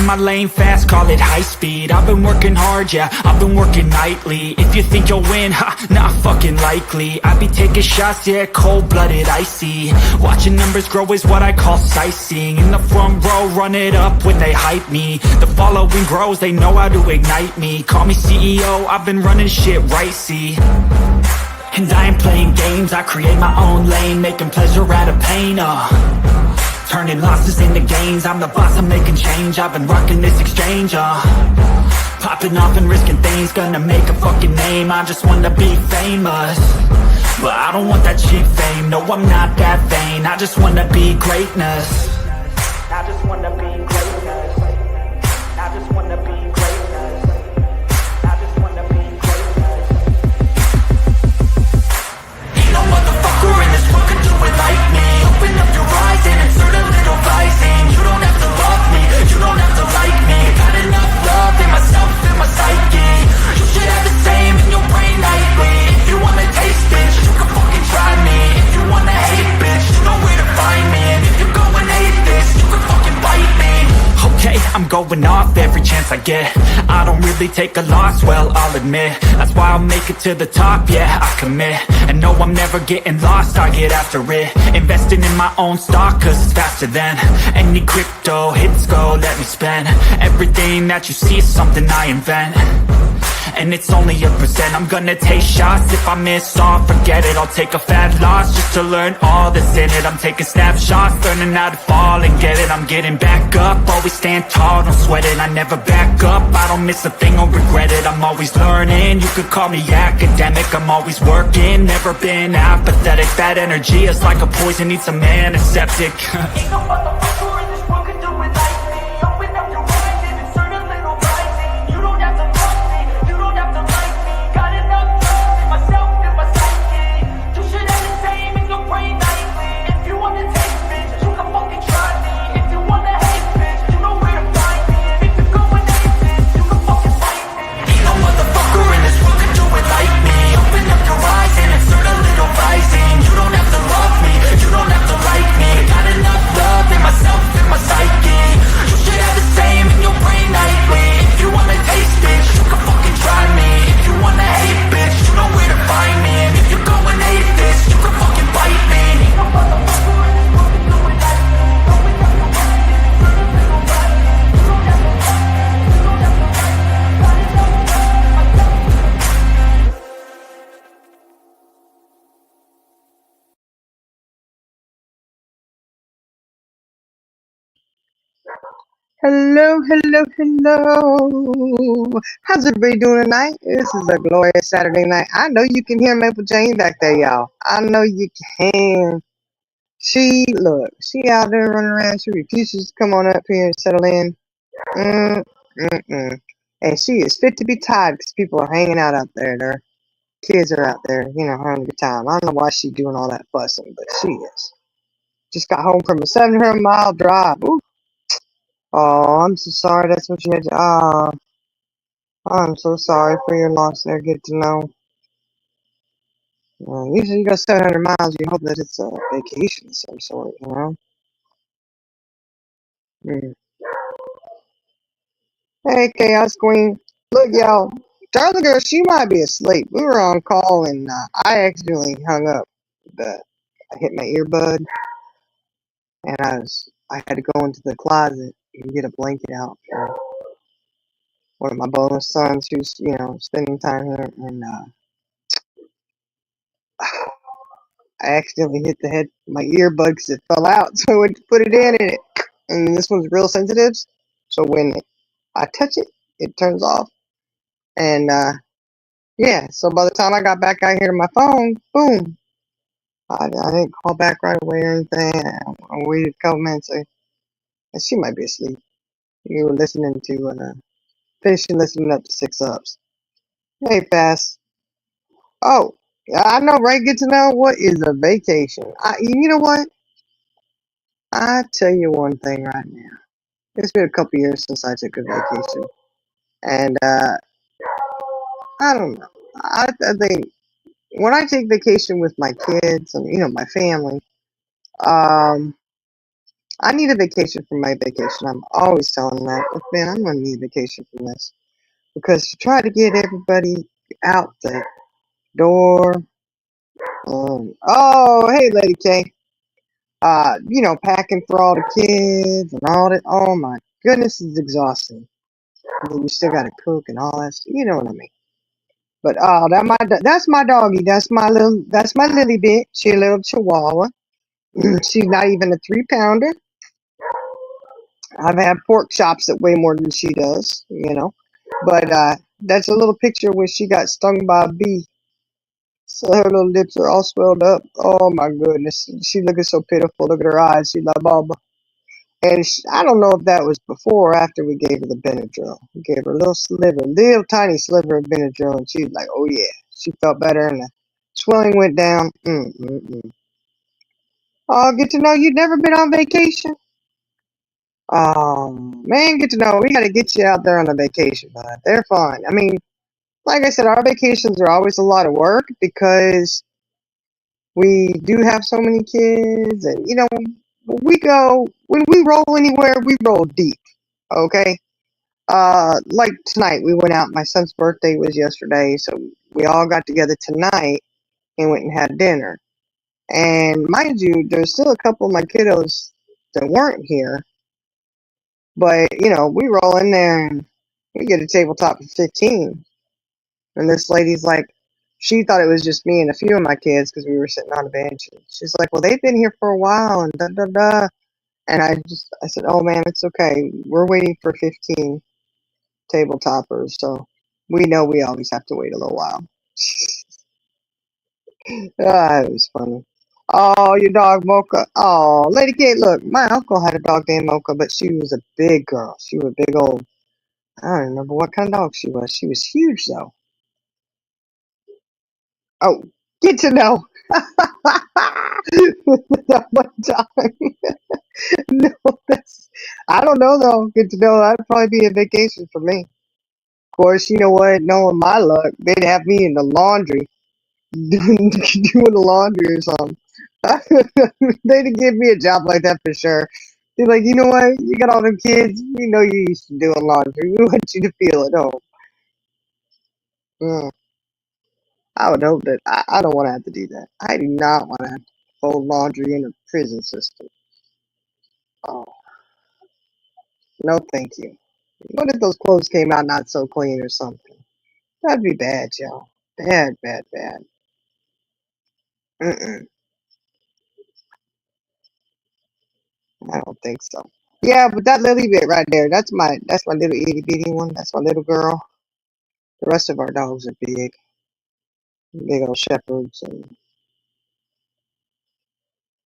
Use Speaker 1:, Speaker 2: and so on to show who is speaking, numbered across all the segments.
Speaker 1: my lane fast, call it high speed. I've been working hard, yeah, I've been working nightly. If you think you'll win, ha, not fucking likely. I be taking shots, yeah, cold-blooded, icy. Watching numbers grow is what I call sightseeing. In the front row, run it up when they hype me. The following grows, they know how to ignite me. Call me CEO, I've been running shit right, see. And I ain't playing games, I create my own lane, making pleasure out of pain, turning losses into gains. I'm the boss, I'm making change. I've been rocking this exchange, popping off and risking things. Gonna make a fucking name. I just wanna be famous, but I don't want that cheap fame. No, I'm not that vain. I just wanna be greatness. I just wanna be greatness. I just wanna be greatness. I just wanna be greatness. Ain't no motherfucker in this world can do it like me. Open up your eyes and insert a little rising. You don't have to love me, you don't have to like me. Got enough love in myself, in my psyche. You should have the same in your brain nightly. If you wanna taste, bitch, you can fucking try me. If you wanna hate, bitch, you know where to find me. And if you're going hate this, you can fucking bite me. Okay, I'm going off every chance I get. I don't really take a loss, well, I'll admit. That's why I'll make it to the top, yeah, I commit. And no, I'm never getting lost, I get after it. Investing in my own stock, cause it's faster than any crypto hits go, let me spend. Everything that you see is something I invent, and it's only a percent. I'm gonna take shots, if I miss all, forget it. I'll take a fat loss just to learn all that's in it. I'm taking snapshots, learning how to fall and get it. I'm getting back up, always stand tall, don't sweat it. I never back up, I don't miss a thing or regret it. I'm always learning, you could call me academic. I'm always working, never been apathetic. Bad energy is like a poison, needs some antiseptic. Ain't no motherfucker in this world can do it like me. Open up your eyes and insert a little rising. You don't have to love me, you don't have to like me. Got enough love in myself, in my psyche. You should have the same in your brain nightly. If you wanna taste, bitch, you can fucking try me. If you wanna hate, bitch, you know where to find me. And if you're going hate this, you can fucking fight me. Ain't no motherfucker in this world can do it like me. Open up your eyes and insert a little rising. You don't have to love me, you don't have to like me. Got enough love in myself, in my psyche. You should have the same in your brain nightly. If you wanna taste, bitch, you can fucking try me. If you wanna hate, bitch, you know where to find me. And if you're going hate this, you can fucking bite me. Ain't no motherfucker in this world can do it like me. Open up your eyes and insert a little rising. You don't have to love me, you don't have to like me. Got enough love in myself, in my
Speaker 2: Hello, hello, hello. How's everybody doing tonight? This is a glorious Saturday night. I know you can hear Maple Jane back there, y'all. I know you can. She out there running around. She refuses to come on up here and settle in. And she is fit to be tied because people are hanging out there. Their kids are out there, having a good time. I don't know why she's doing all that fussing, but she is. Just got home from a 700-mile drive. Ooh. Oh, I'm so sorry. That's what you had to. I'm so sorry for your loss there. Good to know. Usually you go 700 miles, you hope that it's a vacation of some sort, Hey, Chaos Queen. Look, y'all. Darling girl, she might be asleep. We were on call and I accidentally hung up. But I hit my earbud and I had to go into the closet and get a blanket out for one of my bonus sons who's, spending time here, and I accidentally hit my earbud because it fell out, so I went to put it in, and this one's real sensitive, so when I touch it, it turns off, and yeah, so by the time I got back out here to my phone, boom, I didn't call back right away or anything. I waited a couple minutes, and she might be asleep. You were listening to, finishing listening up to 6 Ups. Hey, Fast. Oh, yeah, I know, right? Good to know. What is a vacation? You know what? I tell you one thing right now. It's been a couple years since I took a vacation, and I don't know. I think when I take vacation with my kids and my family, I need a vacation from my vacation. I'm always telling that. But man, I'm gonna need a vacation from this because to try to get everybody out the door. Oh, hey, Lady K. Packing for all the kids and all that. Oh my goodness, it's exhausting. And then you still gotta cook and all that. You know what I mean? But that's my doggy. That's my Lily bit. She a little Chihuahua. She's not even a 3 pounder. I've had pork chops that weigh more than she does, But that's a little picture when she got stung by a bee. So her little lips are all swelled up. Oh my goodness, she looking so pitiful. Look at her eyes. She's like Baba. And I don't know if that was before or after we gave her the Benadryl. We gave her a little tiny sliver of Benadryl, and she's like, oh yeah. She felt better, and the swelling went down. Oh, get to know you've never been on vacation. Oh man, get to know. We got to get you out there on a vacation, bud. They're fun. I mean, like I said, our vacations are always a lot of work because we do have so many kids, and when we roll anywhere, we roll deep. Okay. Like tonight, we went out. My son's birthday was yesterday, so we all got together tonight and went and had dinner. And mind you, there's still a couple of my kiddos that weren't here, but we roll in there and we get a tabletop of 15. And this lady's like, she thought it was just me and a few of my kids because we were sitting on a bench. And she's like, well, they've been here for a while and da da da. And I said, oh man, it's okay. We're waiting for 15 tabletoppers, so we know we always have to wait a little while. It was funny. Oh, your dog Mocha. Oh, Lady Kate, look, my uncle had a dog named Mocha, but she was a big girl. She was a big old, I don't remember what kind of dog she was. She was huge, though. Oh, get to know. That one time. No, I don't know, though. Get to know. That'd probably be a vacation for me. Of course, you know what? Knowing my luck, they'd have me in the laundry. doing the laundry or something. They'd give me a job like that for sure. They're like, you know what? You got all them kids. We know you used to doing laundry. We want you to feel at home. Mm, I would hope that I don't want to have to do that. I do not want to have to fold laundry in a prison system. Oh, no, thank you. What if those clothes came out not so clean or something? That'd be bad, y'all. Bad, bad, bad. Mm-mm. I don't think so. Yeah, but that Lily bit right there, that's my little itty bitty one. That's my little girl. The rest of our dogs are big old shepherds and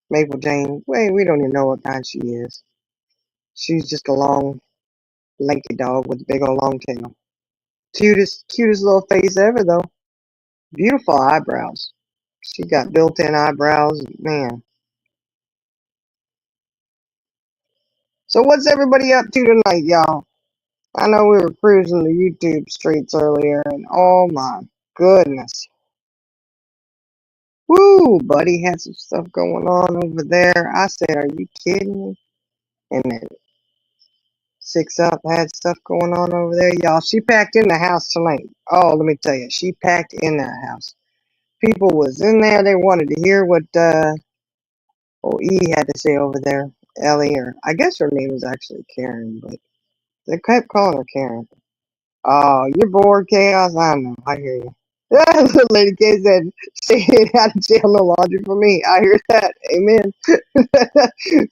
Speaker 2: Maple Jane. Wait, we don't even know what kind she is. She's just a long, lanky dog with a big old long tail. Cutest little face ever though. Beautiful eyebrows. She got built-in eyebrows, man. So what's everybody up to tonight, y'all? I know we were cruising the YouTube streets earlier, and oh my goodness. Woo, buddy had some stuff going on over there. I said, are you kidding me? And then Six Up had stuff going on over there. Y'all, she packed in the house tonight. Oh, let me tell you, she packed in that house. People was in there. They wanted to hear what old E had to say over there. Ellie, or I guess her name was actually Karen, but they kept calling her Karen. Oh, you're bored, Chaos? I know. I hear you. Lady K said, "Stay out of jail, no laundry for me." I hear that. Amen.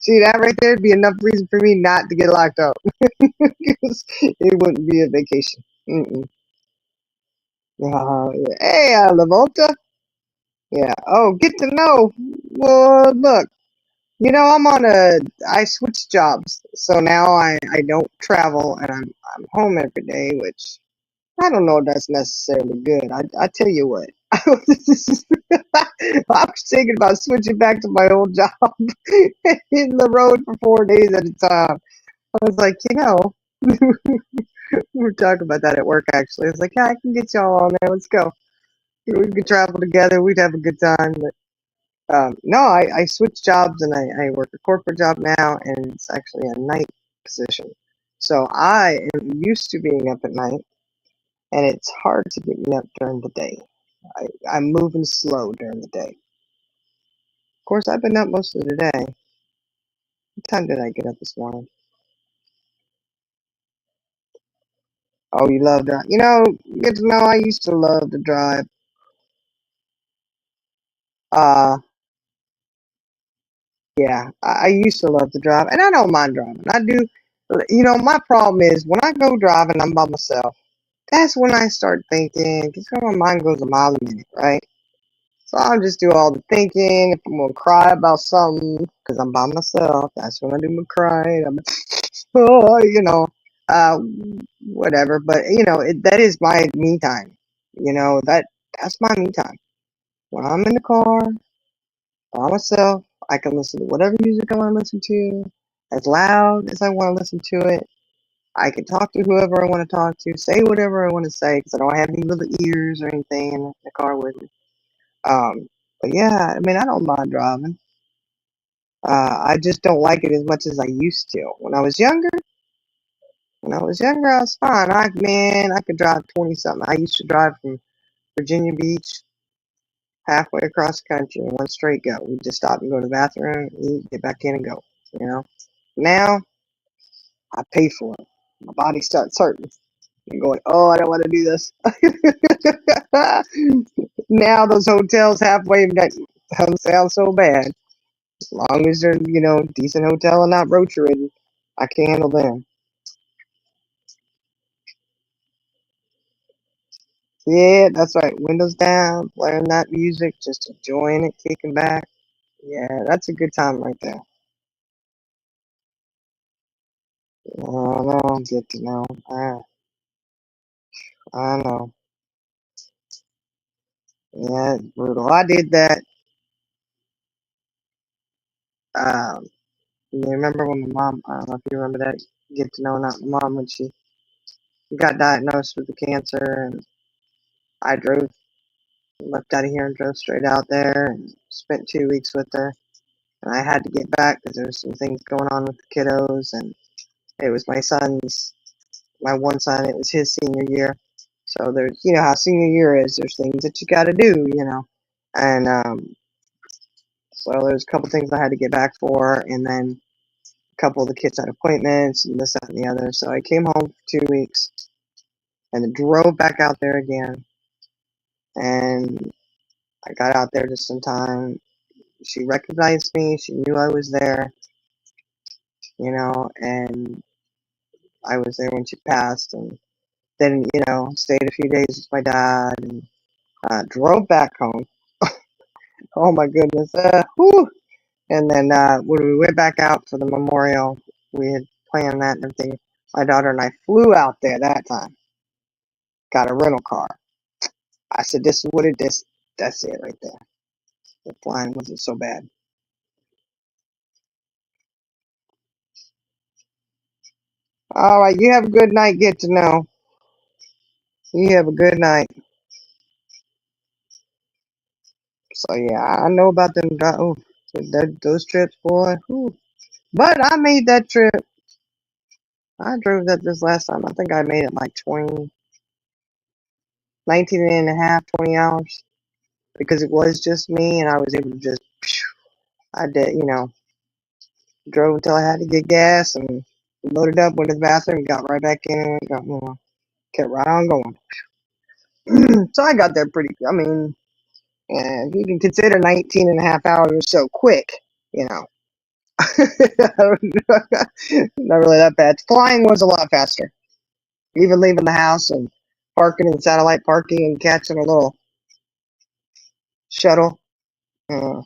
Speaker 2: See, that right there would be enough reason for me not to get locked up. It wouldn't be a vacation. Mm-mm. Hey, Lavolta. Yeah. Oh, get to know. Well, look. I switched jobs, so now I don't travel and I'm home every day, which I don't know if that's necessarily good. I tell you what, I was thinking about switching back to my old job, in the road for 4 days at a time. I was like, we were talking about that at work actually. I was like, yeah, I can get y'all on there. Let's go. We could travel together. We'd have a good time. No, I switched jobs and I work a corporate job now, and it's actually a night position. So I am used to being up at night, and it's hard to get me up during the day. I'm moving slow during the day. Of course, I've been up most of the day. What time did I get up this morning? Oh, you love that. You get to know I used to love to drive. Uh, yeah, I used to love to drive, and I don't mind driving. I do. My problem is when I go driving, I'm by myself. That's when I start thinking, because my mind goes a mile a minute, right? So I'll just do all the thinking. If I'm gonna cry about something, because I'm by myself, that's when I do my crying. Oh, uh, whatever. But that is my me time. That's my me time. When I'm in the car by myself, I can listen to whatever music I want to listen to, as loud as I want to listen to it. I can talk to whoever I want to talk to, say whatever I want to say, because I don't have any little ears or anything in the car with me. But yeah, I mean, I don't mind driving. I just don't like it as much as I used to. When I was younger, I was fine. I could drive 20 something. I used to drive from Virginia Beach halfway across the country in one straight go. We just stop and go to the bathroom, eat, get back in and go. Now I pay for it. My body starts hurting. I'm going, oh, I don't want to do this. Now those hotels halfway don't sound so bad. As long as they're, decent hotel and not roach ridden, I can handle them. Yeah, that's right. Windows down, playing that music, just enjoying it, kicking back. Yeah, that's a good time right there. Oh, no, good to know. I know. Yeah, it's brutal. I did that. Um, you remember when my mom, I don't know if you remember that, get to know not my mom when she got diagnosed with the cancer, and I left out of here and drove straight out there and spent 2 weeks with her. And I had to get back because there was some things going on with the kiddos, and it was my one son, it was his senior year. So there's, how senior year is, there's things that you got to do. And so there's a couple things I had to get back for, and then a couple of the kids had appointments and this, that, and the other. So I came home for 2 weeks and then drove back out there again. And I got out there just in time. She recognized me. She knew I was there, and I was there when she passed. And then, stayed a few days with my dad and drove back home. Oh my goodness. Whew. And then when we went back out for the memorial, we had planned that and everything. My daughter and I flew out there that time, got a rental car. I said, this is what it is. That's it right there. The flying wasn't so bad. All right. You have a good night. Get to know. You have a good night. So, yeah, I know about them. Oh, those trips, boy. Whew. But I made that trip. I drove that this last time. I think I made it like 19 and a half, 20 hours because it was just me and I was able to just, I did, drove until I had to get gas and loaded up, went to the bathroom, got right back in and kept right on going. So I got there I mean, if you can consider 19 and a half hours so quick, you know. Not really that bad. Flying was a lot faster. Even leaving the house and parking in satellite parking and catching a little shuttle. Uh,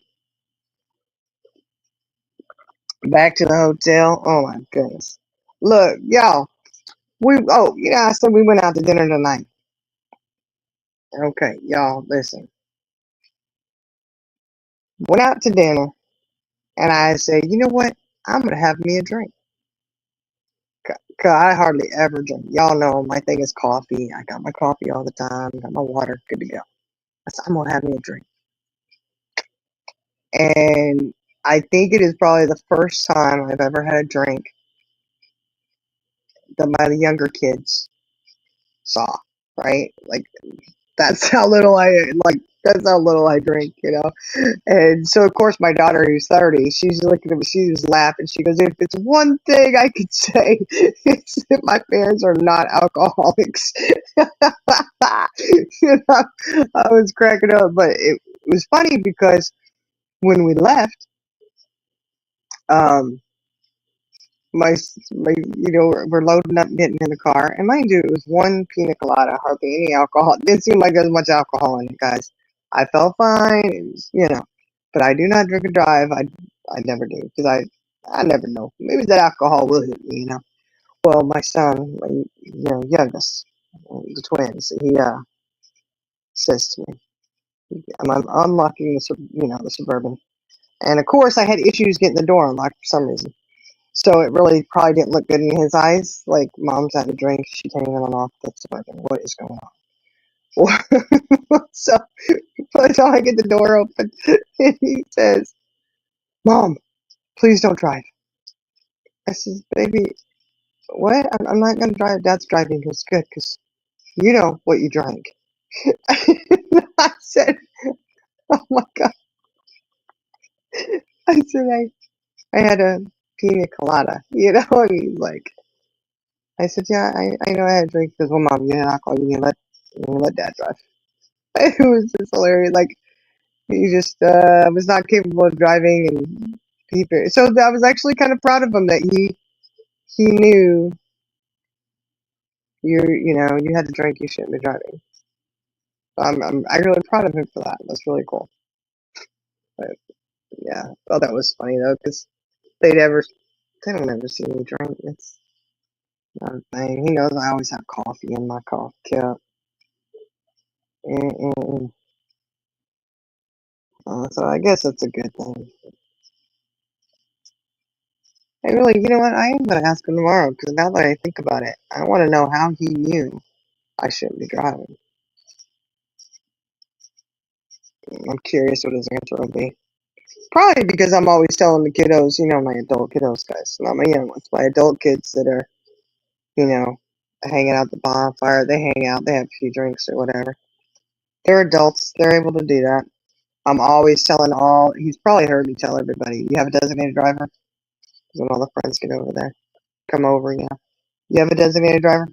Speaker 2: Back to the hotel. Oh my goodness. Look, y'all. I said we went out to dinner tonight. Okay, y'all, listen. Went out to dinner, and I said, you know what? I'm gonna have me a drink. Cause I hardly ever drink. Y'all know my thing is coffee. I got my coffee all the time. Got my water, good to go. I said, I'm gonna have me a drink. And I think it is probably the first time I've ever had a drink that my younger kids saw, right? Like that's how little I like. That's how little I drink, you know. And so, of course, my daughter, who's 30, she's looking at me. She's laughing. She goes, "If it's one thing I could say, it's that my parents are not alcoholics." You know, I was cracking up, but it was funny because when we left, um, my we're loading up, getting in the car, and mind you, it was one pina colada, hardly any alcohol. It didn't seem like there was much alcohol in it, guys. I felt fine, it was, but I do not drink and drive. I never do because I never know. Maybe that alcohol will hit me, you know. Well, my son, my youngest, the twins, he says to me, I'm unlocking the suburban, and of course I had issues getting the door unlocked for some reason. So it really probably didn't look good in his eyes. Like, mom's had a drink, she can't even unlock the suburban. What is going on? So by the time I get the door open, and he says, "Mom, please don't drive." I says, "Baby, what? I'm not gonna drive. Dad's driving." He goes, "Good, because you know what you drank." I said, "Oh my god!" I said, I had a pina colada, and he's like, I said, "Yeah, I know I had a drink." Because, "Well, mom, you had alcohol. You can let dad drive." It was just hilarious. Like, he just was not capable of driving, and so I was actually kind of proud of him that he knew you had to drink, you shouldn't be driving. I'm really proud of him for that. That's really cool. But yeah, I thought that was funny though, because they never they don't ever see me drink. It's not a thing. He knows I always have coffee in my coffee cup. Mm-mm-mm. So I guess that's a good thing. I really, you know what? I am gonna ask him tomorrow because now that I think about it, I want to know how he knew I shouldn't be driving. I'm curious what his answer will be. Probably because I'm always telling the kiddos, my adult kiddos, guys, not my young ones, my adult kids that are, you know, hanging out at the bonfire. They hang out, they have a few drinks or whatever. They're adults, they're able to do that. I'm always telling he's probably heard me tell everybody, "You have a designated driver?" When all the friends get over there, come over, "You have a designated driver?"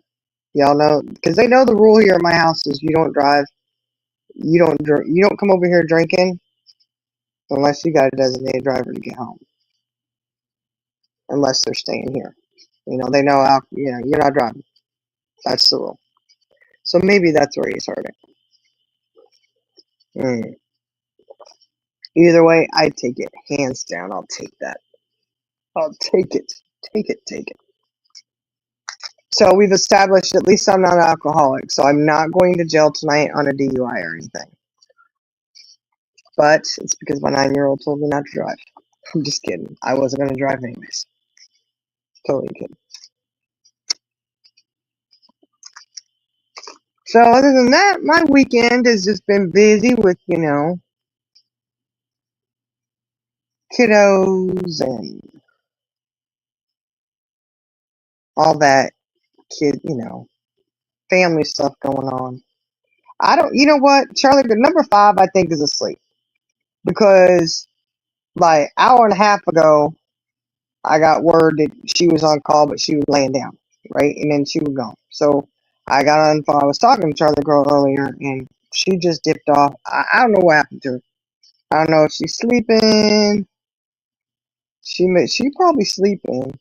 Speaker 2: Y'all know, because they know the rule here at my house is you don't drive, you don't come over here drinking unless you got a designated driver to get home, unless they're staying here. They know, you're not driving. That's the rule. So maybe that's where he's heard it. Mm. Either way, I take it. Hands down, I'll take that. I'll take it. Take it, take it. So we've established at least I'm not an alcoholic, so I'm not going to jail tonight on a DUI or anything. But it's because my 9-year-old told me not to drive. I'm just kidding. I wasn't going to drive anyways. Totally kidding. So other than that, my weekend has just been busy with, kiddos and all that family stuff going on. I don't, you know what, Charlie, the number 5 I think is asleep because like hour and a half ago, I got word that she was on call, but she was laying down, right, and then she was gone. So I got on. I was talking to Charlie girl earlier, and she just dipped off. I don't know what happened to her. I don't know if she's sleeping. She probably sleeping.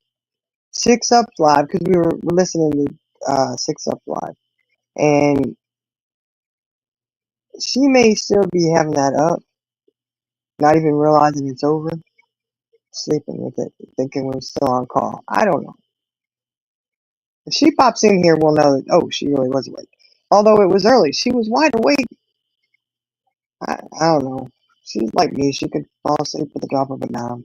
Speaker 2: Six Up Live because we were listening to Six Up Live, and she may still be having that up, not even realizing it's over, sleeping with it, thinking we're still on call. I don't know. If she pops in here, we'll know that, oh, she really was awake. Although it was early, she was wide awake. I don't know. She's like me. She could fall asleep with the drop of a dime.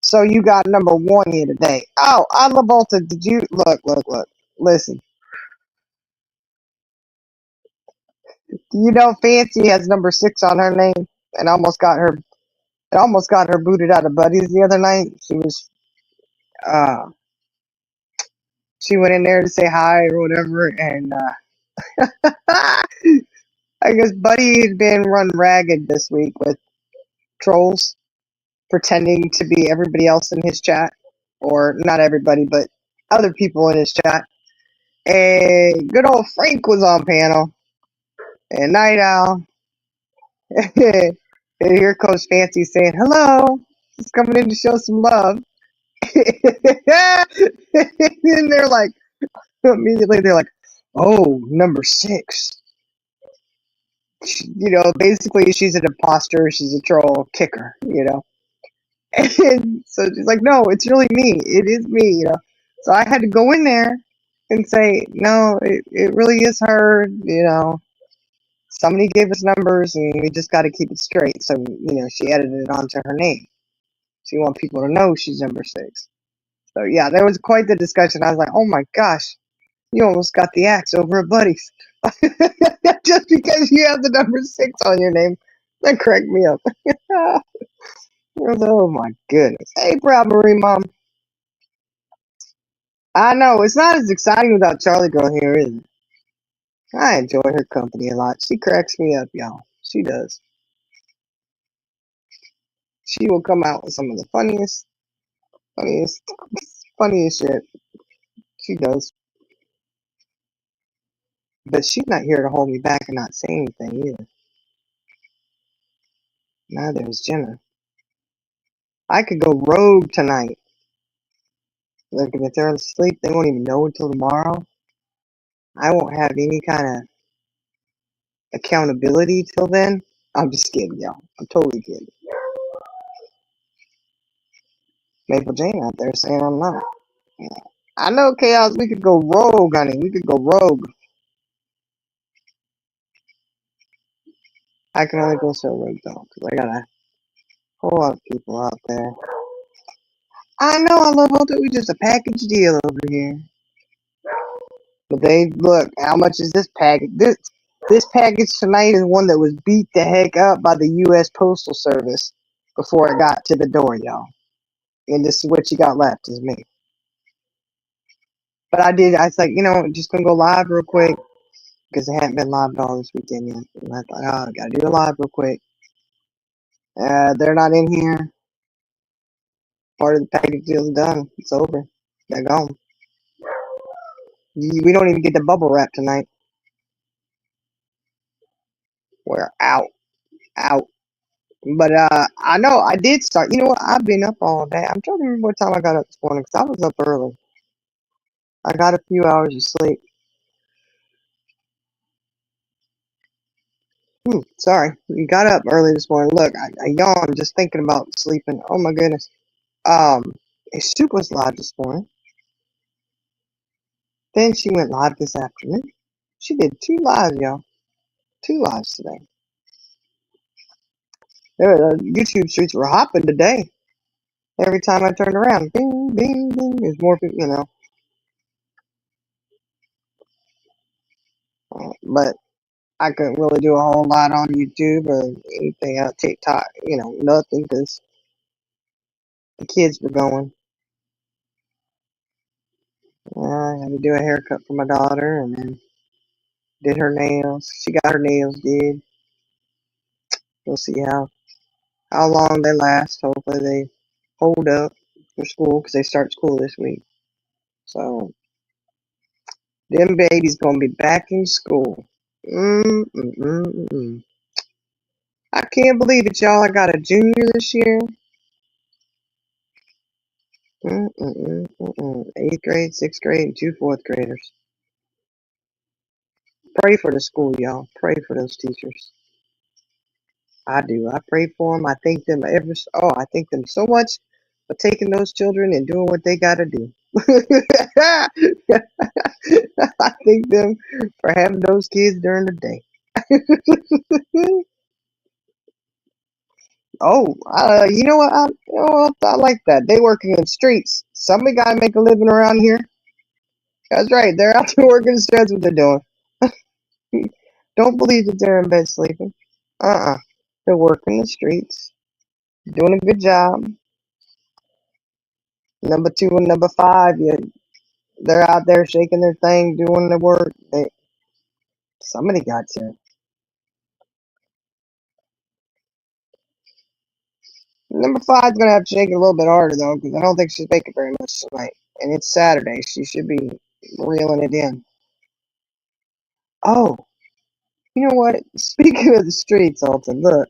Speaker 2: So you got number 1 here today. Oh, Adla Volta, did you look? Listen. You know, Fancy has number 6 on her name, and almost got her. It almost got her booted out of Buddy's the other night. Uh, she went in there to say hi or whatever, and I guess Buddy had been run ragged this week with trolls pretending to be everybody else in his chat, or not everybody, but other people in his chat. And good old Frank was on panel, and Night Owl. And here comes Fancy saying, "Hello, just coming in to show some love." And they're like, immediately they're like, "Oh, number 6." You know, basically she's an imposter, she's a troll, kicker, you know. And so she's like, "No, it's really me. It is me," you know. So I had to go in there and say, "No, it really is her, you know. Somebody gave us numbers and we just got to keep it straight." So, you know, she added it onto her name. She wants people to know she's number 6. So, yeah, there was quite the discussion. I was like, "Oh my gosh, you almost got the axe over at Buddy's." Just because you have the number 6 on your name. That cracked me up. Oh my goodness. Hey, Proud Marie Mom. I know, it's not as exciting without Charlie Girl here, is it? I enjoy her company a lot. She cracks me up, y'all. She does. She will come out with some of the funniest, funniest shit. She does. But she's not here to hold me back and not say anything either. Neither is Jenna. I could go rogue tonight. Look, if they're asleep, they won't even know until tomorrow. I won't have any kind of accountability till then. I'm just kidding, y'all. I'm totally kidding. Maple Jane out there saying I'm not. Yeah. I know, Chaos. We could go rogue, honey. We could go rogue. I can only go so rogue though, because I got a whole lot of people out there. I know, I love all that. We just a package deal over here. But they look. How much is this package? This package tonight is one that was beat the heck up by the U.S. Postal Service before it got to the door, y'all. And this is what you got left is me. But I was like, you know, just gonna go live real quick because I hadn't been live at all this weekend yet. And I thought, oh, I gotta do a live real quick. They're not in here. Part of the package deal's done. It's over. They're gone. We don't even get the bubble wrap tonight. We're out. Out. But I know I did start. You know what? I've been up all day. I'm trying to remember what time I got up this morning because I was up early. I got a few hours of sleep. Sorry. You got up early this morning. Look, I yawned just thinking about sleeping. Oh my goodness. Soup was live this morning. Then she went live this afternoon. She did 2 lives, y'all. 2 lives today. The YouTube streets were hopping today. Every time I turned around, bing, bing, bing. There's more people, you know. But I couldn't really do a whole lot on YouTube or anything on TikTok. You know, nothing because the kids were going. I had to do a haircut for my daughter and then did her nails. She got her nails did. We'll see how long they last. Hopefully they hold up for school because they start school this week. So them babies gonna be back in school. I can't believe it, y'all. I got a junior this year. 8th grade, 6th grade, and 2 4th graders. Pray for the school, y'all. Pray for those teachers. I do. I pray for them. I thank them I thank them so much for taking those children and doing what they gotta do. I thank them for having those kids during the day. Oh, you know what? I like that. They working in the streets. Somebody gotta make a living around here. That's right. They're out there working the streets. What they're doing. Don't believe that they're in bed sleeping. They're working the streets, doing a good job. Number 2 and number 5, yeah, they're out there shaking their thing, doing the work. Somebody got to. Number 5's gonna have to shake it a little bit harder though, because I don't think she's making very much tonight. And it's Saturday. She should be reeling it in. Oh, you know what? Speaking of the streets, Alton, look.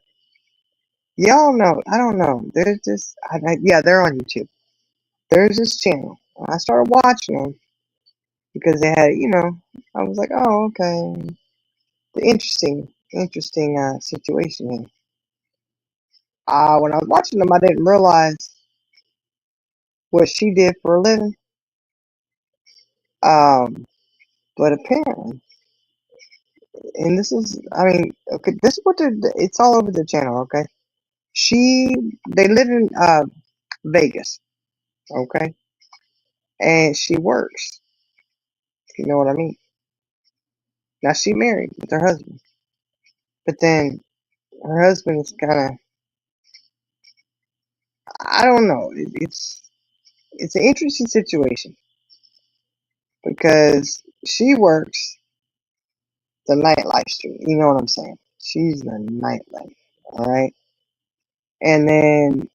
Speaker 2: Y'all know, I don't know. There's this, yeah, they're on YouTube. There's this channel. I started watching them because they had, I was like, oh, okay. The interesting situation here. When I was watching them, I didn't realize what she did for a living. But apparently, and this is, I mean, okay, this is what it's all over the channel, okay? They live in Vegas, okay? And she works, if you know what I mean. Now she married with her husband, but then her husband is kind of, I don't know. It's an interesting situation because she works the nightlife street. You know what I'm saying? She's the nightlife, all right. And then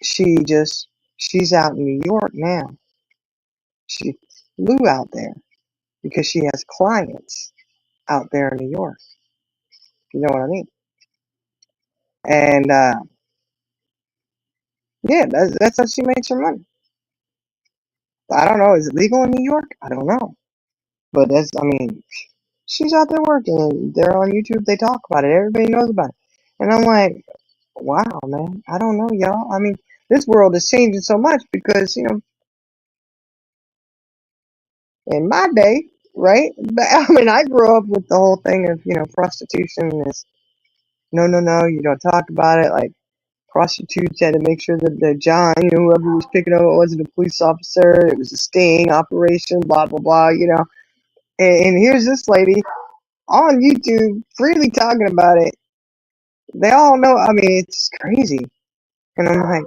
Speaker 2: she's out in New York now. She flew out there because she has clients out there in New York. You know what I mean? And yeah, that's how she makes her money. I don't know. Is it legal in New York? I don't know. But I mean, she's out there working, and they're on YouTube. They talk about it. Everybody knows about it. And I'm like, wow, man. I don't know, y'all. I mean, this world is changing so much because, in my day, right? But, I mean, I grew up with the whole thing of, prostitution is no, you don't talk about it. Like, prostitutes had to make sure that the John, whoever was picking up, it wasn't a police officer. It was a sting operation, blah, blah, blah, And here's this lady on YouTube freely talking about it. They all know. I mean, it's crazy. And I'm like,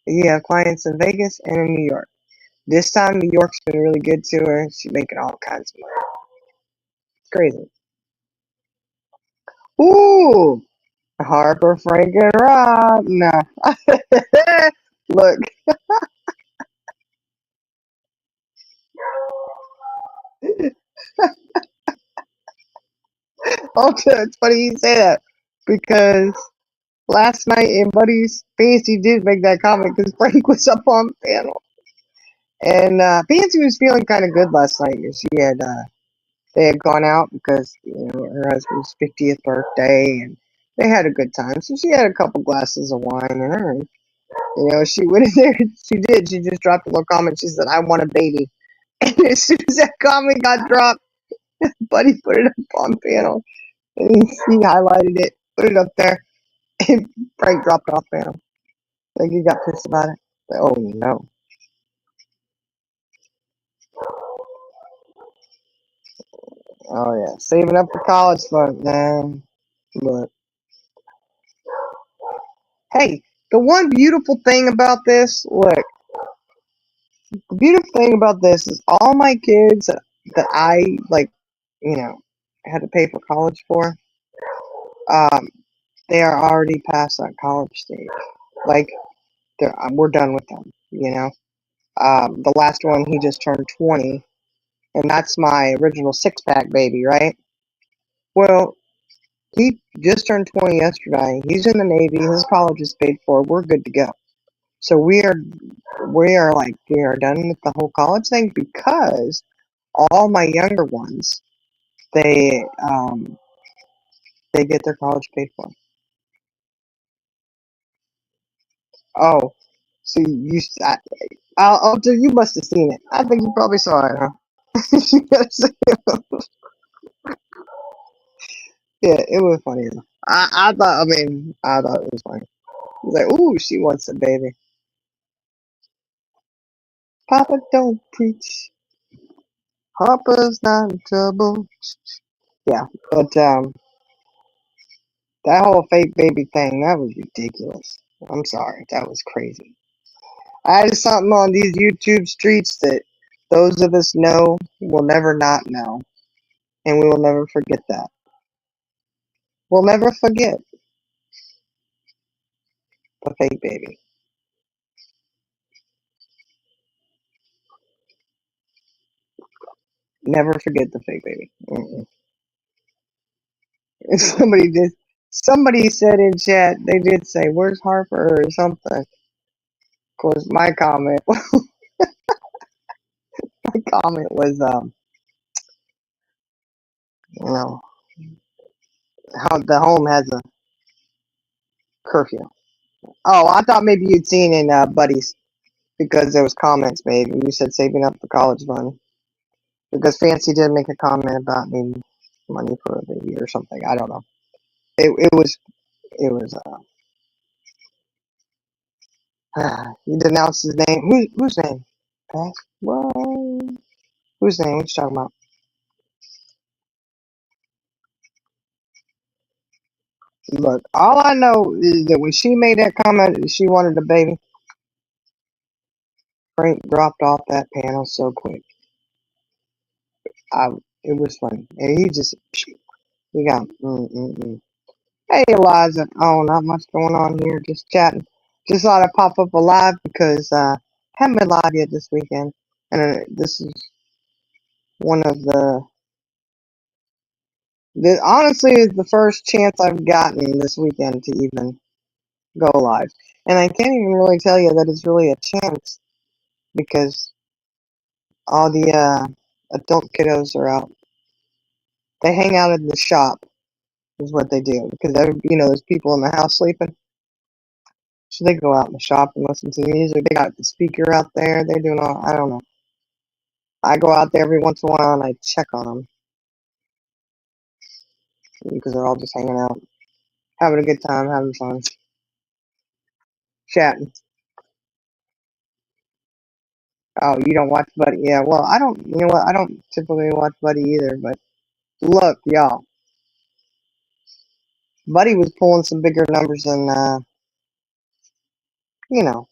Speaker 2: you have clients in Vegas and in New York. This time, New York's been really good to her. She's making all kinds of money. It's crazy. Ooh, Harper, Frank, and Rob. Nah. Look, also, it's funny you say that because last night in Buddy's Fancy did make that comment because Frank was up on the panel. And Fancy was feeling kind of good last night. They had gone out because her husband's 50th birthday, and they had a good time. So she had a couple glasses of wine in her, and she went in there. She did. She just dropped a little comment. She said, "I want a baby." And as soon as that comment got dropped, Buddy put it up on panel, and he highlighted it, put it up there, and Frank dropped off panel. Like he got pissed about it. Like, oh no. Oh yeah, saving up for college fund, man. But hey, the one beautiful thing about this, look, the beautiful thing about this is all my kids that I like, had to pay for college for, um, they are already past that college stage. Like, we're done with them. The last one, he just turned 20, and that's my original six-pack baby, right? Well, he just turned 20 yesterday. He's in the Navy. His college is paid for. We're good to go. So we are done with the whole college thing because all my younger ones, they get their college paid for. Oh, so you must have seen it. I think you probably saw it, huh? Yeah, it was funny though. I thought it was funny. He's like, ooh, she wants a baby. Papa don't preach. Harper's not in trouble. Yeah, but that whole fake baby thing, that was ridiculous. I'm sorry, that was crazy. That is something on these YouTube streets that those of us know will never not know, and we will never forget that. We'll never forget the fake baby. Never forget the fake baby. Mm-mm. Somebody did. Somebody said in chat, they did say, "Where's Harper?" or something. Of course, my comment, my comment was, you know, how the home has a curfew. Oh, I thought maybe you'd seen in Buddies because there was comments made and you said saving up for college fund because Fancy did make a comment about needing money for the year or something. I don't know. It was. You denounced his name. Whose name? Pass. What? Whose name? What you talking about? Look, all I know is that when she made that comment that she wanted a baby, Frank dropped off that panel so quick. I, it was funny, and he got. Hey, Eliza. Oh, not much going on here. Just chatting. Just thought I'd pop up alive because haven't been live yet this weekend, and this is one of the honestly is the first chance I've gotten this weekend to even go live, and I can't even really tell you that it's really a chance because all the adult kiddos are out. They hang out in the shop is what they do because there's people in the house sleeping. So they go out in the shop and listen to the music. They got the speaker out there. They're doing all, I don't know. I go out there every once in a while and I check on them because they're all just hanging out, having a good time, having fun, chatting. Oh, you don't watch Buddy? Yeah, well, I don't, you know what? I don't typically watch Buddy either, but look, y'all. Buddy was pulling some bigger numbers than, you know,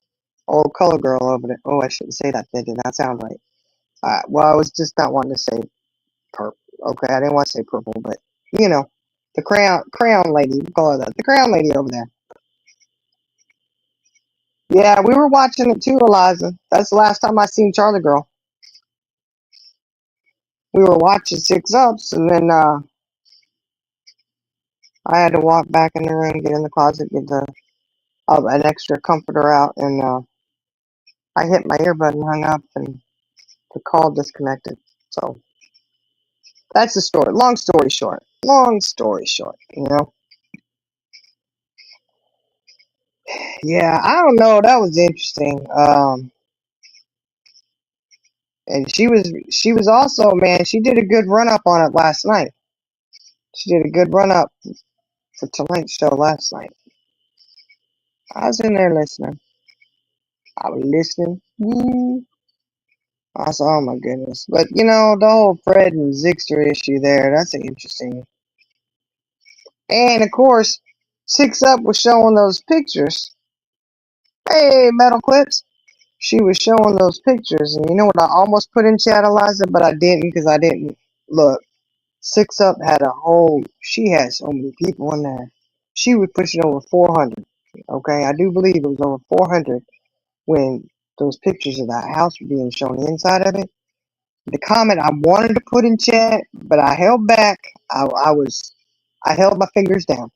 Speaker 2: old color girl over there. Oh, I shouldn't say that. That did not sound right. Well, I was just not wanting to say purple. Okay, I didn't want to say purple, but you know, the crayon lady. We call her that. The crayon lady over there. Yeah, we were watching it too, Eliza. That's the last time I seen Charlie Girl. We were watching Six Ups, and then I had to walk back in the room, get in the closet, get an extra comforter out, and I hit my earbud and hung up, and the call disconnected. So that's the story. Long story short. Long story short. Yeah, I don't know. That was interesting. And she was also, man, she did a good run up on it last night. She did a good run up for tonight's show last night. I was in there listening. I was listening. Woo. I said, oh my goodness. But the whole Fred and Zixter issue there, that's interesting. And of course, Six Up was showing those pictures. Hey, Metal Clips. She was showing those pictures, and you know what I almost put in chat, Eliza, but I didn't because I didn't look. Six Up had she had so many people in there. She was pushing over 400. Okay, I do believe it was over 400 when those pictures of that house were being shown, the inside of it. The comment I wanted to put in chat, but I held back. I held my fingers down.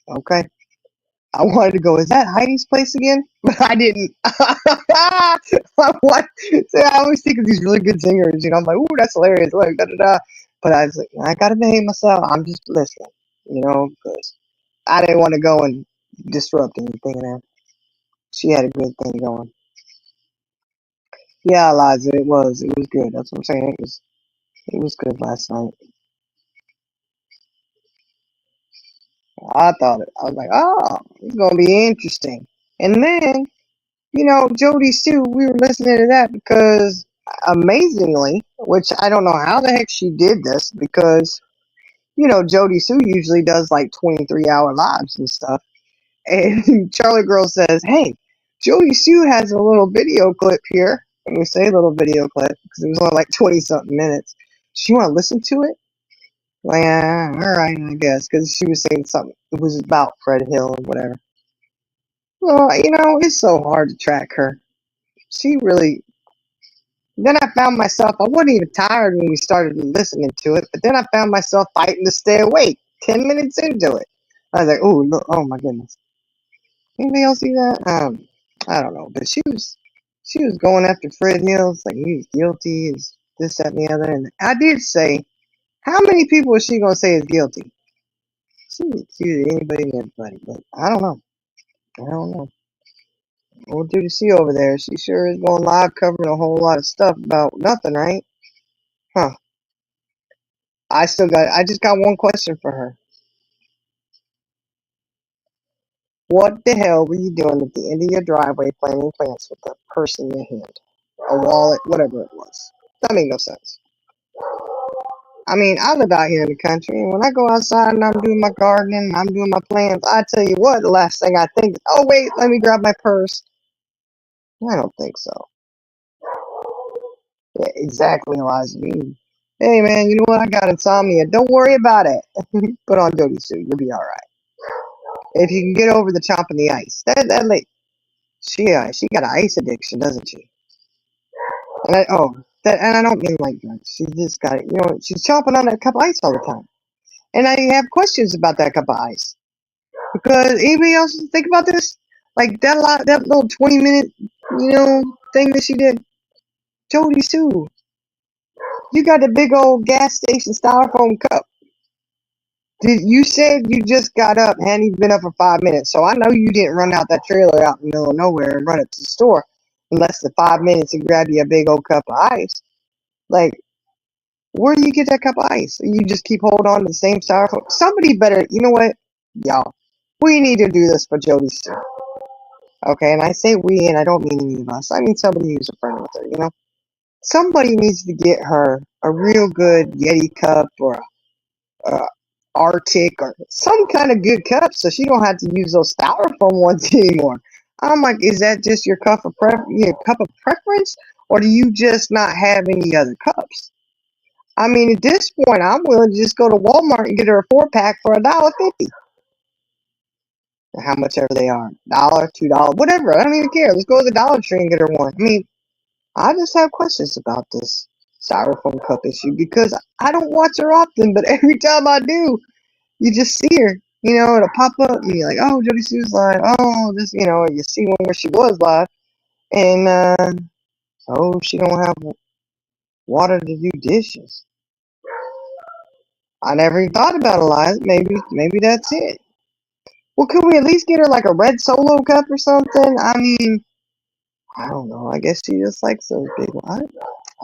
Speaker 2: Okay, I wanted to go, is that Heidi's place again? But I didn't. I always think of these really good singers. I'm like, ooh, that's hilarious. Look, da da da. But I was like, I gotta behave myself. I'm just listening, because I didn't want to go and disrupt anything there. She had a good thing going. Yeah, Eliza, it was good. That's what I'm saying. It was good last night. I was like, oh, it's gonna be interesting. And then, Jody Sue, we were listening to that because amazingly, which I don't know how the heck she did this, because You know, Jody Sue usually does like 23-hour lives and stuff. And Charlie Girl says, "Hey, Jody Sue has a little video clip here." And we say little video clip because it was only like 20 something minutes. "Do you want to listen to it?" Like, all right, I guess, because she was saying something. It was about Fred Hill or whatever. Well, you know, it's so hard to track her. She really. Then I found myself. I wasn't even tired when we started listening to it, but then I found myself fighting to stay awake. 10 minutes into it, I was like, "Oh, look, oh my goodness." Anybody else see that? I don't know, but she was going after Fred Hills like he's guilty, is this, that, and the other. And I did say, how many people is she gonna say is guilty? She accused anybody and everybody, but I don't know. I don't know. Old Judy C over there, she sure is going live covering a whole lot of stuff about nothing, right? Huh. I just got one question for her. What the hell were you doing at the end of your driveway planting plants with a purse in your hand? A wallet, whatever it was. That made no sense. I mean, I live out here in the country, and when I go outside and I'm doing my gardening, and I'm doing my plants, I tell you what, the last thing I think is, oh wait, let me grab my purse. I don't think so. Yeah, exactly, Eliza. Hey man, you know what? I got insomnia. Don't worry about it. Put on Dodie suit. You'll be all right. If you can get over the chomping the ice. That lady, she got an ice addiction, doesn't she? And and I don't mean like drugs. She just got it. You know, she's chomping on that cup of ice all the time. And I have questions about that cup of ice. Because anybody else think about this? Like that little 20-minute, thing that she did. Jody Sue, you got the big old gas station styrofoam cup. You said you just got up, hadn't even been up for 5 minutes. So I know you didn't run out that trailer out in the middle of nowhere and run it to the store in less than 5 minutes and grab you a big old cup of ice. Like, where do you get that cup of ice? You just keep holding on to the same styrofoam. Somebody better, you know what, y'all? We need to do this for Jody Sue. Okay, and I say we, and I don't mean any of us. I mean somebody who's a friend with her, Somebody needs to get her a real good Yeti cup or a Arctic or some kind of good cup so she don't have to use those styrofoam ones anymore. I'm like, is that just your cup of preference, or do you just not have any other cups? I mean, at this point, I'm willing to just go to Walmart and get her a 4-pack for $1.50. How much ever they are, $1, $2, whatever. I don't even care. Let's go to the Dollar Tree and get her one. I mean, I just have questions about this styrofoam cup issue because I don't watch her often, but every time I do, you just see her. It'll pop up and you're like, oh, Jody Sue's live. Oh, this, you see one where she was live, and oh, she don't have water to do dishes. I never even thought about Eliza. Maybe that's it. Well, could we at least get her like a red Solo cup or something? I mean, I don't know. I guess she just likes those big ones.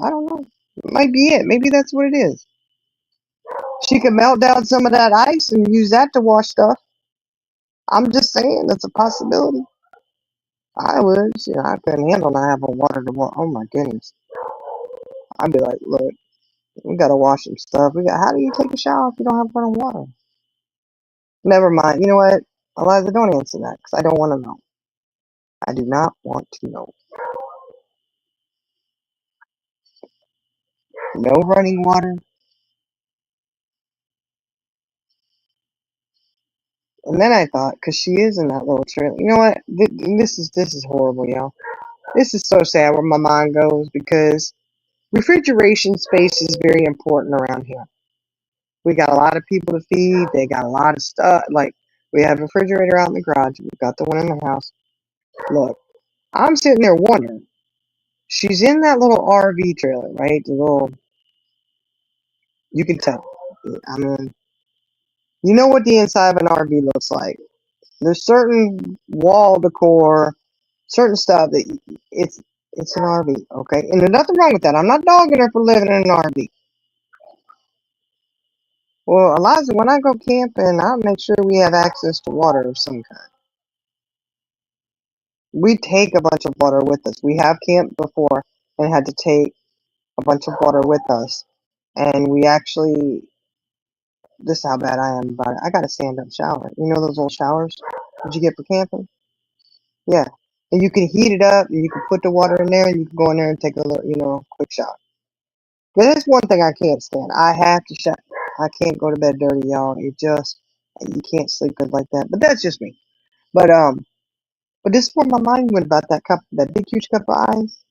Speaker 2: I don't know. It might be it. Maybe that's what it is. She could melt down some of that ice and use that to wash stuff. I'm just saying that's a possibility. I would. I couldn't handle not having water to wash. Oh my goodness. I'd be like, look, we gotta wash some stuff. How do you take a shower if you don't have running water? Never mind. You know what? Eliza, don't answer that because I don't want to know. I do not want to know. No running water. And then I thought, because she is in that little trailer. You know what? This is horrible, y'all. This is so sad where my mind goes because refrigeration space is very important around here. We got a lot of people to feed. They got a lot of stuff. Like, we have a refrigerator out in the garage. We've got the one in the house. Look, I'm sitting there wondering. She's in that little RV trailer, right? You can tell. I mean, you know what the inside of an RV looks like. There's certain wall decor, certain stuff that it's an RV, okay? And there's nothing wrong with that. I'm not dogging her for living in an RV. Well, Eliza, when I go camping, I'll make sure we have access to water of some kind. We take a bunch of water with us. We have camped before and had to take a bunch of water with us. And we actually this is how bad I am about it. I got a stand-up shower. You know those little showers that you get for camping? Yeah. And you can heat it up, and you can put the water in there, and you can go in there and take a little, quick shower. But that's one thing I can't stand. I have to shower. I can't go to bed dirty, y'all. You can't sleep good like that. But that's just me. But but this is where my mind went about that big huge cup of ice.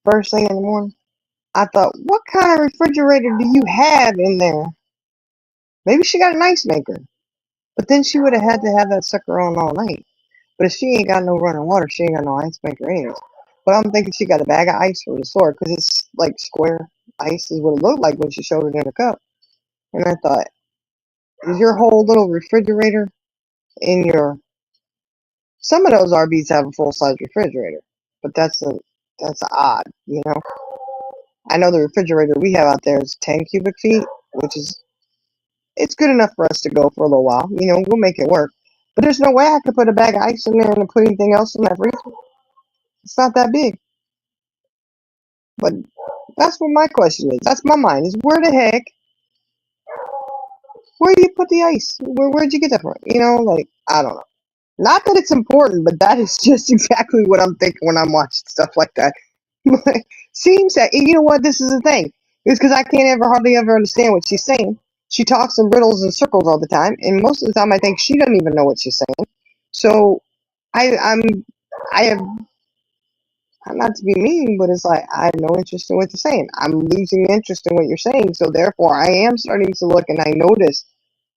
Speaker 2: First thing in the morning, I thought, what kind of refrigerator do you have in there? Maybe she got an ice maker. But then she would have had to have that sucker on all night. But if she ain't got no running water, she ain't got no ice maker anyways. But I'm thinking she got a bag of ice from the store because it's like square ice is what it looked like when she showed it in a cup. And I thought, is your whole little refrigerator in your? Some of those RVs have a full size refrigerator, but that's odd, you know. I know the refrigerator we have out there is 10 cubic feet, which is it's good enough for us to go for a little while. You know, we'll make it work. But there's no way I could put a bag of ice in there and put anything else in that freezer. It's not that big. But that's what my question is. That's my mind. Is where the heck? Where do you put the ice? Where'd you get that from? You know, like I don't know. Not that it's important, but that is just exactly what I'm thinking when I'm watching stuff like that. Seems that you know what this is the thing. It's because I can't ever hardly ever understand what she's saying. She talks in riddles and circles all the time, and most of the time I think she doesn't even know what she's saying. So I'm I have not to be mean, but it's like I have no interest in what you're saying. I'm losing interest in what you're saying, so therefore I am starting to look and I notice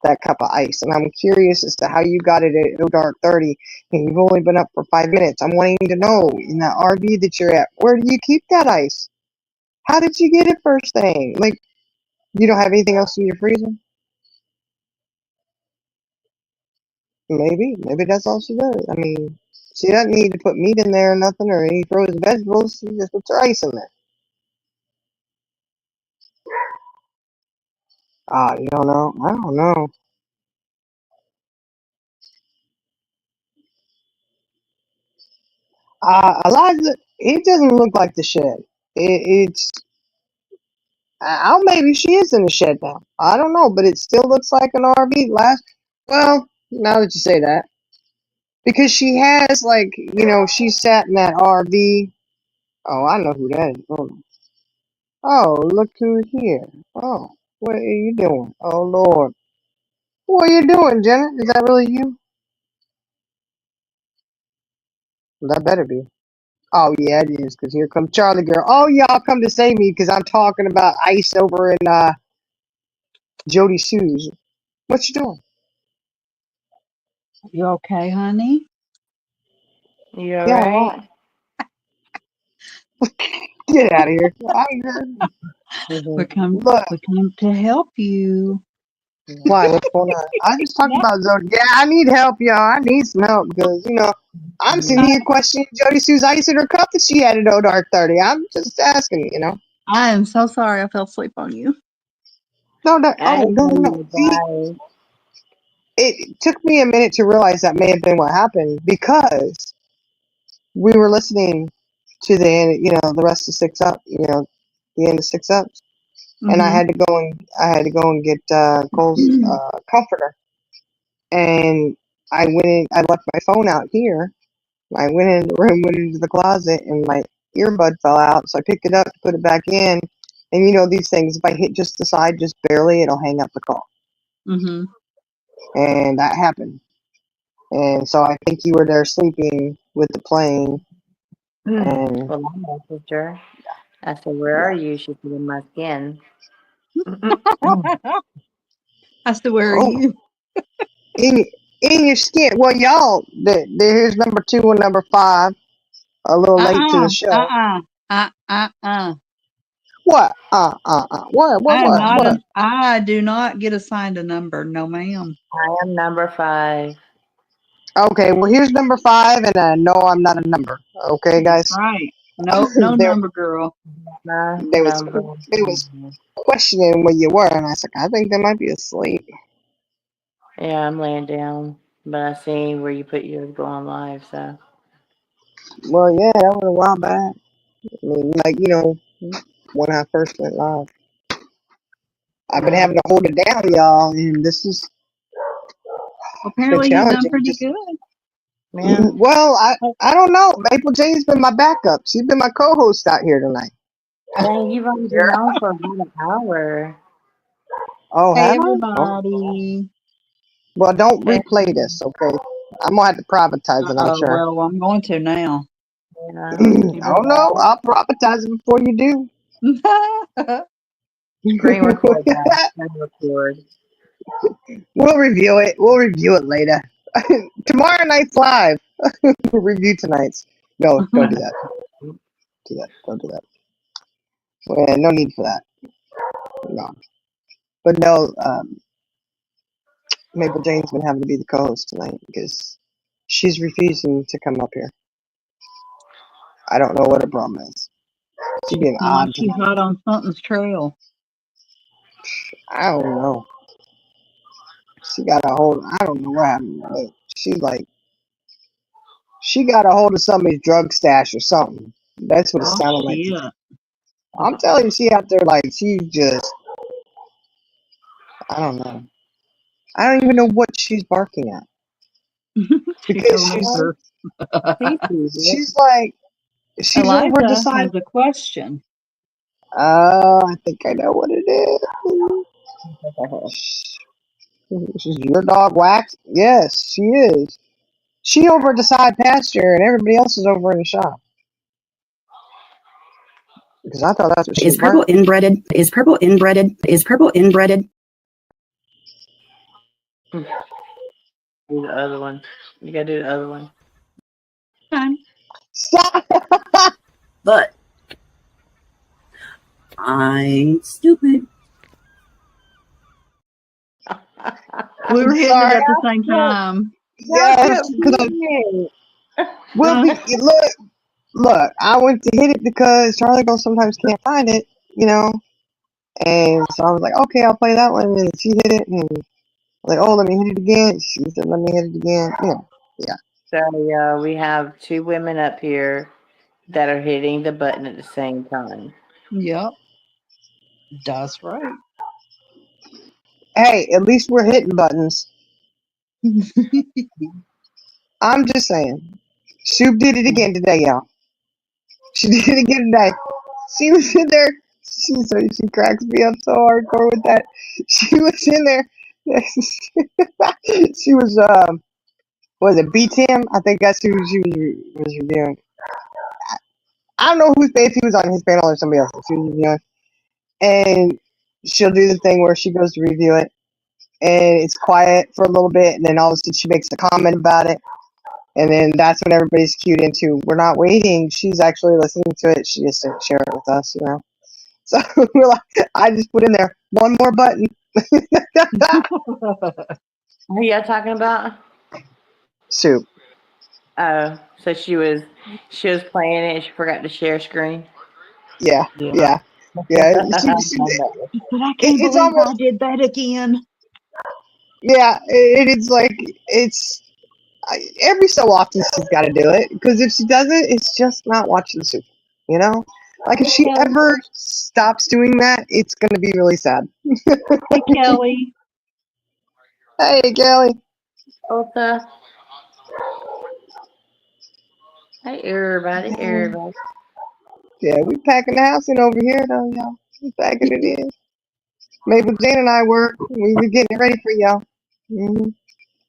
Speaker 2: that cup of ice, and I'm curious as to how you got it at dark 30, and you've only been up for 5 minutes. I'm wanting to know in that RV that you're at, where do you keep that ice? How did you get it first thing? Like you don't have anything else in your freezer? Maybe that's all she does. I mean, she doesn't need to put meat in there or nothing or any frozen vegetables. She just puts her ice in there. You don't know? I don't know. Eliza, it doesn't look like the shed. It's maybe she is in the shed now. I don't know, but it still looks like an RV. Well, now that you say that, because she has like she sat in that RV. Oh, I know who that is. Oh, look who's here. Oh, what are you doing? Oh Lord, what are you doing, Janet? Is that really you? That better be. Oh yeah, it is. Cause here comes Charlie girl. Oh y'all come to save me because I'm talking about ice over in Jody Sue's. What you doing?
Speaker 3: You okay, honey?
Speaker 4: You
Speaker 2: Yeah,
Speaker 4: alright?
Speaker 2: why? Get out of here. I'm good.
Speaker 3: We come
Speaker 2: Look,
Speaker 3: we come to help you.
Speaker 2: why? What's going on? I just talked
Speaker 3: Yeah.
Speaker 2: about Jody. Yeah, I need help, y'all. I need some help because I'm sitting
Speaker 3: I,
Speaker 2: here questioning Jody Sue's ice in her cup that she had at O Dark 30. I'm just asking,
Speaker 3: I am so sorry I fell asleep on you.
Speaker 2: No, no,
Speaker 4: I
Speaker 2: oh
Speaker 4: didn't
Speaker 2: no,
Speaker 4: know
Speaker 2: no,
Speaker 4: you
Speaker 2: no.
Speaker 4: would
Speaker 2: See,
Speaker 4: die.
Speaker 2: it took me a minute to realize that may have been what happened because we were listening to the end, the rest of Six Up, the end of Six Ups, and
Speaker 3: Mm-hmm.
Speaker 2: I had to go and get Cole's comforter, and I left my phone out here. I went in the room, went into the closet, and my earbud fell out, so I picked it up, put it back in, and these things, if I hit just the side, just barely, it'll hang up the call,
Speaker 3: Mm-hmm.
Speaker 2: and that happened. And so I think you were there sleeping with the plane, and
Speaker 4: Well, I messaged her. I said, "Where are
Speaker 2: yeah.
Speaker 4: you?" She said, "In my skin."
Speaker 3: I said, where are
Speaker 2: Oh,
Speaker 3: you?
Speaker 2: in in your skin. Well, y'all, here's number 2 and number 5. A little late to the
Speaker 3: Uh-uh.
Speaker 2: show.
Speaker 3: Uh-uh. Uh-uh.
Speaker 2: What? What?
Speaker 3: I do not get assigned a number, no ma'am.
Speaker 4: I am number 5.
Speaker 2: Okay, well, here's number 5, and no, I'm not a number. Okay,
Speaker 3: That's
Speaker 2: guys.
Speaker 3: right. No, no
Speaker 2: there,
Speaker 3: number girl.
Speaker 4: My
Speaker 2: they was
Speaker 4: number.
Speaker 2: they was questioning where you were, and I said, I think they might be asleep.
Speaker 4: Yeah, I'm laying down, but I seen where you put yours going live, so.
Speaker 2: Well, yeah, that was a while back. I mean, like when I first went live. I've been having to hold it down, y'all, and this is
Speaker 3: Apparently, you've done
Speaker 2: challenging.
Speaker 3: pretty
Speaker 2: Just-
Speaker 3: good.
Speaker 4: Yeah.
Speaker 2: Well, I don't know. Maple Jane's been my backup. She's been my co-host out here tonight.
Speaker 4: Dang, you've only been on for about an hour.
Speaker 2: Oh,
Speaker 3: Hey,
Speaker 2: have I? Oh,
Speaker 3: everybody.
Speaker 2: well, don't
Speaker 4: Hey.
Speaker 2: replay this, okay? I'm gonna have to privatize it. I'm sure.
Speaker 3: Well, I'm going to now.
Speaker 4: Yeah. You've
Speaker 2: Oh
Speaker 4: been
Speaker 2: no, I'll privatize it before you do.
Speaker 4: screen record that. Screen record.
Speaker 2: We'll review it. We'll review it later. Tomorrow night's live. We'll review tonight's. No, don't do that. Don't do that. Well, no need for that. No. But no, Maple Jane's been having to be the co-host tonight because she's refusing to come up here. I don't know what her problem is. She's being
Speaker 3: Sound like
Speaker 2: odd
Speaker 3: she's
Speaker 2: tonight.
Speaker 3: hot on something's trail.
Speaker 2: I don't know. She got a hold. I don't know what happened. But she's like, she got a hold of somebody's drug stash or something. That's what it
Speaker 3: Oh,
Speaker 2: sounded like.
Speaker 3: shit.
Speaker 2: I'm telling you, she out there like she's just. I don't know. I don't even know what she's barking at because
Speaker 3: She
Speaker 2: she's
Speaker 3: told her.
Speaker 2: she's like she's over
Speaker 3: Eliza
Speaker 2: deciding.
Speaker 3: has a question.
Speaker 2: I think I know what it is. Is your dog Wax? Yes, she is. She over at the side pasture, and everybody else is over in the shop. Because I thought that's what she
Speaker 5: Is
Speaker 2: was
Speaker 5: purple
Speaker 2: barking.
Speaker 5: inbreaded? Is purple inbreaded? Is purple inbreaded?
Speaker 4: Do the other one. You gotta do the other one.
Speaker 3: Fine.
Speaker 2: Stop!
Speaker 5: But I'm stupid.
Speaker 3: We were hitting
Speaker 2: sorry.
Speaker 3: it at the same time.
Speaker 2: Yes, because well, look. I went to hit it because Charlie Girl sometimes can't find it, you know. And so I was like, okay, I'll play that one. And she hit it, and I was like, oh, let me hit it again. She said, let me hit it again. You know, yeah.
Speaker 4: So we have two women up here that are hitting the button at the same time.
Speaker 3: Yep. That's right.
Speaker 2: Hey, at least we're hitting buttons. I'm just saying. Soup did it again today, y'all. She did it again today. She was in there. She cracks me up so hardcore with that. She was in there. She was was it BTM? I think that's who she was reviewing. I don't know if he was on his panel or somebody else that she was reviewing. And she'll do the thing where she goes to review it, and it's quiet for a little bit, and then all of a sudden she makes a comment about it. And then that's when everybody's cued into, we're not waiting. She's actually listening to it. She just didn't share it with us, you know. So we're like, I just put in there one more button.
Speaker 4: Who y'all talking about?
Speaker 2: Soup.
Speaker 4: Oh, so she was playing it and she forgot to share screen.
Speaker 2: Yeah. She,
Speaker 3: But I can't
Speaker 2: it's
Speaker 3: believe
Speaker 2: almost,
Speaker 3: I did that again.
Speaker 2: yeah. It's like every so often she's got to do it because if she doesn't, it's just not watching Soup. You know, like if she ever stops doing that, it's gonna be really sad.
Speaker 3: Hey, Kelly.
Speaker 2: Hey, Kelly.
Speaker 4: Ulta. Hey, everybody.
Speaker 2: Yeah, we packing the house in over here, though, y'all. We packing it in. Maple Jane and I were. We were getting it ready for y'all. Mm-hmm.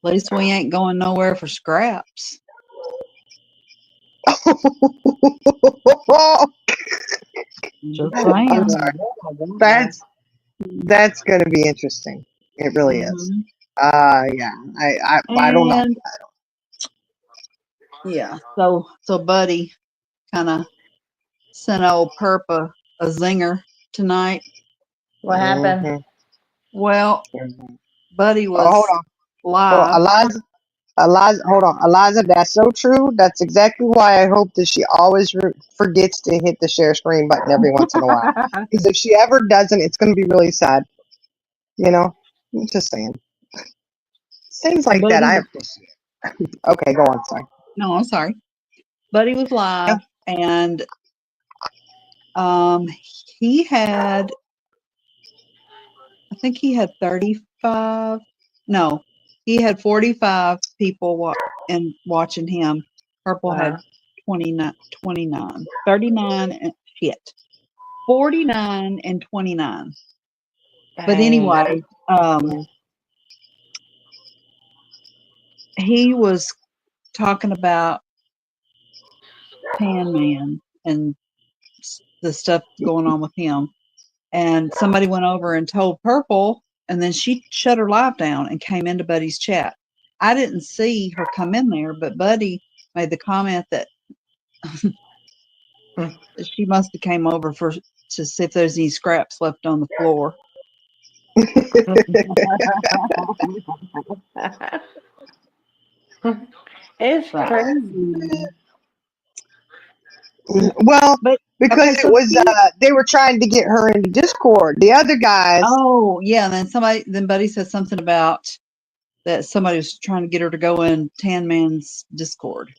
Speaker 3: At least we ain't going nowhere for scraps. Just saying.
Speaker 2: I'm sorry. That's gonna be interesting. It really is. Yeah. I don't know.
Speaker 3: And yeah, so Buddy kind of sent old Perp a zinger tonight.
Speaker 4: What happened?
Speaker 2: Mhm.
Speaker 3: Well, Buddy was
Speaker 2: Hold on.
Speaker 3: live.
Speaker 2: Eliza, hold on. Eliza, that's so true. That's exactly why I hope that she always forgets to hit the share screen button every once in a while. Because if she ever doesn't, it's going to be really sad. You know? I'm just saying. Things like that, I appreciate. Okay, go on. Sorry.
Speaker 3: No, I'm sorry. Buddy was live, and he had I think he had 35. No, he had 45 people watching him. Purple had 29, 39 and shit. 49 and 29. But
Speaker 4: Dang,
Speaker 3: anyway, he was talking about Tan Man and the stuff going on with him. And somebody went over and told Purple, and then she shut her live down and came into Buddy's chat. I didn't see her come in there, but Buddy made the comment that she must have came over to see if there's any scraps left on the floor.
Speaker 4: It's
Speaker 3: Right.
Speaker 4: crazy.
Speaker 2: Well,
Speaker 3: But
Speaker 2: because
Speaker 3: okay, so
Speaker 2: it was they were trying to get her into Discord. The other guys.
Speaker 3: oh yeah, and then Buddy said something about that somebody was trying to get her to go in Tan Man's Discord.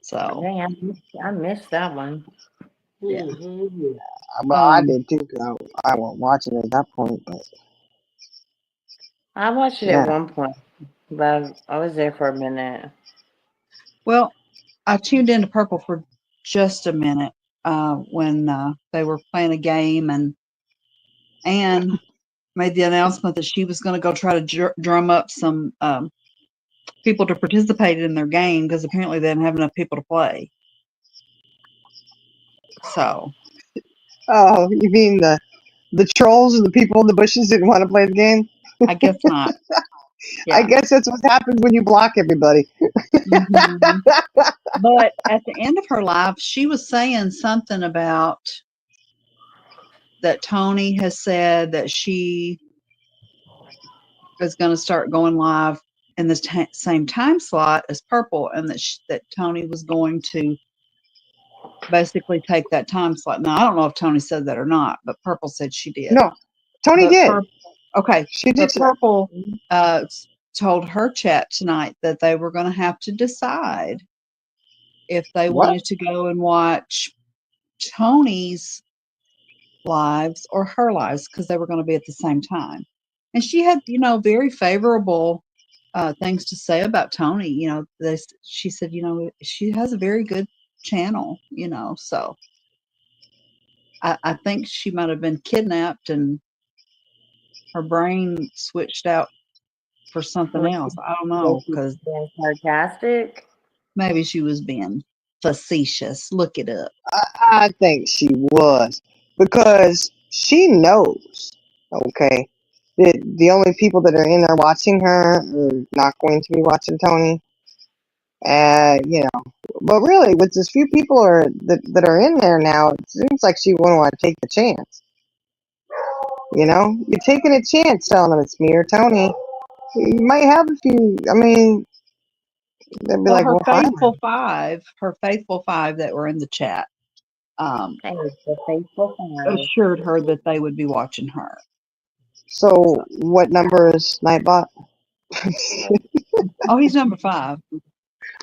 Speaker 3: So
Speaker 4: Dang, I missed that one.
Speaker 3: yeah.
Speaker 2: Well, I did too. 'Cause I wasn't watching it at that point, but
Speaker 4: I watched it
Speaker 2: yeah.
Speaker 4: at one point, but I was there for a minute.
Speaker 3: Well, I tuned into Purple for just a minute when they were playing a game, and Anne made the announcement that she was going to go try to drum up some people to participate in their game because apparently they didn't have enough people to play. So.
Speaker 2: Oh, you mean the trolls and the people in the bushes didn't want to play the game?
Speaker 3: I guess not. Yeah.
Speaker 2: I guess that's what happens when you block everybody.
Speaker 3: Mm-hmm. But at the end of her life, she was saying something about that Tony has said that she is going to start going live in the same time slot as Purple, and that Tony was going to basically take that time slot. Now, I don't know if Tony said that or not, but Purple said she did.
Speaker 2: No, Tony did.
Speaker 3: Okay.
Speaker 2: She did.
Speaker 3: But Purple told her chat tonight that they were going to have to decide if they wanted to go and watch Tony's lives or her lives because they were going to be at the same time. And she had, very favorable things to say about Tony. She said, she has a very good channel, so I think she might have been kidnapped and her brain switched out for something else. I don't know, because
Speaker 4: sarcastic.
Speaker 3: Maybe she was being facetious. Look it up.
Speaker 2: I think she was, because she knows, okay, that the only people that are in there watching her are not going to be watching Tony. But really, with as few people that are in there now, it seems like she wouldn't want to take the chance. You're taking a chance telling them it's me or Tony. You might have a few. I mean, they'd be like,
Speaker 3: her
Speaker 2: well,
Speaker 3: faithful five that were in the chat, assured her that they would be watching her.
Speaker 2: So, what number is Nightbot?
Speaker 3: Oh, he's number 5.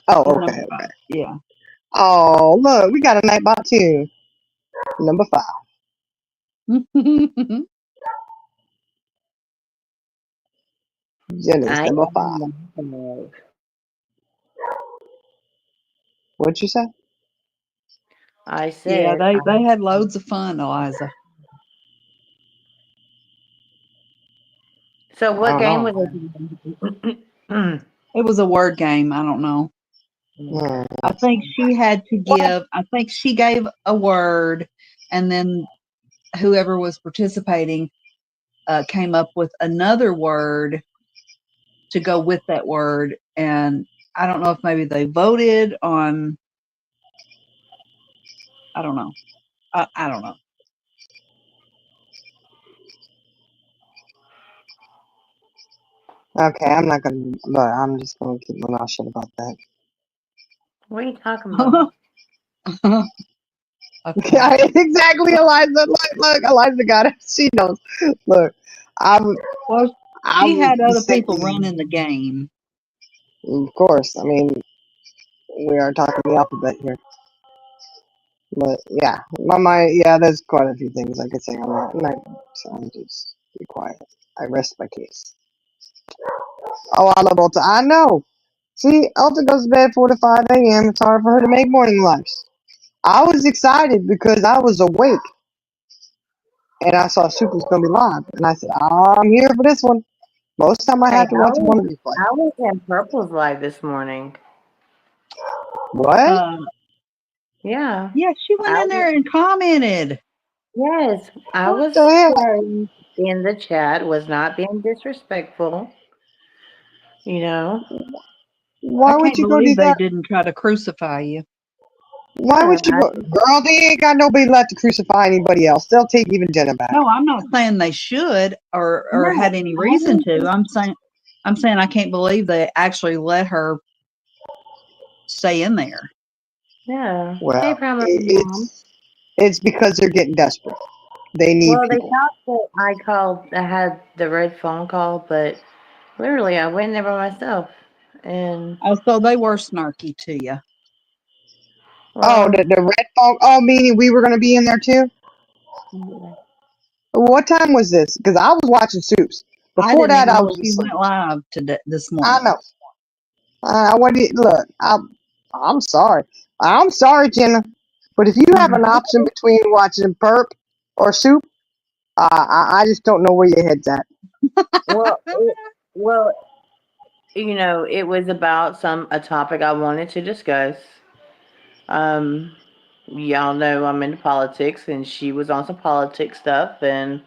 Speaker 2: Oh, okay.
Speaker 3: Yeah.
Speaker 2: Oh, look, we got a Nightbot too. Number 5. Jenny's number 5. What'd you say?
Speaker 4: I said.
Speaker 3: Yeah, they had loads of fun, Eliza.
Speaker 4: So what game was it?
Speaker 3: It was a word game. I don't know. I think she had to give. I think she gave a word, and then whoever was participating came up with another word to go with that word. And I don't know if maybe they voted on. I don't know. I don't know.
Speaker 2: Okay, I'm just gonna keep my mouth shut about that.
Speaker 4: What are you talking about?
Speaker 3: Okay.
Speaker 2: Yeah, exactly, Eliza. Look, Eliza got it. She knows. Look,
Speaker 3: she had other people running the game.
Speaker 2: Of course, I mean, we are talking the alphabet here. But yeah, my mind. Yeah, there's quite a few things I could say on that. So I'm just Be quiet. I rest my case. Oh, I love Ulta. I know. See, Ulta goes to bed 4 to 5 a.m. It's hard for her to make morning lives. I was excited because I was awake and I saw Super was going to be live. And I said, I'm here for this one. Most time I
Speaker 4: Hey,
Speaker 2: have to watch one of these.
Speaker 4: I was in Purple's live this morning.
Speaker 2: What?
Speaker 4: Yeah.
Speaker 3: Yeah, she went
Speaker 4: I
Speaker 3: in there and commented.
Speaker 4: Yes, I
Speaker 2: What
Speaker 4: was
Speaker 2: the hell?
Speaker 4: sharing in the chat, was not being disrespectful. You know,
Speaker 2: Why
Speaker 3: I
Speaker 2: would
Speaker 3: can't
Speaker 2: you go do
Speaker 3: believe they
Speaker 2: that?
Speaker 3: didn't try to crucify you.
Speaker 2: Why would you
Speaker 4: I
Speaker 2: go? Girl, they ain't got nobody left to crucify anybody else. They'll take even Jenna back.
Speaker 3: No, I'm not saying they should or
Speaker 4: no,
Speaker 3: had any
Speaker 4: I
Speaker 3: reason
Speaker 4: was
Speaker 3: to. I'm saying I can't believe they actually let her stay in there.
Speaker 4: yeah. Hey,
Speaker 2: Well,
Speaker 4: Primary Mom.
Speaker 2: it's because they're getting desperate. They need
Speaker 4: Well, they
Speaker 2: people.
Speaker 4: thought that I had the red phone call, but literally I went there by myself. And
Speaker 3: Oh, so they were snarky to you.
Speaker 2: Oh,
Speaker 4: well,
Speaker 2: the red phone. Oh, meaning we were going to be in there too?
Speaker 4: yeah.
Speaker 2: What time was this? Because I was watching Soups.
Speaker 3: I
Speaker 2: Before
Speaker 3: didn't
Speaker 2: that,
Speaker 3: even
Speaker 2: I
Speaker 3: know
Speaker 2: was
Speaker 3: she
Speaker 2: asleep.
Speaker 3: went live today this
Speaker 2: I
Speaker 3: morning.
Speaker 2: know. Look, I'm sorry. I'm sorry, Jenna. But if you have an option between watching Perp or Soup, I just don't know where your head's at.
Speaker 4: well, well, it was about a topic I wanted to discuss. Y'all know I'm into politics, and she was on some politics stuff, and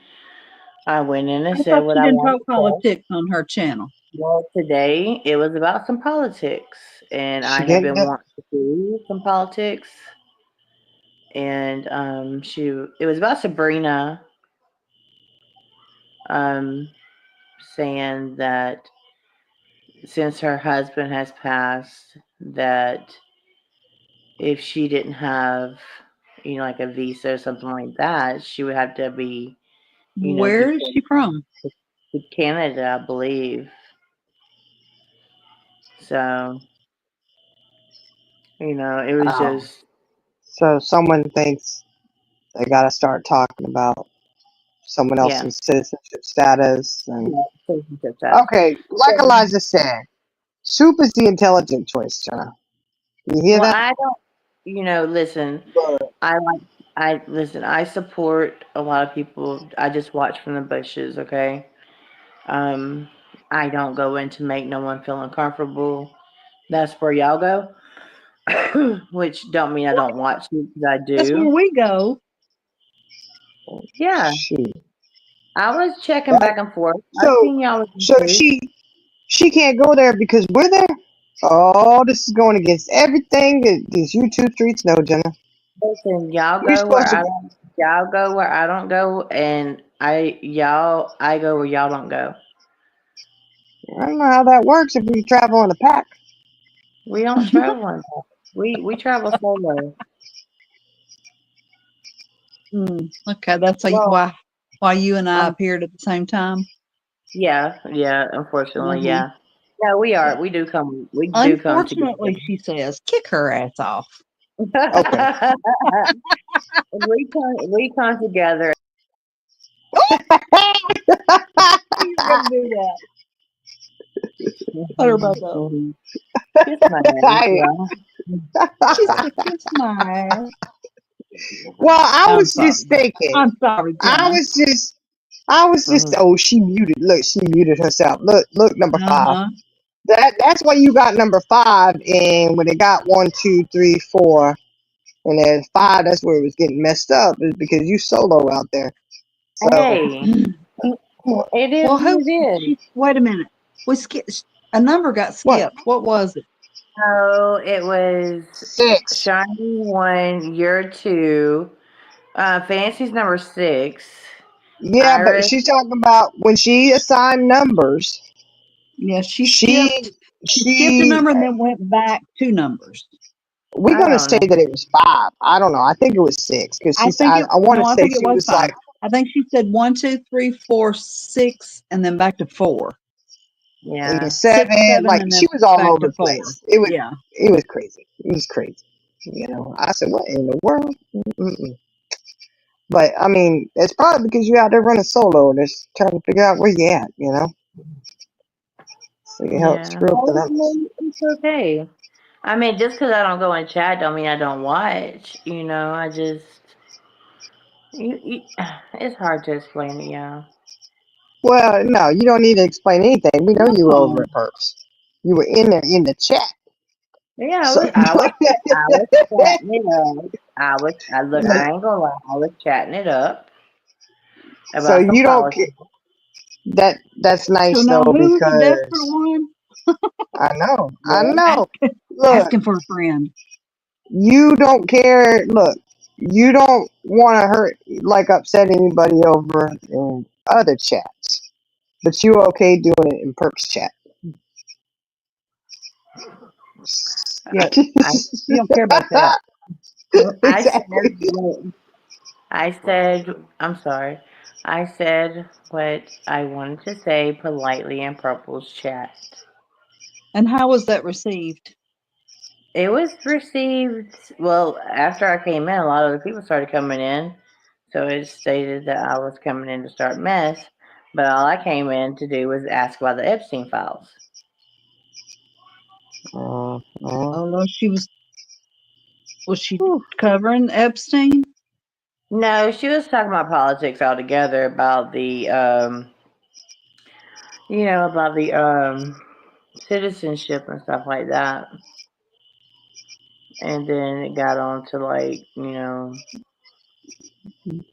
Speaker 4: I went in and
Speaker 3: I
Speaker 4: said
Speaker 3: thought
Speaker 4: what
Speaker 3: she
Speaker 4: I
Speaker 3: didn't
Speaker 4: wanted
Speaker 3: talk
Speaker 4: to say.
Speaker 3: politics on her channel.
Speaker 4: Well, today it was about some politics, and
Speaker 2: She
Speaker 4: I have
Speaker 2: didn't.
Speaker 4: been wanting to do some politics. And it was about Sabrina, saying that since her husband has passed, that if she didn't have, like a visa or something like that, she would have to be,
Speaker 3: Where is she from?
Speaker 4: to Canada, I believe. So, it was
Speaker 2: Oh.
Speaker 4: just,
Speaker 2: So someone thinks they got to start talking about someone
Speaker 4: yeah.
Speaker 2: else's citizenship status. And
Speaker 4: Citizenship status.
Speaker 2: okay, like
Speaker 4: But-
Speaker 2: Eliza said, Soup is the intelligent choice, Jenna. You hear
Speaker 4: Well,
Speaker 2: that?
Speaker 4: I don't, listen, I support a lot of people. I just watch from the bushes, okay? I don't go in to make no one feel uncomfortable. That's where y'all go. Which don't mean I don't watch you, because I
Speaker 3: That's where
Speaker 4: do.
Speaker 3: we go.
Speaker 4: Yeah,
Speaker 2: Shoot.
Speaker 4: I was checking back and forth. I
Speaker 2: So,
Speaker 4: seen y'all.
Speaker 2: so she can't go there because we're there. Oh, this is going against everything that these YouTube streets know, Jenna.
Speaker 4: Listen, y'all
Speaker 2: We're
Speaker 4: go where
Speaker 2: supposed to.
Speaker 4: y'all go where I don't go, and I go where y'all don't go.
Speaker 2: I don't know how that works if we travel in a pack.
Speaker 4: We don't travel on that. We travel solo.
Speaker 3: Okay, that's
Speaker 4: Well,
Speaker 3: why you and I appeared at the same time.
Speaker 4: yeah, unfortunately,
Speaker 3: Mhm.
Speaker 4: yeah. No, we do come
Speaker 3: Unfortunately,
Speaker 4: together.
Speaker 3: she says, kick her ass off.
Speaker 2: Okay.
Speaker 4: we come together.
Speaker 3: He's gonna do that. Let her back up.
Speaker 4: Kiss my ass, girl.
Speaker 3: She said, kiss my ass.
Speaker 2: Well, I
Speaker 3: I'm
Speaker 2: was
Speaker 3: sorry.
Speaker 2: just thinking.
Speaker 3: I'm sorry,
Speaker 2: I
Speaker 3: Jenna.
Speaker 2: was just. Oh, she muted. Look, she muted herself. Look, number 5.
Speaker 3: Uh-huh.
Speaker 2: That's why you got number 5, and when it got 1, 2, 3, 4, and then 5, that's where it was getting messed up, is because you solo out there. So
Speaker 4: Hey, it is
Speaker 3: Well,
Speaker 4: what it is.
Speaker 3: wait a minute. We skipped. A number got skipped. What was it?
Speaker 4: So it was
Speaker 2: 6.
Speaker 4: Shiny 1, year 2, Fancy's number 6.
Speaker 2: Yeah, but
Speaker 4: Iris,
Speaker 2: she's talking about when she assigned numbers.
Speaker 3: Yeah, she skipped a number and then went back 2 numbers.
Speaker 2: We're
Speaker 4: I
Speaker 2: gonna
Speaker 4: don't
Speaker 2: say
Speaker 4: know.
Speaker 2: that it was 5. I don't know. I think it was 6 because
Speaker 3: I
Speaker 2: she's.
Speaker 3: think
Speaker 2: I want to
Speaker 3: I
Speaker 2: say
Speaker 3: think it
Speaker 2: she
Speaker 3: was
Speaker 2: was
Speaker 3: 5.
Speaker 2: like.
Speaker 3: I think she said 1, 2, 3, 4, 6, and then back to 4.
Speaker 4: Yeah.
Speaker 2: And 7,
Speaker 3: 7,
Speaker 2: like
Speaker 3: and
Speaker 2: she
Speaker 3: then
Speaker 2: was all
Speaker 3: back
Speaker 2: over
Speaker 3: to
Speaker 2: the
Speaker 3: 4.
Speaker 2: place. It
Speaker 3: Yeah.
Speaker 2: was crazy. It was crazy. I said, what in the world? Mm-mm. But I mean, it's probably because you're out there running solo and just trying to figure out where you at, you know? So you help
Speaker 4: Yeah.
Speaker 2: screw up the
Speaker 4: Well,
Speaker 2: numbers.
Speaker 4: it's okay. I mean, just because I don't go in chat don't mean I don't watch. You know, I just it's hard to explain to y'all.
Speaker 2: Well, no, you don't need to explain anything. We know you were over
Speaker 3: No.
Speaker 2: at Perps. You were in there in the chat.
Speaker 4: Yeah,
Speaker 2: So,
Speaker 4: I was chatting it up. Look, I ain't gonna lie, I was chatting it up
Speaker 2: so
Speaker 4: about some
Speaker 2: you don't
Speaker 4: politics.
Speaker 2: get that's
Speaker 3: So
Speaker 2: nice
Speaker 3: now
Speaker 2: though
Speaker 3: who's the desperate
Speaker 2: because
Speaker 3: one?
Speaker 2: I
Speaker 4: Yeah.
Speaker 2: know. Look,
Speaker 3: Asking for a friend.
Speaker 2: you don't care. Look, you don't want to hurt like upset anybody over in other chats, but you okay doing it in Perps chat.
Speaker 3: Yeah. You don't care about that.
Speaker 4: I said,
Speaker 2: Exactly.
Speaker 4: I'm sorry. I said what I wanted to say politely in Purple's chat.
Speaker 3: And how was that received?
Speaker 4: It was received well after I came in. A lot of the people started coming in, so it stated that I was coming in to start mess. But all I came in to do was ask about the Epstein files.
Speaker 2: Uh,
Speaker 3: Oh no, was she covering Epstein?
Speaker 4: No, she was talking about politics altogether, about the about the citizenship and stuff like that. And then it got on to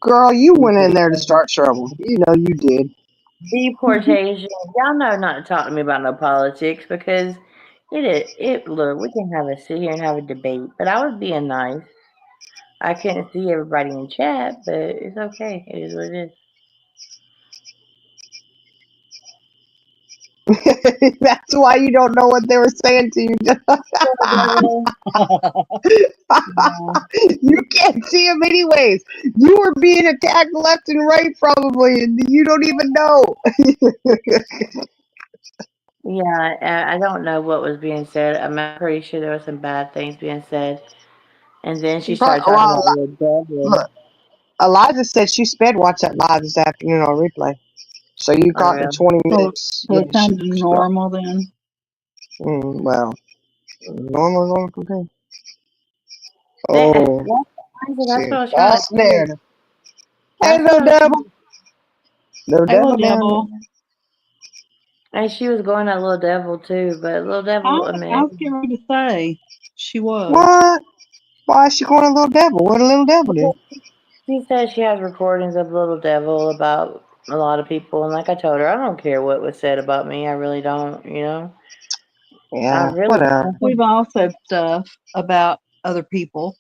Speaker 2: girl, you went in there to start trouble. You know you did.
Speaker 4: deportation. Y'all know not to talk to me about no politics because look, we can sit here and have a debate, but I was being nice. I couldn't see everybody in chat, but it's okay. It is what it is.
Speaker 2: That's why you don't know what they were saying to you. You can't see them anyways. You were being attacked left and right probably, and you don't even know.
Speaker 4: Yeah, I don't know what was being said. I'm pretty sure there were some bad things being said. And then she started talking about
Speaker 2: Well,
Speaker 4: the devil.
Speaker 2: look, Eliza said she sped watched that live this afternoon on replay. So you caught the
Speaker 4: Real.
Speaker 2: 20
Speaker 3: So,
Speaker 2: minutes.
Speaker 3: so
Speaker 2: Yeah,
Speaker 3: it sounded
Speaker 2: she
Speaker 3: normal then.
Speaker 2: well, normal okay.
Speaker 4: That's
Speaker 2: Oh,
Speaker 4: what
Speaker 2: see,
Speaker 4: I was trying to
Speaker 2: false
Speaker 4: say.
Speaker 2: narrative. Hey,
Speaker 4: That's what
Speaker 2: little
Speaker 4: I was
Speaker 2: devil. Little
Speaker 3: Hello,
Speaker 2: devil down
Speaker 3: devil.
Speaker 2: there.
Speaker 4: and she was going at Little Devil too, but Little Devil
Speaker 3: I
Speaker 4: admitted
Speaker 3: was getting ready to say she was.
Speaker 2: What? Why is she calling a little devil? What a little devil did?
Speaker 4: she said she has recordings of Little Devil about a lot of people, and like I told her, I don't care what was said about me. I really don't, I
Speaker 2: Yeah,
Speaker 4: really
Speaker 2: whatever.
Speaker 3: We've all said stuff about other people.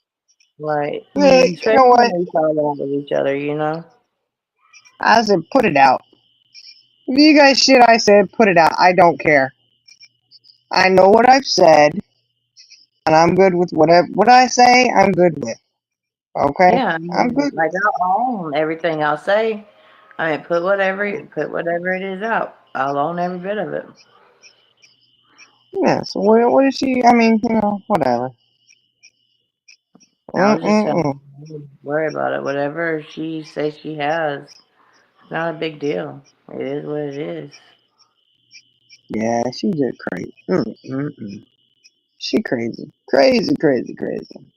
Speaker 4: like,
Speaker 2: Hey, you know
Speaker 4: especially
Speaker 2: what?
Speaker 4: when we fall out with each other.
Speaker 2: I said, put it out. If you guys shit I said, put it out. I don't care. I know what I've said, and I'm good with whatever what I say. I'm good with. Okay,
Speaker 4: Yeah, I
Speaker 2: I'm
Speaker 4: mean,
Speaker 2: good.
Speaker 4: like I'll own everything I'll say. I mean, put whatever it is out. I'll own every bit of it.
Speaker 2: Yeah. So what is she? I mean, whatever.
Speaker 4: I was just
Speaker 2: Mm-mm-mm.
Speaker 4: saying, don't worry about it. Whatever she says she has, it's not a big deal. It is what it is.
Speaker 2: Yeah, she just crazy. Mm-mm-mm. She crazy. Crazy, crazy, crazy.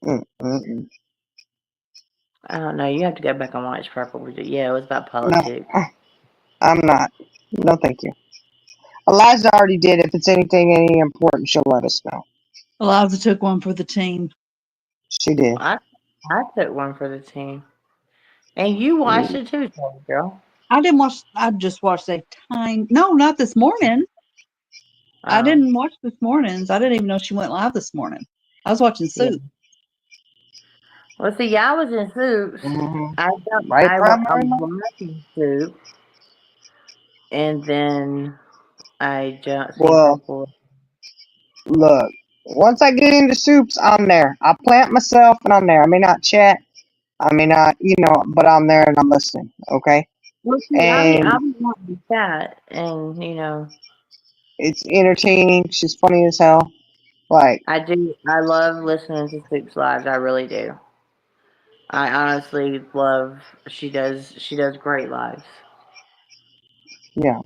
Speaker 2: Mm-mm-mm.
Speaker 4: I don't know. You have to go back and watch Purple. Yeah, it was about
Speaker 2: No,
Speaker 4: politics.
Speaker 2: I'm not. No, thank you. Eliza already did. If it's any important, she'll let us know.
Speaker 3: Eliza took one for the team.
Speaker 2: She did.
Speaker 4: I took one for the team, and you watched
Speaker 2: Mm.
Speaker 4: it too, girl.
Speaker 3: I didn't watch. I just watched a time. No, not this morning. I
Speaker 4: Oh,
Speaker 3: didn't watch this morning's. I didn't even know she went live this morning. I was watching
Speaker 4: yeah.
Speaker 3: Soup.
Speaker 4: Well, see, y'all was in Soups.
Speaker 2: Mm-hmm.
Speaker 4: I don't.
Speaker 2: Right,
Speaker 4: I
Speaker 2: Brahma?
Speaker 4: was watching Soup, and then I just seen
Speaker 2: Well,
Speaker 4: Purple.
Speaker 2: look. Once I get into soups, I'm there. I plant myself and I'm there. I may not chat. I may not, but I'm there and I'm listening. Okay.
Speaker 4: Well, see,
Speaker 2: And
Speaker 4: I'll be wanting to chat, and
Speaker 2: it's entertaining. She's funny as hell. Like,
Speaker 4: I do. I love listening to Soups lives. I really do. I honestly love. She does great lives.
Speaker 2: Yeah.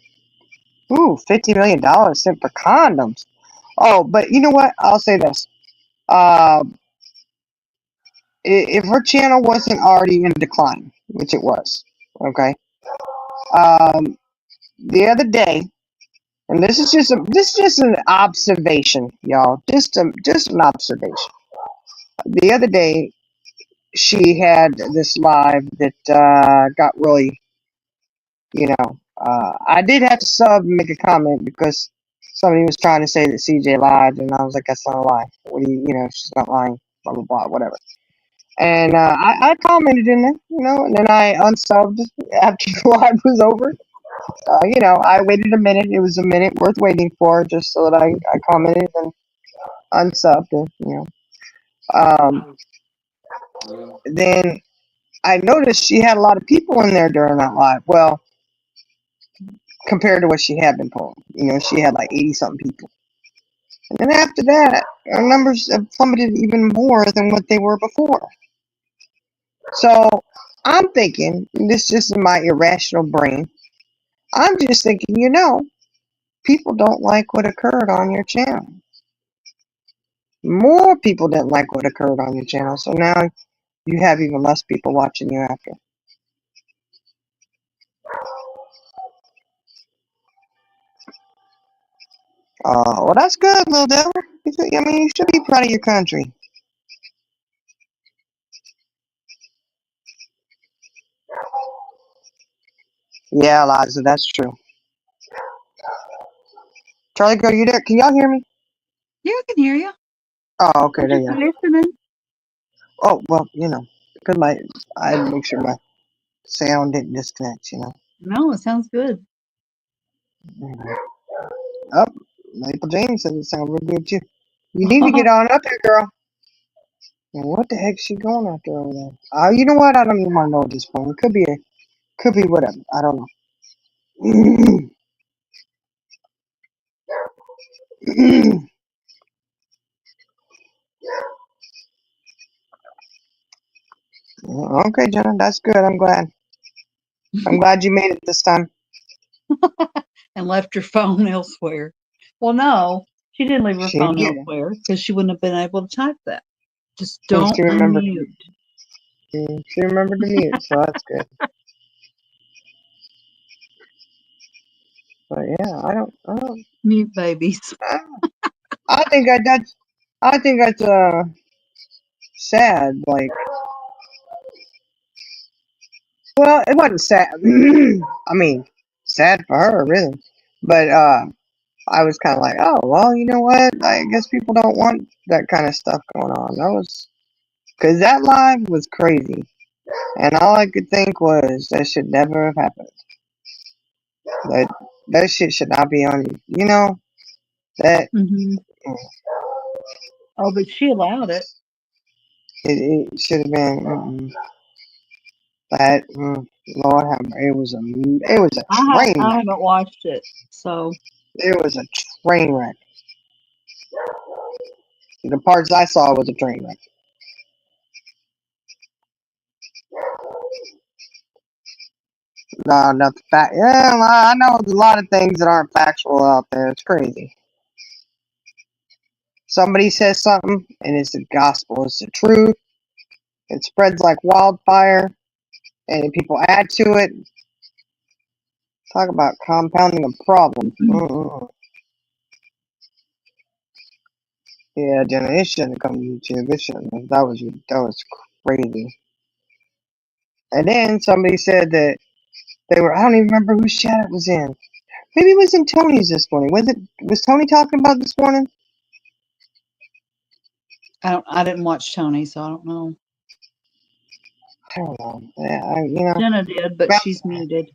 Speaker 2: Ooh, $50 million sent for condoms. Oh, but you know what? I'll say this. If her channel wasn't already in decline, which it was, okay. The other day, and this is just an observation, y'all. Just an observation. The other day, she had this live that got really, you know. I did have to sub and make a comment because somebody was trying to say that CJ lied, and I was like, that's not a lie. What do you know? She's not lying. Blah blah blah. Whatever. And I commented in there, and then I unsubbed after the live was over. I waited a minute. It was a minute worth waiting for, just so that I commented and unsubbed, and then I noticed she had a lot of people in there during that live. Well, compared to what she had been pulling, she had like 80 something people. And then after that, our numbers have plummeted even more than what they were before. So I'm thinking, and this is just in my irrational brain, I'm just thinking, people don't like what occurred on your channel. More people didn't like what occurred on your channel, so now you have even less people watching you after. Well, that's good, little devil. You should be proud of your country. Yeah, Eliza, that's true. Charlie girl, you there? Can y'all hear me?
Speaker 3: Yeah, I can hear you.
Speaker 2: Oh, okay,
Speaker 3: I'm
Speaker 2: there
Speaker 3: just
Speaker 2: you are.
Speaker 3: listening.
Speaker 2: Oh, well, because I had to make sure my sound didn't disconnect,
Speaker 3: No, it sounds good.
Speaker 2: Oh, Maple James says it sounds real good too. You need to get on up there, girl. And what the heck's she going after over there? You know what? I don't even want to know at this point. It could be whatever. I don't know. Okay, Jenna, that's good. I'm glad. I'm glad you made it this time.
Speaker 3: And left your phone elsewhere. Well, no, she didn't leave her
Speaker 2: She
Speaker 3: phone
Speaker 2: did.
Speaker 3: elsewhere because she wouldn't have been able to type that. Just
Speaker 2: And
Speaker 3: don't
Speaker 2: she remembered.
Speaker 3: unmute.
Speaker 2: She remembered to mute, so that's good. But yeah, I don't.
Speaker 3: Mute babies.
Speaker 2: I think that's sad. Like, well, it wasn't sad. I mean, sad for her, really. But I was kind of like, oh well, you know what? I guess people don't want that kind of stuff going on. Because that live was crazy, and all I could think was that should never have happened. That shit should not be on you. That
Speaker 3: Hmm. Oh, but she allowed it.
Speaker 2: it should have been. That Lord have mercy, it was a train
Speaker 3: I
Speaker 2: wreck.
Speaker 3: haven't watched it, so
Speaker 2: It was a train wreck. The parts I saw was a train wreck. No, not the fact. Yeah, I know there's a lot of things that aren't factual out there. It's crazy. Somebody says something, and it's the gospel. It's the truth. It spreads like wildfire, and people add to it. Talk about compounding a problem. Yeah, Jenna, it shouldn't have come to YouTube. It shouldn't have. That was crazy. And then somebody said that they were. I don't even remember whose chat it was in. Maybe it was in Tony's this morning. Was Tony talking about this morning?
Speaker 3: I didn't watch Tony, so I don't know.
Speaker 2: I don't know. Yeah,
Speaker 3: Jenna did, but she's muted.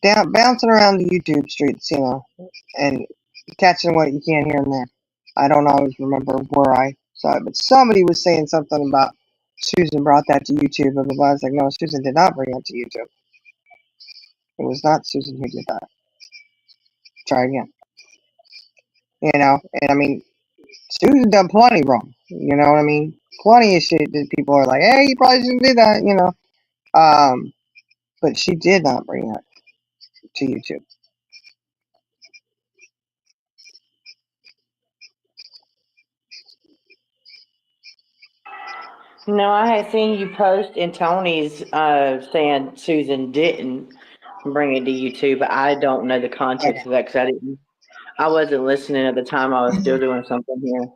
Speaker 2: bouncing around the YouTube streets, and catching what you can here and there. I don't always remember where I saw it, but somebody was saying something about Susan brought that to YouTube, and I was like, no, Susan did not bring that to YouTube. It was not Susan who did that. Try again. And I mean, Susan done plenty wrong. You know what I mean? Plenty of shit that people are like, hey, you probably shouldn't do that, you know. But she did not bring that to YouTube.
Speaker 4: No, I had seen you post in Tony's saying Susan didn't bring it to YouTube, but I don't know the context of that because I wasn't listening at the time. I was still doing something here.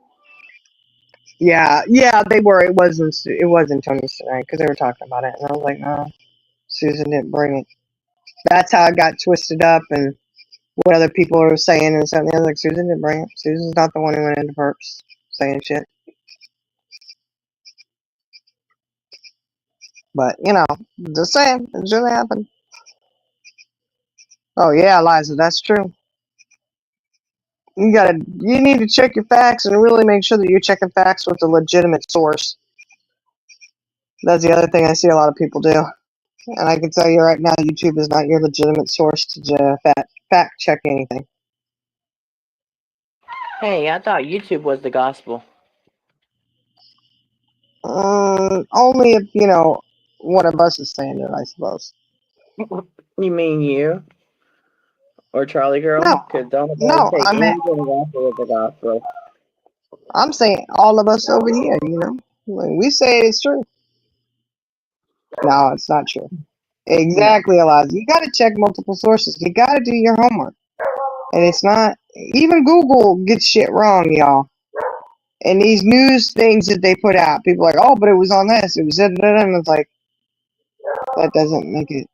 Speaker 2: Yeah, they were. It wasn't Tony's tonight because they were talking about it, and I was like, no, Susan didn't bring it. That's how it got twisted up, and what other people were saying and something. I was like, Susan didn't bring it. Susan's not the one who went into perps saying shit. But you know, just saying, it's really happened. Oh yeah, Liza, that's true. You need to check your facts and really make sure that you're checking facts with a legitimate source. That's the other thing I see a lot of people do. And I can tell you right now, YouTube is not your legitimate source to fact check anything.
Speaker 4: Hey, I thought YouTube was the gospel.
Speaker 2: Only if, you know, one of us is saying it, I suppose.
Speaker 4: You mean you or Charlie Girl?
Speaker 2: No,
Speaker 4: Because don't
Speaker 2: no,
Speaker 4: take
Speaker 2: I meant,
Speaker 4: anything gospel as the gospel.
Speaker 2: I'm saying all of us over here, you know. When we say it's true. No, it's not true. Exactly, Eliza. You got to check multiple sources. You got to do your homework. And it's not, even Google gets shit wrong, y'all. And these news things that they put out, people are like, oh, but it was on this. It was da, da, da, and it's like, that doesn't make it,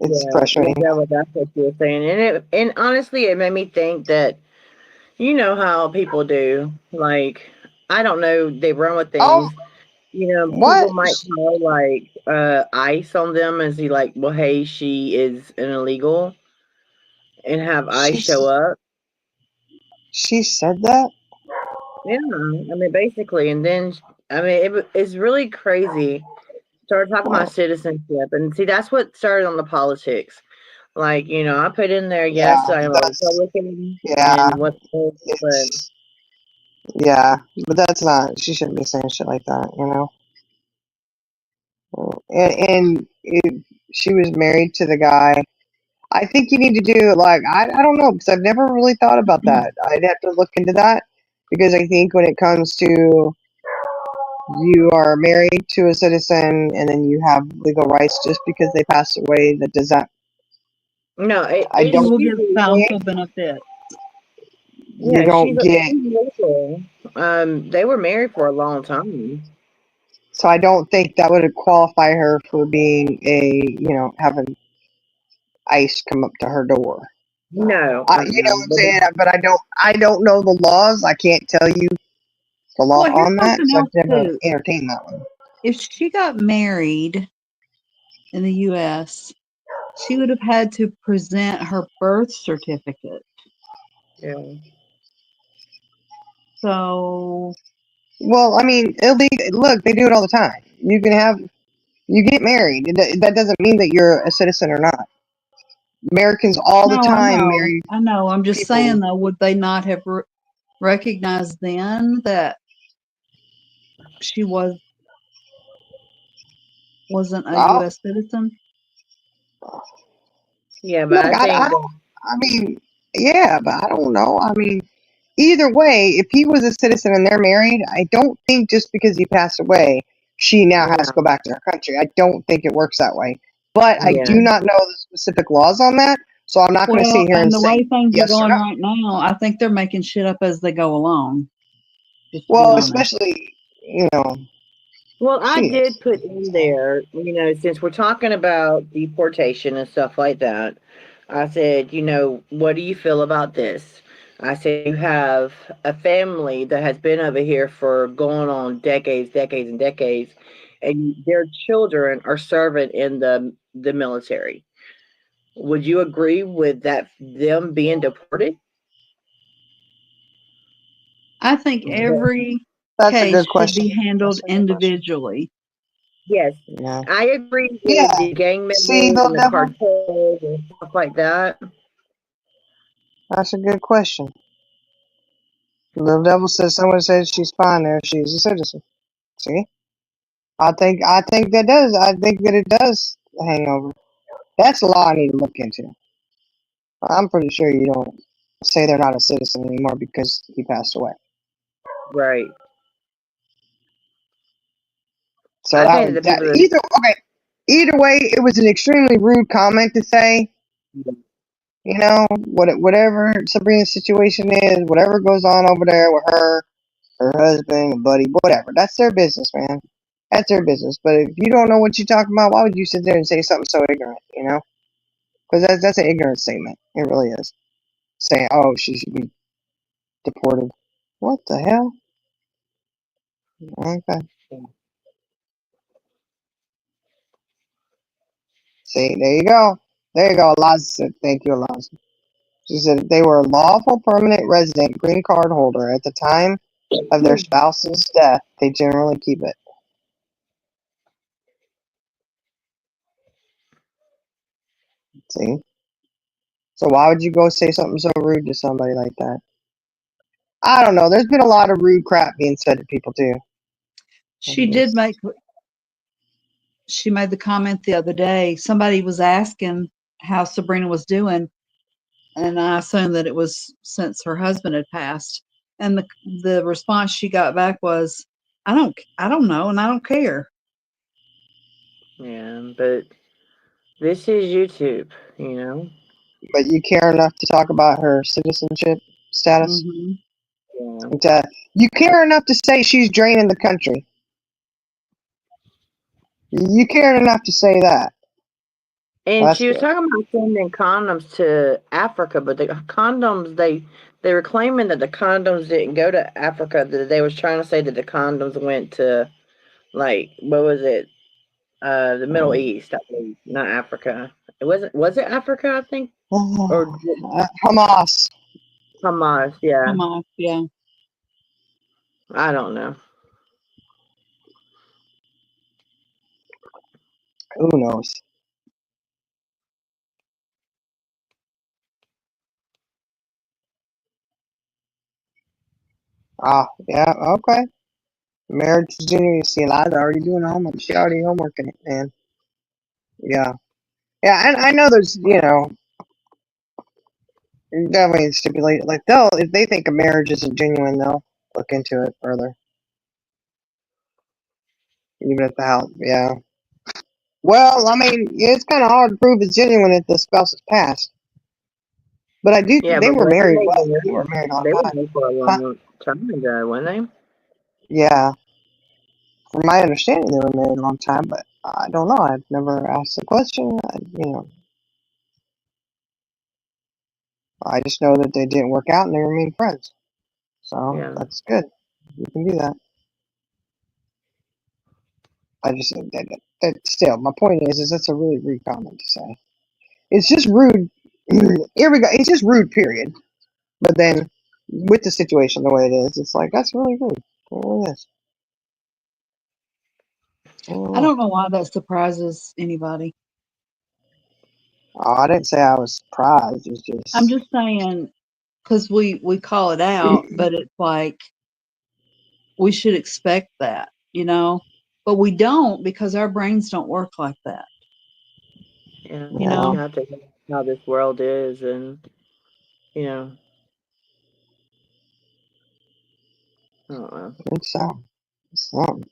Speaker 2: it's frustrating.
Speaker 4: That's what you were saying. And honestly, it made me think that, you know how people do. Like, I don't know, they run with things.
Speaker 2: Oh,
Speaker 4: You know,
Speaker 2: what?
Speaker 4: people might call like ICE on them and see like, well, hey, she is an illegal, and have ICE show up.
Speaker 2: She said that?
Speaker 4: Yeah, I mean, basically, and then I mean, it's really crazy. Started talking about citizenship, and see, that's what started on the politics. Like, you know, I put in there,
Speaker 2: Yeah,
Speaker 4: yes, I am a
Speaker 2: that's,
Speaker 4: Republican,
Speaker 2: yeah,
Speaker 4: and what, but
Speaker 2: it's, yeah, but that's not, she shouldn't be saying shit like that, you know? And if she was married to the guy, I think you need to do, like, I don't know, because I've never really thought about that. I'd have to look into that, because I think when it comes to you are married to a citizen and then you have legal rights just because they passed away, that does that,
Speaker 4: no,
Speaker 2: I
Speaker 3: She
Speaker 2: don't
Speaker 3: will get
Speaker 2: think
Speaker 3: spousal benefits.
Speaker 2: you don't get,
Speaker 4: she's legal. They were married for a long time.
Speaker 2: so I don't think that would qualify her for being having ICE come up to her door.
Speaker 4: No,
Speaker 2: You know what I'm saying? But I don't know the laws. I can't tell you the law
Speaker 3: Well, here's
Speaker 2: on that,
Speaker 3: something
Speaker 2: so I've
Speaker 3: else
Speaker 2: never
Speaker 3: too.
Speaker 2: entertained that one.
Speaker 3: If she got married in the U.S., she would have had to present her birth certificate.
Speaker 4: yeah.
Speaker 3: So,
Speaker 2: Well, I mean, look, they do it all the time. You get married. That doesn't mean that you're a citizen or not. Americans all the
Speaker 3: no,
Speaker 2: time marry
Speaker 3: I know. I'm just
Speaker 2: people.
Speaker 3: saying, though, would they not have recognized then that she wasn't a
Speaker 2: Oh,
Speaker 3: U.S. citizen?
Speaker 4: Yeah, but
Speaker 2: look,
Speaker 4: I think that,
Speaker 2: I mean, yeah, but I don't know. I mean, either way, if he was a citizen and they're married, I don't think just because he passed away, she now has to go back to her country. I don't think it works that way. But I do not know the specific laws on that, so I'm not going to sit
Speaker 3: Well,
Speaker 2: here
Speaker 3: and
Speaker 2: and
Speaker 3: the
Speaker 2: say
Speaker 3: way things are
Speaker 2: yes or
Speaker 3: going
Speaker 2: no.
Speaker 3: right now, I think they're making shit up as they go along. Just to be
Speaker 2: Well,
Speaker 3: honest.
Speaker 2: especially,
Speaker 4: well, I
Speaker 2: Jeez.
Speaker 4: did put in there, you know, since we're talking about deportation and stuff like that, I said, you know, what do you feel about this? I said, you have a family that has been over here for going on decades, decades, and decades, and their children are serving in the military. Would you agree with that, them being deported?
Speaker 3: I think every
Speaker 2: That's a
Speaker 3: case
Speaker 2: good
Speaker 3: should
Speaker 2: question.
Speaker 3: be handled
Speaker 2: That's a good question.
Speaker 3: individually.
Speaker 4: Yes,
Speaker 2: Yeah.
Speaker 4: I agree
Speaker 2: Yeah.
Speaker 4: with the gang
Speaker 2: See,
Speaker 4: members and the
Speaker 2: Devil,
Speaker 4: cartels and stuff like that.
Speaker 2: that's a good question. The devil says someone says she's fine there. She's a citizen. See, I think that it does hang over. That's a law I need to look into. I'm pretty sure you don't say they're not a citizen anymore because he passed away.
Speaker 4: Right.
Speaker 2: So
Speaker 4: I
Speaker 2: that
Speaker 4: think
Speaker 2: was
Speaker 4: the
Speaker 2: that.
Speaker 4: people that
Speaker 2: Either way, it was an extremely rude comment to say. You know, whatever Sabrina's situation is, whatever goes on over there with her husband, her buddy, whatever. That's their business, man. That's their business. But if you don't know what you're talking about, why would you sit there and say something so ignorant? You know, because that's an ignorant statement. It really is. Saying, "Oh, she should be deported." What the hell? Okay. See, there you go. There you go. Eliza said, "Thank you, Eliza." She said they were a lawful permanent resident green card holder at the time of their spouse's death. They generally keep it. See? So why would you go say something so rude to somebody like that? I don't know. There's been a lot of rude crap being said to people too.
Speaker 3: She did make. She made the comment the other day. Somebody was asking how Sabrina was doing, and I assumed that it was since her husband had passed. And the response she got back was, I don't know, and I don't care."
Speaker 4: Yeah, but this is YouTube, you know?
Speaker 2: But you care enough to talk about her citizenship status?
Speaker 3: Mm-hmm.
Speaker 4: Yeah.
Speaker 2: You care enough to say she's draining the country. You cared enough to say that.
Speaker 4: And
Speaker 2: That's
Speaker 4: she was
Speaker 2: good.
Speaker 4: talking about sending condoms to Africa, but the condoms they were claiming that the condoms didn't go to Africa. That they was trying to say that the condoms went to, like, what was it? The Middle East, I believe, not Africa. Was it Africa, I think? Or
Speaker 2: Hamas.
Speaker 4: Hamas, yeah.
Speaker 3: Hamas, yeah.
Speaker 4: I don't know.
Speaker 2: Who knows? Yeah, okay. Marriage is genuine. See, Eliza already doing homework. She already homeworking it, man. Yeah. Yeah, and I know there's, definitely stipulate, like, if they think a marriage isn't genuine, they'll look into it further. Even at the house, yeah. Well, I mean, it's kind of hard to prove it's genuine if the spouse is passed. But I do,
Speaker 4: Yeah,
Speaker 2: they
Speaker 4: but
Speaker 2: were
Speaker 4: wasn't
Speaker 2: married,
Speaker 4: they
Speaker 2: well, they were
Speaker 4: married?
Speaker 2: married a long
Speaker 4: They were
Speaker 2: time.
Speaker 4: married for a long time ago, weren't they?
Speaker 2: Yeah. From my understanding, they were married a long time, but I don't know. I've never asked the question. I just know that they didn't work out and they remain friends. So
Speaker 4: Yeah.
Speaker 2: that's good. You can do that. I just that still, my point is that's a really rude comment to say. It's just rude. Here we go. It's just rude, period. But then, with the situation the way it is, it's like that's really rude. It really is.
Speaker 3: I don't know why that surprises anybody.
Speaker 2: Oh, I didn't say I was surprised. It's just.
Speaker 3: I'm just saying, because we call it out, but it's like we should expect that, but we don't because our brains don't work like that.
Speaker 4: Yeah.
Speaker 3: You know?
Speaker 4: You have to know how this world is, and you know. I don't know.
Speaker 2: It's something.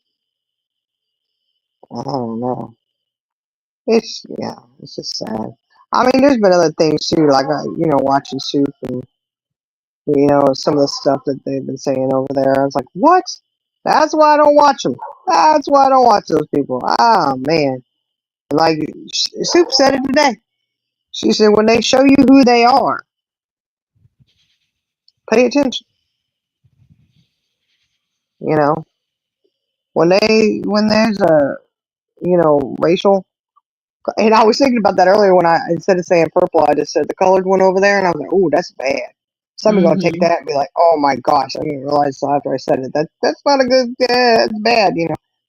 Speaker 2: I don't know. It's just sad. I mean, there's been other things too, like watching Soup and some of the stuff that they've been saying over there. I was like, what? That's why I don't watch them. That's why I don't watch those people. Ah, man. Like Soup said it today. She said when they show you who they are, pay attention. You know, when there's a racial. And I was thinking about that earlier when instead of saying purple, I just said the colored one over there, and I was like, "Oh, that's bad." Somebody's gonna take
Speaker 3: Mhm.
Speaker 2: that and be like, "Oh my gosh!" I didn't realize till after I said it that's not a good. That's bad,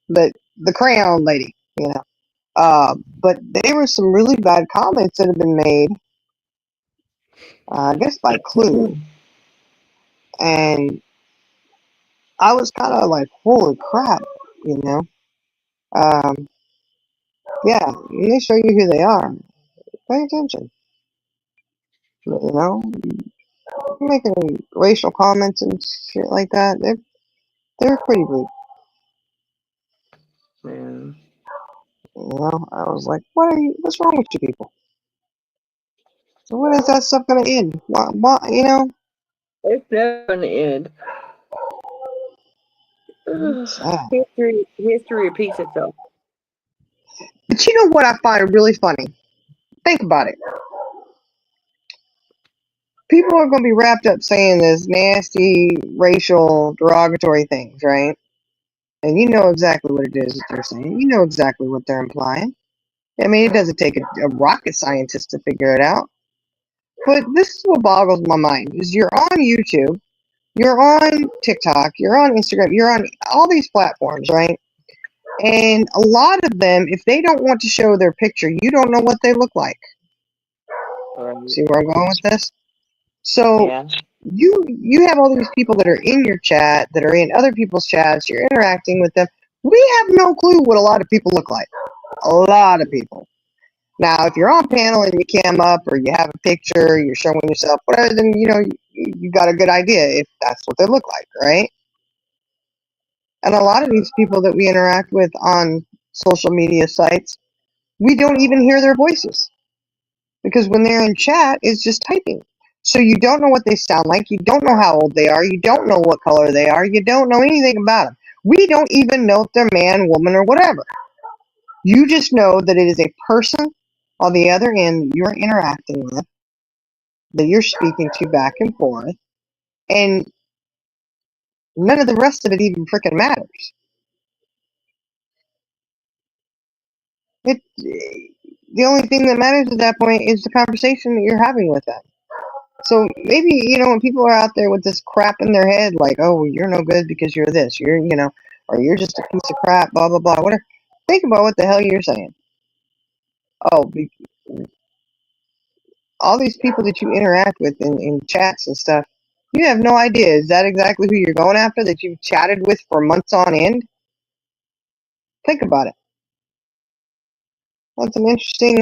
Speaker 2: But the crayon lady, But there were some really bad comments that have been made. I guess by Clue, and I was kind of like, holy crap, you know. Yeah, when they show you who they are, pay attention. You know, making racial comments and shit like that. They're pretty rude.
Speaker 4: Man.
Speaker 2: You know, I was like, what's wrong with you people? So when is that stuff gonna end? Why, you know?
Speaker 4: It's never gonna end.
Speaker 2: It's sad.
Speaker 4: History repeats itself.
Speaker 2: But you know what I find really funny? Think about it. People are gonna be wrapped up saying this nasty, racial, derogatory things, right? And you know exactly what it is that they're saying. You know exactly what they're implying. I mean, it doesn't take a rocket scientist to figure it out. But this is what boggles my mind: is you're on YouTube, you're on TikTok, you're on Instagram, you're on all these platforms, right? And a lot of them, if they don't want to show their picture, you don't know what they look like. See where I'm going with this? So
Speaker 4: Yeah.
Speaker 2: you have all these people that are in your chat, that are in other people's chats, you're interacting with them. We have no clue what a lot of people look like. A lot of people. Now, if you're on panel and you cam up or you have a picture, you're showing yourself, whatever, then you know you got a good idea if that's what they look like, right? And a lot of these people that we interact with on social media sites, we don't even hear their voices because when they're in chat, it's just typing. So you don't know what they sound like. You don't know how old they are. You don't know what color they are. You don't know anything about them. We don't even know if they're man, woman, or whatever. You just know that it is a person on the other end that you're interacting with, that you're speaking to back and forth, and none of the rest of it even freaking matters. It the only thing that matters at that point is the conversation that you're having with them. So maybe, you know, when people are out there with this crap in their head, like, oh, you're no good because you're this, you're, you know, or you're just a piece of crap, blah, blah, blah, whatever. Think about what the hell you're saying. Oh, all these people that you interact with in chats and stuff, you have no idea. Is that exactly who you're going after that you've chatted with for months on end? Think about it. That's an interesting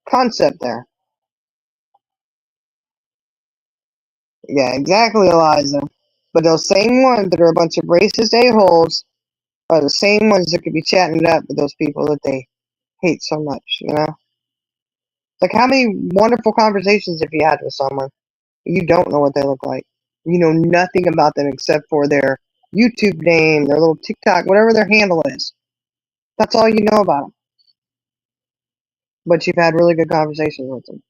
Speaker 2: concept there. Yeah, exactly, Eliza. But those same ones that are a bunch of racist a-holes are the same ones that could be chatting it up with those people that they hate so much, you know? Like, how many wonderful conversations have you had with someone? You don't know what they look like. You know nothing about them except for their YouTube name, their little TikTok, whatever their handle is. That's all you know about them. But you've had really good conversations with them.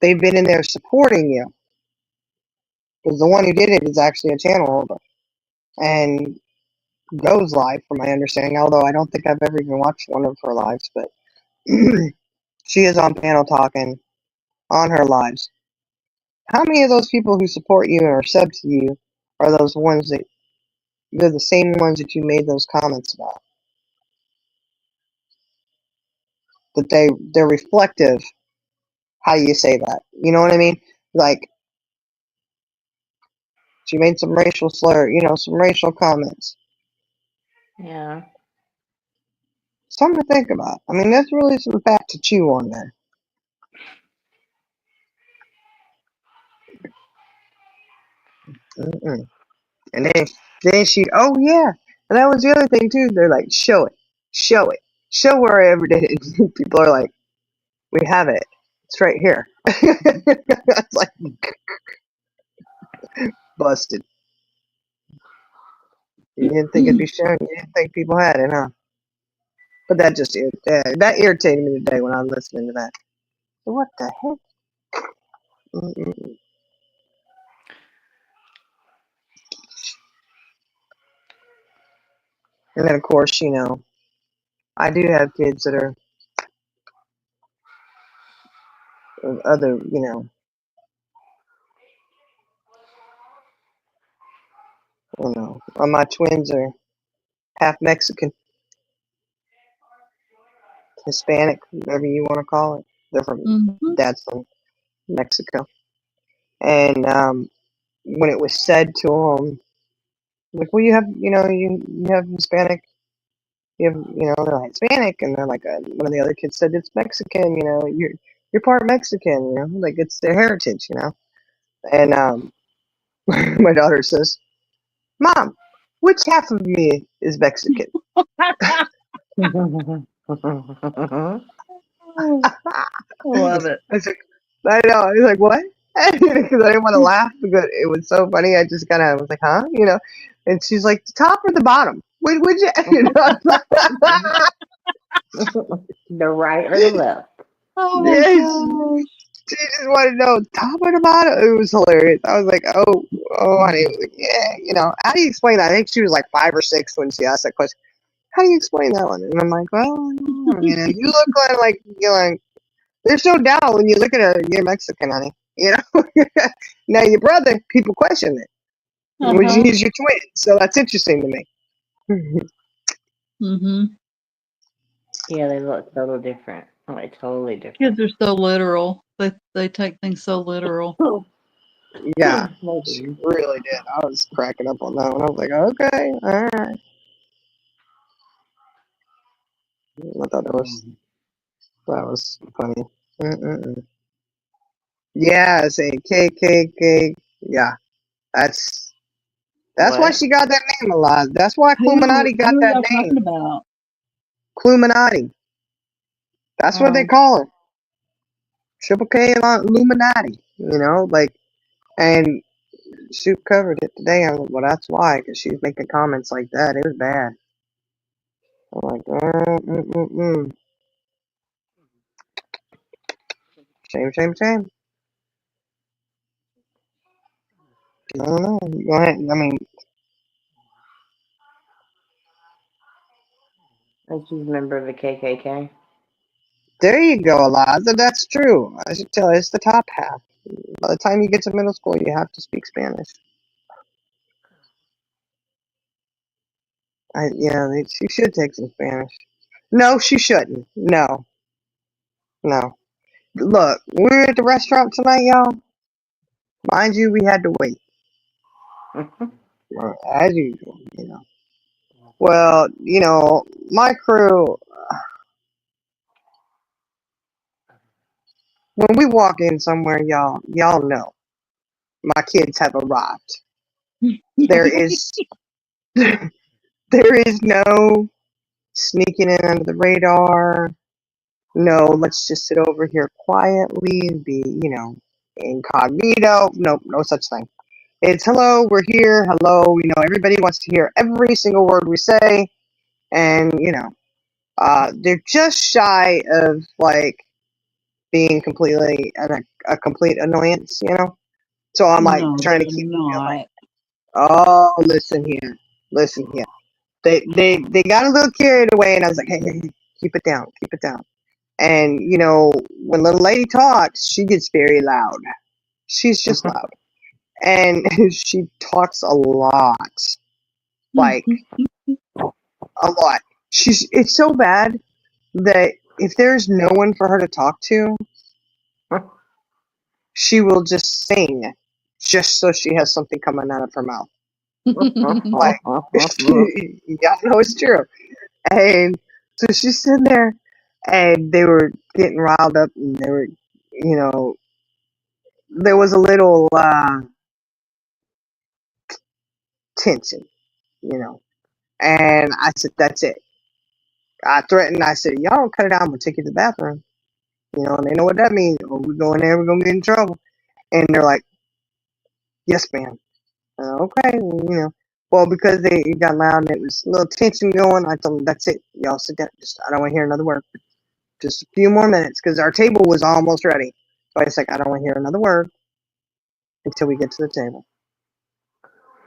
Speaker 2: They've been in there supporting you. Because the one who did it is actually a channel holder. And goes live, from my understanding, although I don't think I've ever even watched one of her lives, but she is on panel talking on her lives. How many of those people who support you and are sub to you are those ones that they're the same ones that you made those comments about? That they're reflective how you say that. You know what I mean? Like, she made some racial slur, you know, some racial comments.
Speaker 4: Yeah.
Speaker 2: Something to think about. I mean, that's really some fat to chew on there. Mm-mm. And then she, oh yeah, and that was the other thing too. They're like, show it, show wherever it is. People are like, we have it, it's right here. It's like busted. You didn't think it'd be shown. You didn't think people had it, huh? But that just that irritated me today when I was listening to that. What the heck? Mm-mm. And then of course, you know, I do have kids that are of other, you know, I don't know. My twins are half Mexican, Hispanic, whatever you want to call it. They're from
Speaker 3: Mhm.
Speaker 2: dad's from Mexico. And when it was said to him, like, well, you have, you have Hispanic, they're like Hispanic, and they're like, one of the other kids said it's Mexican, you're part Mexican, like it's their heritage, and my daughter says, Mom, which half of me is Mexican?
Speaker 3: Love it.
Speaker 2: I said, I know. I was like, what? Because I didn't want to laugh because it was so funny. I just kind of was like, huh? And she's like, the top or the bottom? Would you?
Speaker 4: The right or the left?
Speaker 3: Oh my
Speaker 2: Yeah,
Speaker 3: gosh.
Speaker 2: she just wanted to know top or the bottom. It was hilarious. I was like, oh, honey. Yeah. How do you explain that? I think she was like 5 or 6 when she asked that question. How do you explain that one? And I'm like, well, you look like there's no doubt when you look at her, you're Mexican, honey. Now your brother, people question it.
Speaker 3: Uh-huh.
Speaker 2: He's your twin, so that's interesting to me.
Speaker 3: Mm-hmm.
Speaker 4: Yeah, they look totally different. Like totally different.
Speaker 3: Kids are so literal. They take things so literal.
Speaker 2: Yeah,
Speaker 4: They
Speaker 2: she
Speaker 4: do.
Speaker 2: really did. I was cracking up on that one. I was like, okay, all right. I thought that was funny. Mm-mm-mm. Yeah, say KKK. Yeah, that's why
Speaker 4: What?
Speaker 2: she got that name a lot. That's why
Speaker 3: Who
Speaker 2: Cluminati got
Speaker 3: are
Speaker 2: that
Speaker 3: y'all talking
Speaker 2: name.
Speaker 3: about?
Speaker 2: Cluminati. That's what they
Speaker 3: Oh,
Speaker 2: call her. Triple K Illuminati. And Soup covered it today. I was like, well, that's why, because she was making comments like that. It was bad. I'm like, shame, shame, shame. I don't know. Go ahead. I mean,
Speaker 4: And she's a member of the KKK.
Speaker 2: there you go, Eliza. That's true. I should tell you, it's the top half. By the time you get to middle school, you have to speak Spanish. She should take some Spanish. No, she shouldn't. No. Look, we were at the restaurant tonight, y'all. Mind you, we had to wait. As usual. Well, my crew, when we walk in somewhere, y'all know, my kids have arrived. There is, there is no sneaking in under the radar. No, let's just sit over here quietly and be, incognito. Nope, no such thing. It's hello, we're here. Hello, everybody wants to hear every single word we say, and they're just shy of like being completely a complete annoyance, So I'm like
Speaker 3: no,
Speaker 2: trying to
Speaker 3: they're
Speaker 2: keep it like,
Speaker 3: not.
Speaker 2: oh, listen here. They got a little carried away, and I was like, hey, keep it down. And when little lady talks, she gets very loud. She's just loud, and she talks a lot, like a lot. It's so bad that if there's no one for her to talk to, she will just sing, just so she has something coming out of her mouth. Like, y'all know it's true. And so she's sitting there, and they were getting riled up, and they were, there was a little tension, And I said, that's it. I threatened. I said, y'all don't cut it out. I'm gonna take you to the bathroom. And they know what that means. Oh, we're going there. We're gonna get in trouble. And they're like, yes, ma'am. Okay, well, because it got loud and it was a little tension going, I told them, that's it. Y'all sit down. I don't want to hear another word. Just a few more minutes, because our table was almost ready. So I was like, I don't want to hear another word until we get to the table.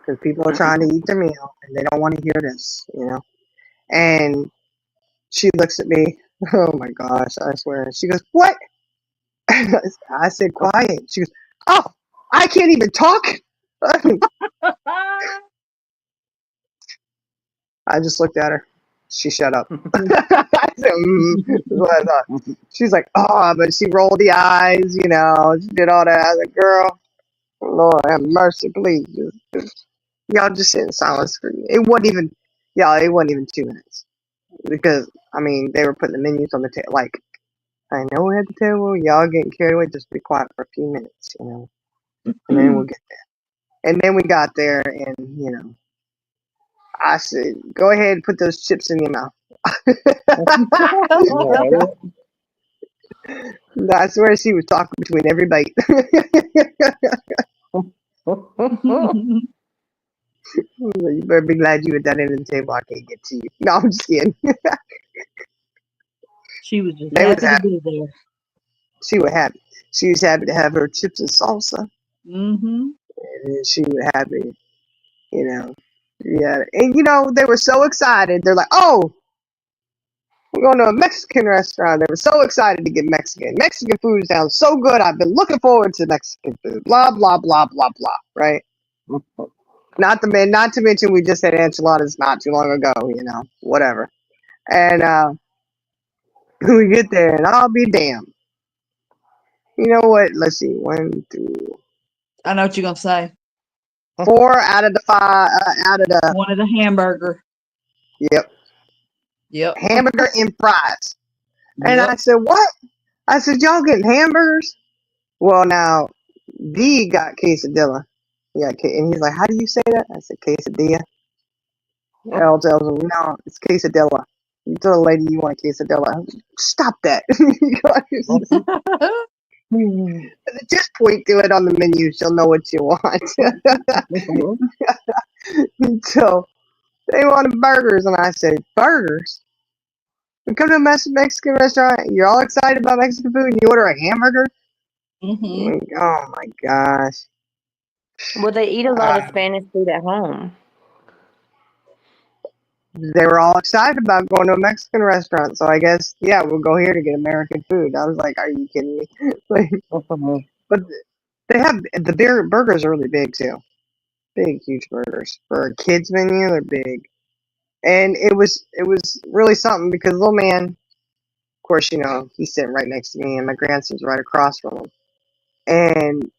Speaker 2: Because people are trying to eat their meal, and they don't want to hear this, And she looks at me. Oh, my gosh, I swear. She goes, what? I said, quiet. She goes, oh, I can't even talk. I just looked at her. She shut up. I said, that's what I thought. She's like, oh, but she rolled the eyes, she did all that. I was like, girl, Lord have mercy, please. Y'all just sit in silence. It wasn't even, y'all, it wasn't even 2 minutes. Because, I mean, they were putting the menus on the table. Like, I know we're at the table. Y'all getting carried away. Just be quiet for a few minutes, you know. And then we'll get there. And then we got there, and, you know, I said, go ahead and put those chips in your mouth.
Speaker 4: Right.
Speaker 2: I swear she was talking between every bite. You better be glad you were done at the table. I can't get to you. No, I'm just kidding.
Speaker 3: She was just
Speaker 2: They was
Speaker 3: happy to
Speaker 2: happy.
Speaker 3: be there.
Speaker 2: She was happy. She was happy to have her chips and salsa,
Speaker 3: Mm-hmm.
Speaker 2: and she was happy, you know. Yeah, and you know they were so excited. They're like, "Oh, we're going to a Mexican restaurant." They were so excited to get Mexican. Mexican food sounds so good. I've been looking forward to Mexican food. Blah blah blah blah blah. Right? Not to mention we just had enchiladas not too long ago. You know, whatever. And we get there, and I'll be damned. You know what? Let's see. 1, 2,
Speaker 3: I know what you're gonna say.
Speaker 2: 4 out of the 5. Out of the
Speaker 3: Wanted a hamburger.
Speaker 2: yep,
Speaker 3: Yep.
Speaker 2: hamburger and fries. And I
Speaker 3: Yep.
Speaker 2: said, "What?" I said, "Y'all getting hamburgers?" Well, now D got quesadilla. Yeah, and he's like, "How do you say that?" I said, "Quesadilla." L tells him, "No, it's quesadilla." You tell the lady you want a quesadilla. Stop that. Just point to it on the menu. She'll know what you want. So they wanted burgers, and I said, "Burgers? We come to a Mexican restaurant. You're all excited about Mexican food, and you order a hamburger?"
Speaker 3: Mm-hmm.
Speaker 2: Oh my gosh.
Speaker 4: Well, they eat a lot of Spanish food at home.
Speaker 2: They were all excited about going to a Mexican restaurant, so I guess yeah, we'll go here to get American food. I was like, "Are you kidding me?" Like, but they have burgers are really big too, big huge burgers for a kids menu. They're big, and it was really something because little man, of course, you know, he's sitting right next to me, and my grandson's right across from him, and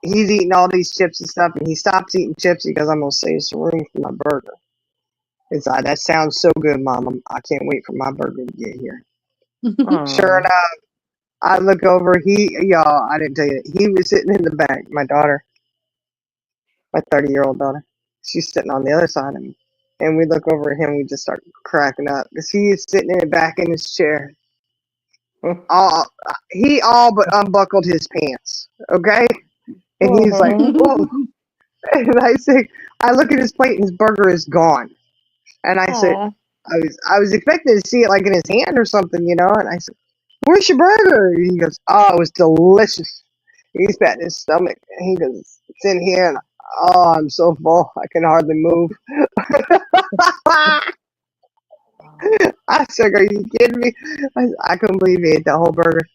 Speaker 2: he's eating all these chips and stuff, and he stops eating chips because I'm gonna save some room for my burger. It's like, that sounds so good, Mom. I can't wait for my burger to get here. Sure enough, I look over. Y'all, I didn't tell you, he was sitting in the back. My daughter, my 30-year-old daughter, she's sitting on the other side of me. And we look over at him. We just start cracking up because he is sitting in the back in his chair. He all but unbuckled his pants. Okay, and he's like, "Oh!" And I look at his plate, and his burger is gone. And I said,
Speaker 4: Aw.
Speaker 2: I was expecting to see it like in his hand or something, you know. And I said, "Where's your burger?" And he goes, "Oh, it was delicious." He's patting his stomach. And he goes, "It's in here." And oh, I'm so full, I can hardly move. I said, "Are you kidding me?" I couldn't believe he ate that whole burger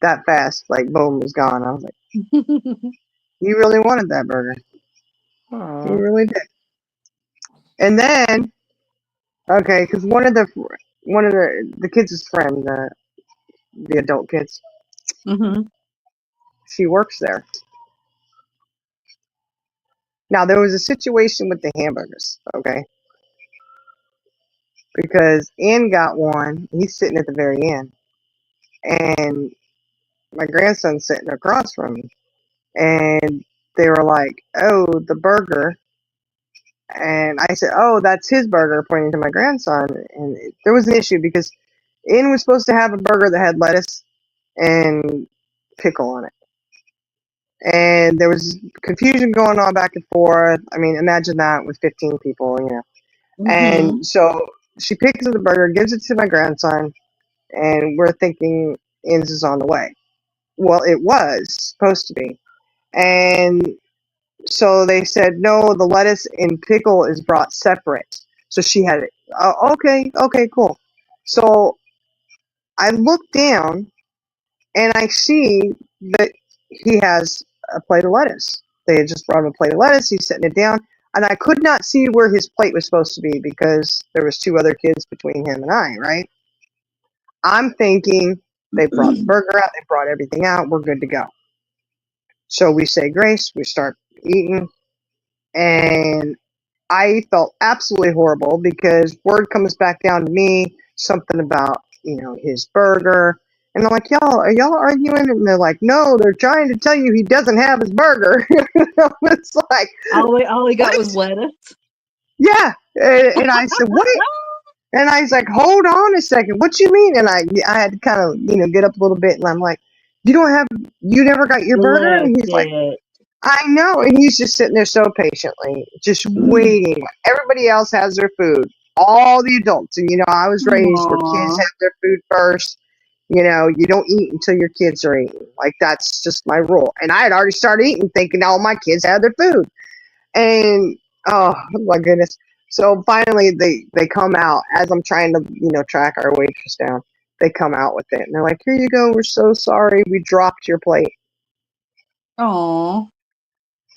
Speaker 2: that fast. Like, boom, it was gone. I was like, "You really wanted that burger. You
Speaker 4: Aw.
Speaker 2: really did." And then, okay, because one of the kids' friend, the adult kids,
Speaker 3: Mm-hmm.
Speaker 2: she works there. Now there was a situation with the hamburgers, okay? Because Ann got one, he's sitting at the very end, and my grandson's sitting across from me, and they were like, "Oh, the burger," and I said, "Oh, that's his burger," pointing to my grandson, and there was an issue because Ann was supposed to have a burger that had lettuce and pickle on it. And there was confusion going on back and forth. I mean, imagine that with 15 people, you know.
Speaker 3: Mm-hmm.
Speaker 2: And so she picks up the burger, gives it to my grandson, and we're thinking Inns is on the way. Well, it was supposed to be. And so they said, no, the lettuce and pickle is brought separate. So she had it. Oh, okay, cool. So I look down and I see that he has a plate of lettuce. They had just brought him a plate of lettuce. He's setting it down, and I could not see where his plate was supposed to be because there was 2 other kids between him and I. Right? I'm thinking they brought the burger out. They brought everything out. We're good to go. So we say grace, we start eating, and I felt absolutely horrible because word comes back down to me, something about, his burger. And I'm like, y'all, are y'all arguing? And they're like, no, they're trying to tell you he doesn't have his burger. It's like,
Speaker 3: All he got
Speaker 2: what?
Speaker 3: was lettuce.
Speaker 2: Yeah. And I said, what? And I was like, hold on a second. What you mean? And I had to kind of, get up a little bit. And I'm like, you never got your burger? And he's like,
Speaker 3: Bless it.
Speaker 2: I know. And he's just sitting there so patiently, just waiting. Everybody else has their food. All the adults. And, I was raised where kids
Speaker 3: Aw.
Speaker 2: have their food first. You don't eat until your kids are eating. Like, that's just my rule. And I had already started eating thinking all my kids had their food. And, oh, my goodness. So finally they come out as I'm trying to, track our waitress down. They come out with it. And they're like, here you go. We're so sorry. We dropped your plate.
Speaker 3: Aw.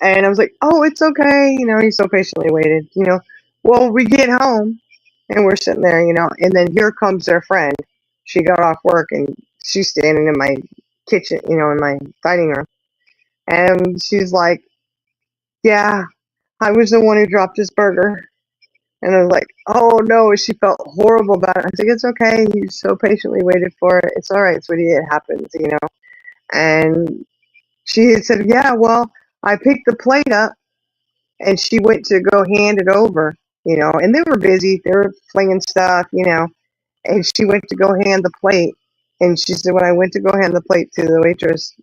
Speaker 2: And I was like, oh, it's okay. He so patiently waited, Well, we get home and we're sitting there, and then here comes their friend. She got off work and she's standing in my kitchen, in my dining room. And she's like, yeah, I was the one who dropped his burger. And I was like, oh no, she felt horrible about it. I was like, it's okay. You so patiently waited for it. It's all right, sweetie. It happens, And she had said, yeah, well, I picked the plate up and she went to go hand it over, and they were busy. They were flinging stuff, and she went to go hand the plate. And she said, when I went to go hand the plate to the waitress,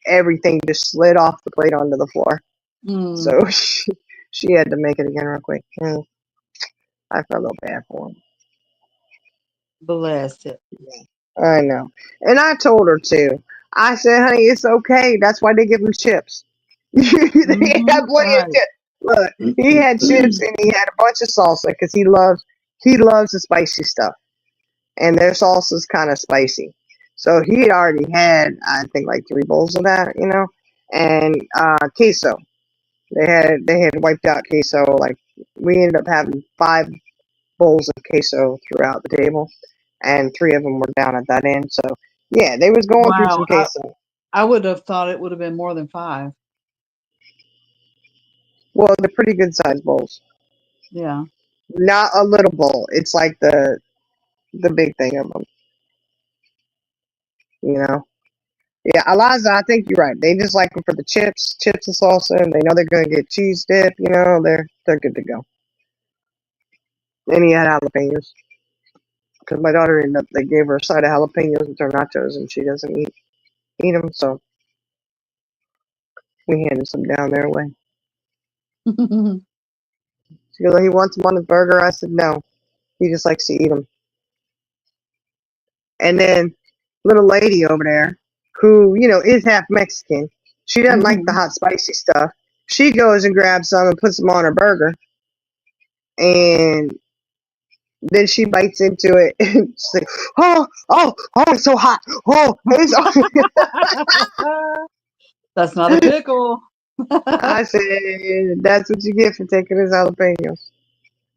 Speaker 2: everything just slid off the plate onto the floor.
Speaker 3: Mm.
Speaker 2: So she had to make it again real quick. And I felt a little bad for him.
Speaker 3: Bless it.
Speaker 2: I know. And I told her too. I said, honey, it's okay. That's why they give him chips. They had plenty of
Speaker 3: Right.
Speaker 2: chips. Look, he had chips and he had a bunch of salsa because he loves the spicy stuff. And their salsa is kind of spicy. So he had already had, I think, like 3 bowls of that, and queso. They had wiped out queso. Like, we ended up having 5 bowls of queso throughout the table, and 3 of them were down at that end. So yeah, they was going through some
Speaker 3: Wow.
Speaker 2: queso.
Speaker 3: I would have thought it would have been more than 5.
Speaker 2: Well, they're pretty good sized bowls.
Speaker 3: Yeah.
Speaker 2: Not a little bowl. It's like the big thing of them. Yeah, Eliza, I think you're right. They just like them for the chips and salsa, and they know they're gonna get cheese dip. They're good to go. And he had jalapenos because my daughter they gave her a side of jalapenos with her nachos, and she doesn't eat them, so we handed some down their way. She goes, he wants them on his burger. I said, no. He just likes to eat them. And then little lady over there, who, is half Mexican, she doesn't like the hot, spicy stuff. She goes and grabs some and puts them on her burger. And then she bites into it. And she's like, oh, it's so hot. Oh, it's
Speaker 3: That's not a pickle.
Speaker 2: I said, that's what you get for taking his jalapenos.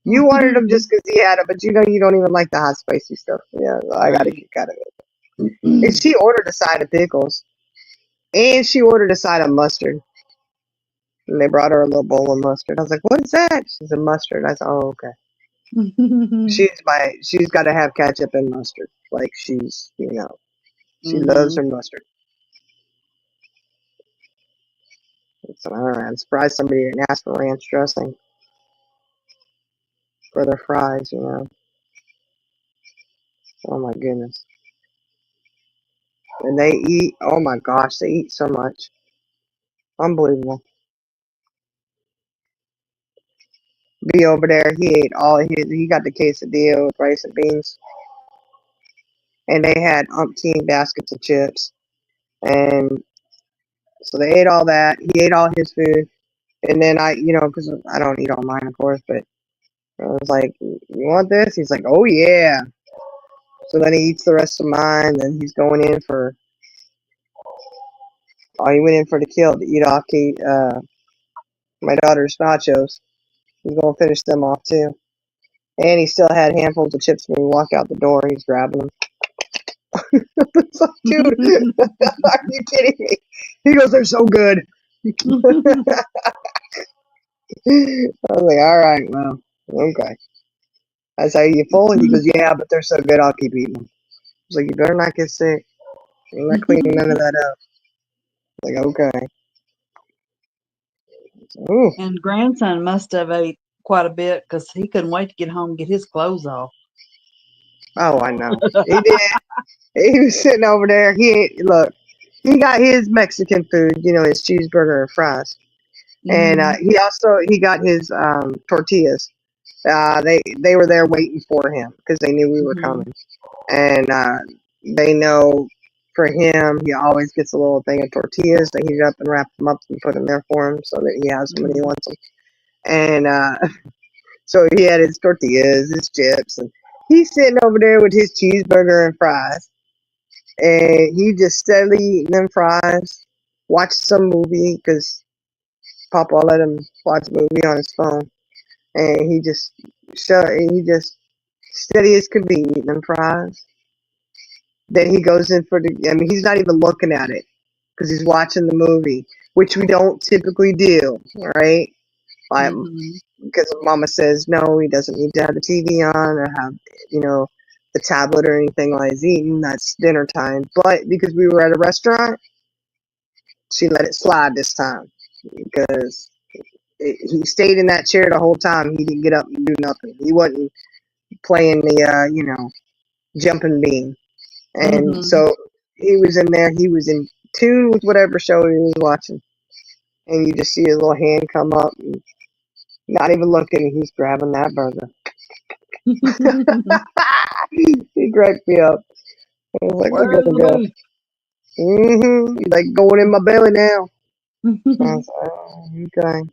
Speaker 2: You wanted them just because he had them, but you don't even like the hot, spicy stuff. Yeah, I got a kick out of it. And she ordered a side of pickles. And she ordered a side of mustard. And they brought her a little bowl of mustard. I was like, what is that? She said, mustard. I said, oh, okay. She's got to have ketchup and mustard. Like, she's, she loves her mustard. So, I don't know. I'm surprised somebody didn't ask for ranch dressing for their fries, Oh my goodness. And they eat, oh my gosh, they eat so much. Unbelievable. B over there, he ate all he got the quesadilla with rice and beans. And they had umpteen baskets of chips. And so they ate all that. He ate all his food. And then I, because I don't eat all mine, of course, but I was like, you want this? He's like, oh yeah. So then he eats the rest of mine, and he's going in for, he went in for the kill to eat off my daughter's nachos. He's going to finish them off too. And he still had handfuls of chips when we walk out the door. He's grabbing them. It's like, dude, are you kidding me? He goes, they're so good. I was like, all right, well, okay. I say, you full? He goes, yeah, but they're so good, I'll keep eating them. I was like, you better not get sick. You're not cleaning none of that up. Like, okay. Ooh.
Speaker 3: And grandson must have ate quite a bit because he couldn't wait to get home and get his clothes off.
Speaker 2: Oh, I know. He did. He was sitting over there. He ate, look, he got his Mexican food, his cheeseburger and fries. And
Speaker 3: Mhm.
Speaker 2: he got his tortillas. They were there waiting for him because they knew we were
Speaker 3: Mhm.
Speaker 2: coming. And they know for him, he always gets a little thing of tortillas. They heat it up and wrap them up and put them there for him so that he has them when he
Speaker 3: Mhm.
Speaker 2: wants them. And so he had his tortillas, his chips, and he's sitting over there with his cheeseburger and fries. And he just steadily eating them fries, watch some movie because Papa let him watch a movie on his phone. And he just steady as could be eating them fries. Then he goes in he's not even looking at it because he's watching the movie, which we don't typically do, right? Like,
Speaker 3: Mhm.
Speaker 2: because Mama says no, he doesn't need to have the TV on or have, the tablet or anything while he's eating. That's dinner time. But because we were at a restaurant, she let it slide this time because he stayed in that chair the whole time. He didn't get up and do nothing. He wasn't playing the, jumping bean. And
Speaker 3: Mhm.
Speaker 2: so he was in there. He was in tune with whatever show he was watching. And you just see his little hand come up and not even looking. He's grabbing that burger. He cracked me up. I was like, look
Speaker 3: Where
Speaker 2: at
Speaker 3: is
Speaker 2: him
Speaker 3: the
Speaker 2: go. He's like going in my belly now. I
Speaker 3: meat?
Speaker 2: was like, oh, okay.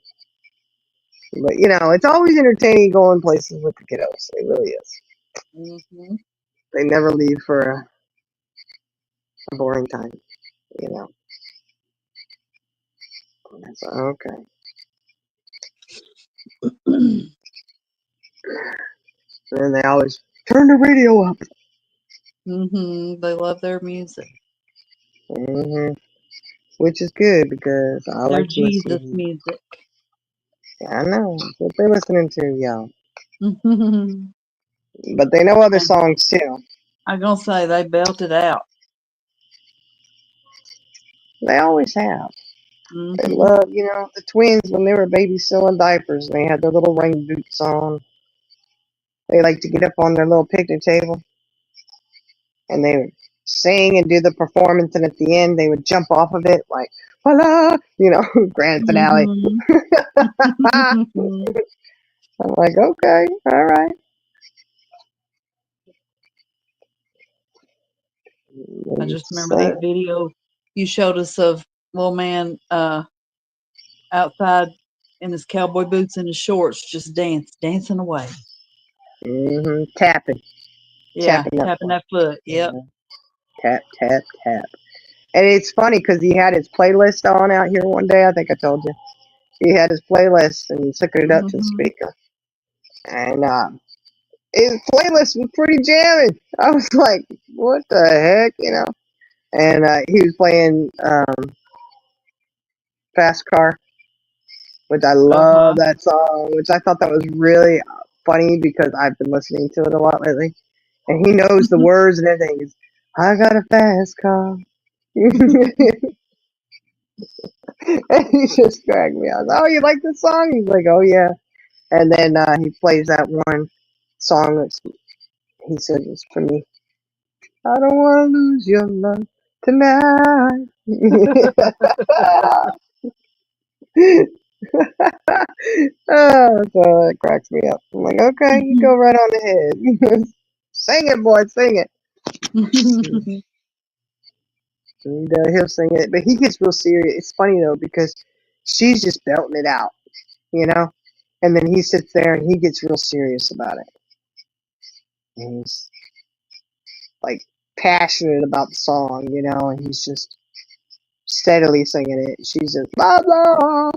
Speaker 2: But, it's always entertaining going places with the kiddos. It really is.
Speaker 3: Mhm.
Speaker 2: They never leave for a boring time, you know. It's like, okay. And then they always turn the radio up.
Speaker 3: Mhm. They love their music.
Speaker 2: hmm Which is good because I
Speaker 3: Their
Speaker 2: like to
Speaker 3: Jesus
Speaker 2: listen.
Speaker 3: music.
Speaker 2: I know that's what they're listening to, y'all.
Speaker 3: Mhm.
Speaker 2: But they know other
Speaker 3: And
Speaker 2: songs too.
Speaker 3: I'm gonna say they belt it out.
Speaker 2: They always have. They
Speaker 3: Mhm.
Speaker 2: love, the twins when they were babies still in diapers. They had their little rain boots on. They like to get up on their little picnic table and they would sing and do the performance. And at the end, they would jump off of it like, voila, grand finale.
Speaker 3: Mhm.
Speaker 2: I'm like, okay, all right.
Speaker 3: I
Speaker 2: They
Speaker 3: just
Speaker 2: just
Speaker 3: remember
Speaker 2: sing.
Speaker 3: that video you showed us of little man outside in his cowboy boots and his shorts, just dancing away.
Speaker 2: Tapping,
Speaker 3: Yeah,
Speaker 2: tapping that
Speaker 3: tapping
Speaker 2: foot.
Speaker 3: that foot. Yep.
Speaker 2: Mhm. Tap, tap, tap. And it's funny because he had his playlist on out here one day. I think I told you. He had his playlist and he's hooking it up to the
Speaker 3: Mhm.
Speaker 2: speaker. And his playlist was pretty jamming. I was like, what the heck, And he was playing Fast Car, which I
Speaker 3: Uh huh.
Speaker 2: love that song, which I thought that was really funny because I've been listening to it a lot lately. And he knows the words and everything. He's, I got a fast car. And he just cracked me out. Oh, you like this song? He's like, oh yeah. And then he plays that one song that's he said was for me. I don't want to lose your love tonight. So it cracks me up. I'm like, okay, you go right on ahead. Sing it, boy, sing it. And he'll sing it, but he gets real serious. It's funny though because she's just belting it out, you know, and then he sits there and he gets real serious about it. And he's like passionate about the song, and he's just steadily singing it. She's just blah blah.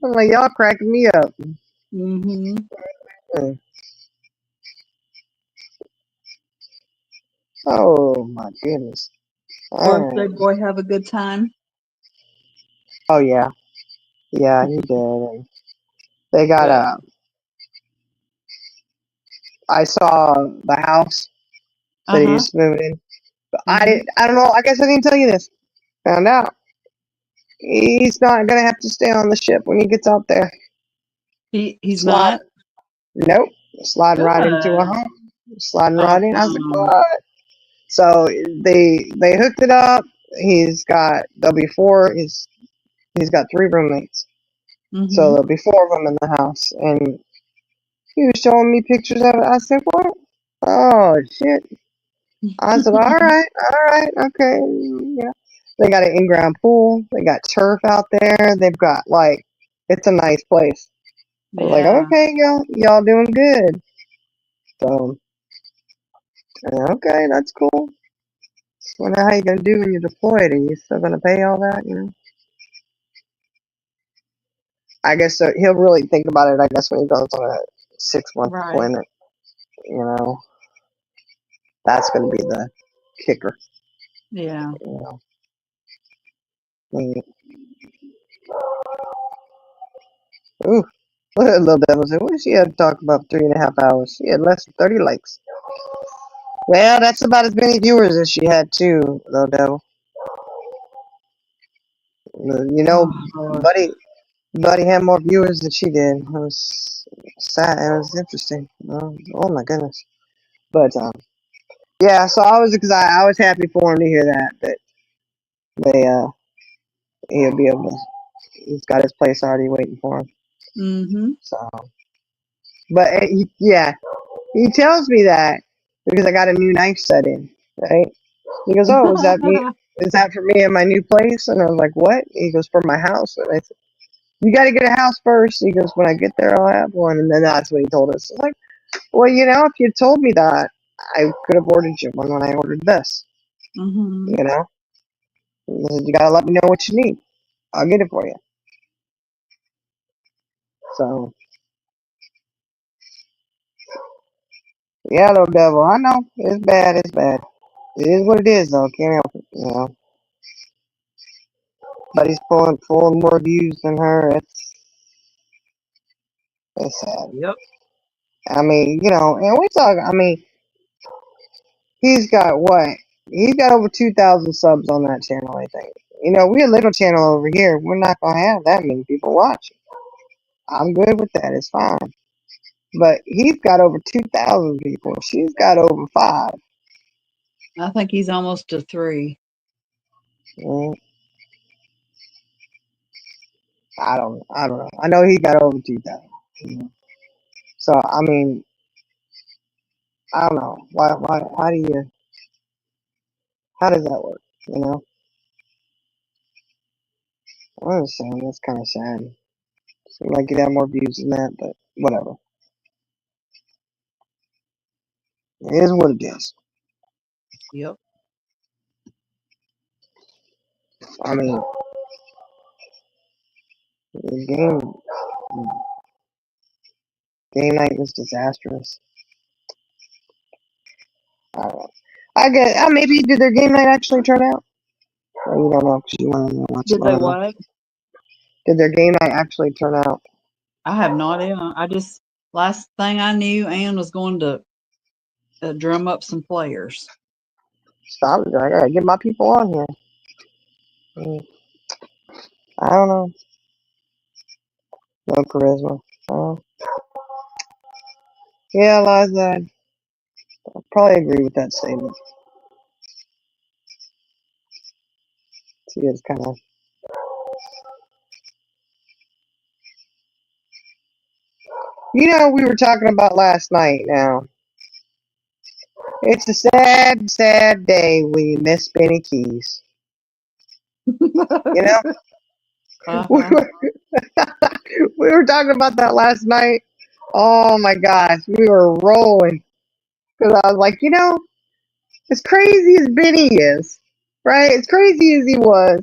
Speaker 2: I'm like, y'all cracking me up.
Speaker 3: Mhm.
Speaker 2: Oh my goodness.
Speaker 3: Birthday
Speaker 2: Alright.
Speaker 3: boy have a good time?
Speaker 2: Oh yeah. Yeah, he did. And they got
Speaker 3: Good.
Speaker 2: I saw the house that he
Speaker 3: Uh-huh.
Speaker 2: just moved in. But
Speaker 3: Mm-hmm.
Speaker 2: I don't know, I guess I didn't tell you this. Found out. He's not gonna have to stay on the ship when he gets out there.
Speaker 3: He's
Speaker 2: Slide
Speaker 3: not?
Speaker 2: Nope. Sliding right into a
Speaker 3: Good.
Speaker 2: home. Sliding right in. I was like,
Speaker 3: Awesome.
Speaker 2: what? So they hooked it up. There'll be four. He's got three roommates. So
Speaker 3: Mm-hmm.
Speaker 2: there'll be four of them in the house. And he was showing me pictures of it. I said, what? Oh shit. I said, all right, okay. Yeah. They got an in-ground pool. They got turf out there. They've got it's a nice place. I was like,
Speaker 3: Yeah.
Speaker 2: okay, y'all doing good. So okay, that's cool. Wonder how you gonna do when you deploy it. Are you still gonna pay all that? I guess so. He'll really think about it. I guess when he goes on a 6-month
Speaker 3: Right.
Speaker 2: deployment, you know, that's gonna be the kicker.
Speaker 3: Yeah.
Speaker 2: You know, Mm. Ooh, look at Little Devil said, what did she have to talk about 3.5 hours? She had less than 30 likes. Well, that's about as many viewers as she had too, Little Devil. You know,
Speaker 3: Oh, Lord.
Speaker 2: Buddy had more viewers than she did. It was sad. It was interesting. Oh my goodness. But yeah. So I was excited. I was happy for him to hear that they he'll be able to. He's got his place already waiting for him.
Speaker 3: Mm-hmm.
Speaker 2: So, but yeah, he tells me that because I got a new knife set in. Right? He goes, "Oh, is that me? Is that for me in my new place?" And I was like, "What?" He goes, "For my house." And I said, "You got to get a house first." He goes, "When I get there, I'll have one." And then that's what he told us. I was like, well, if you told me that, I could have ordered you one when I ordered this.
Speaker 3: Mm-hmm.
Speaker 2: You know, he said, you got to let me know what you need. I'll get it for you. So yeah, little devil. I know it's bad. It's bad. It is what it is, though. Can't help it. But he's pulling more views than her. It's sad.
Speaker 3: Yep.
Speaker 2: I mean, and we talk. I mean, he's got what? He's got over 2,000 subs on that channel, I think. We're a little channel over here. We're not gonna have that many people watching. I'm good with that. It's fine. But he's got over 2,000 people. She's got over 5.
Speaker 3: I think he's almost to 3.
Speaker 2: Mm, I don't know. I know he got over 2,000. So I mean, I don't know. How does that work? I'm just saying that's kind of sad. Seems like he'd have more views than that, but whatever. It is what it is.
Speaker 3: Yep.
Speaker 2: I mean, the game night was disastrous. I don't know. I guess maybe did their game night actually turn out? Or you don't know because you want to watch it.
Speaker 3: Did
Speaker 2: I
Speaker 3: they
Speaker 2: don't know.
Speaker 3: what?
Speaker 2: Did their game night actually turn out?
Speaker 3: I have no idea. Last thing I knew, Ann was going to drum up some players.
Speaker 2: Stop it! I gotta get my people on here. Mm, I don't know. No charisma. Yeah, Liza, I probably agree with that statement. She is kind of. We were talking about last night. Now it's a sad, sad day when you miss Benny Keys. You know, we
Speaker 3: Uh-huh.
Speaker 2: were, we were talking about that last night. Oh my gosh, we were rolling because I was like, as crazy as Benny is, right? As crazy as he was,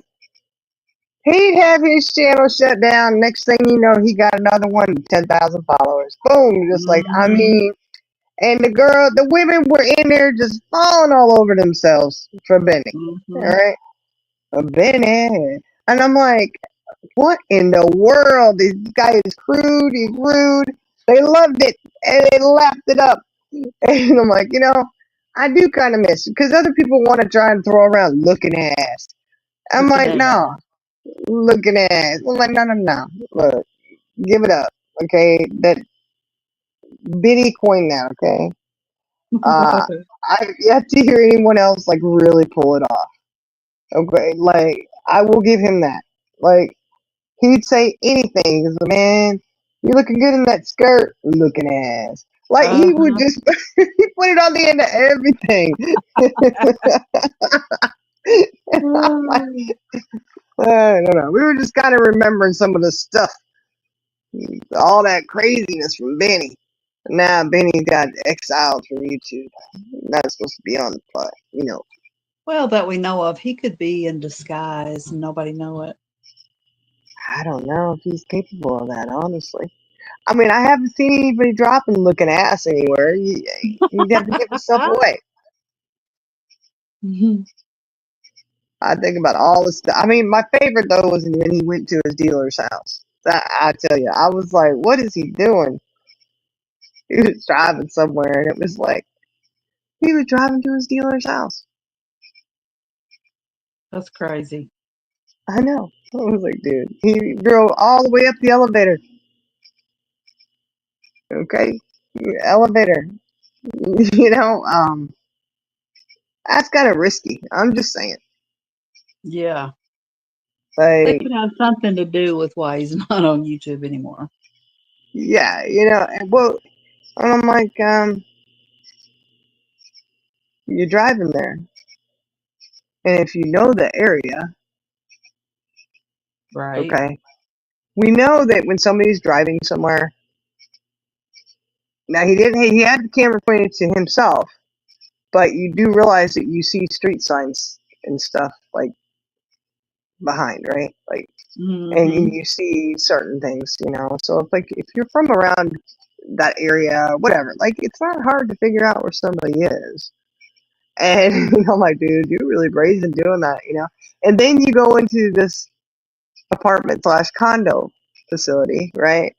Speaker 2: he'd have his channel shut down. Next thing you know, he got another one, 10,000 followers. Boom, just like I
Speaker 3: Mhm.
Speaker 2: mean, And the women were in there just falling all over themselves for Benny. All
Speaker 3: Mhm.
Speaker 2: right, for Benny, and I'm like, what in the world? This guy is crude. He's rude. They loved it and they lapped it up. And I'm like, I do kind of miss it because other people want to try and throw around looking ass. I'm
Speaker 3: Looking
Speaker 2: like,
Speaker 3: at
Speaker 2: no, looking ass. I'm like, no, no, no. Look, give it up, okay? That Biddy coined that, okay? Uh, I've yet to hear anyone else like really pull it off. Okay, like I will give him that. Like he'd say anything. He's like, man, you looking good in that skirt, looking ass. Like he would
Speaker 3: Uh-huh.
Speaker 2: just he put it on the end of everything. I'm like,
Speaker 3: Mm.
Speaker 2: I don't know. We were just kind of remembering some of the stuff, all that craziness from Benny. Now Benny got exiled from YouTube. Not supposed to be on the plot,
Speaker 3: Well, that we know of, he could be in disguise and nobody know it.
Speaker 2: I don't know if he's capable of that, honestly. I mean, I haven't seen anybody dropping looking ass anywhere. You'd have to give yourself away.
Speaker 3: Mhm.
Speaker 2: I think about all the stuff. I mean, my favorite though was when he went to his dealer's house. I tell you, I was like, what is he doing? He was driving somewhere, and it was like he was driving to his dealer's house.
Speaker 3: That's crazy.
Speaker 2: I know. I was like, dude, he drove all the way up the elevator. Okay, elevator. That's kind of risky. I'm just saying.
Speaker 3: Yeah. That
Speaker 2: Like,
Speaker 3: could have something to do with why he's not on YouTube anymore.
Speaker 2: yeah, and I'm like, you're driving there, and if you know the area,
Speaker 3: Right.
Speaker 2: okay, we know that when somebody's driving somewhere. Now he didn't. He had the camera pointed to himself, but you do realize that you see street signs and stuff like behind, right? Like, and
Speaker 3: Hmm.
Speaker 2: you see certain things, So if you're from around that area, whatever, like it's not hard to figure out where somebody is. And I'm like, dude, you're really brazen doing that. And then you go into this apartment slash condo facility, right?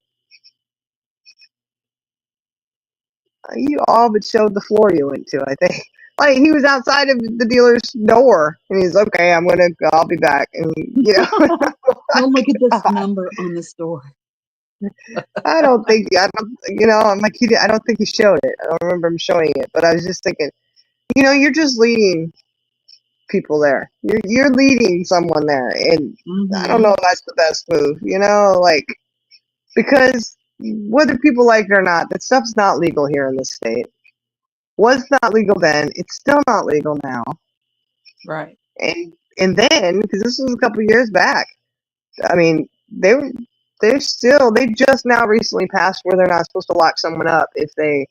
Speaker 2: You all but showed the floor you went to, I think. Like he was outside of the dealer's door, and he's okay. I'll be back, and
Speaker 3: Don't look at this number on the store.
Speaker 2: I'm like I don't think he showed it. I don't remember him showing it, but I was just thinking, you're just leading people there. You're leading someone there, and I don't know
Speaker 3: Hmm.
Speaker 2: if that's the best move. Like because whether people like it or not, that stuff's not legal here in this state. Was not legal then. It's still not legal now.
Speaker 3: Right.
Speaker 2: And then because this was a couple years back, I mean they just now recently passed where they're not supposed to lock someone up if they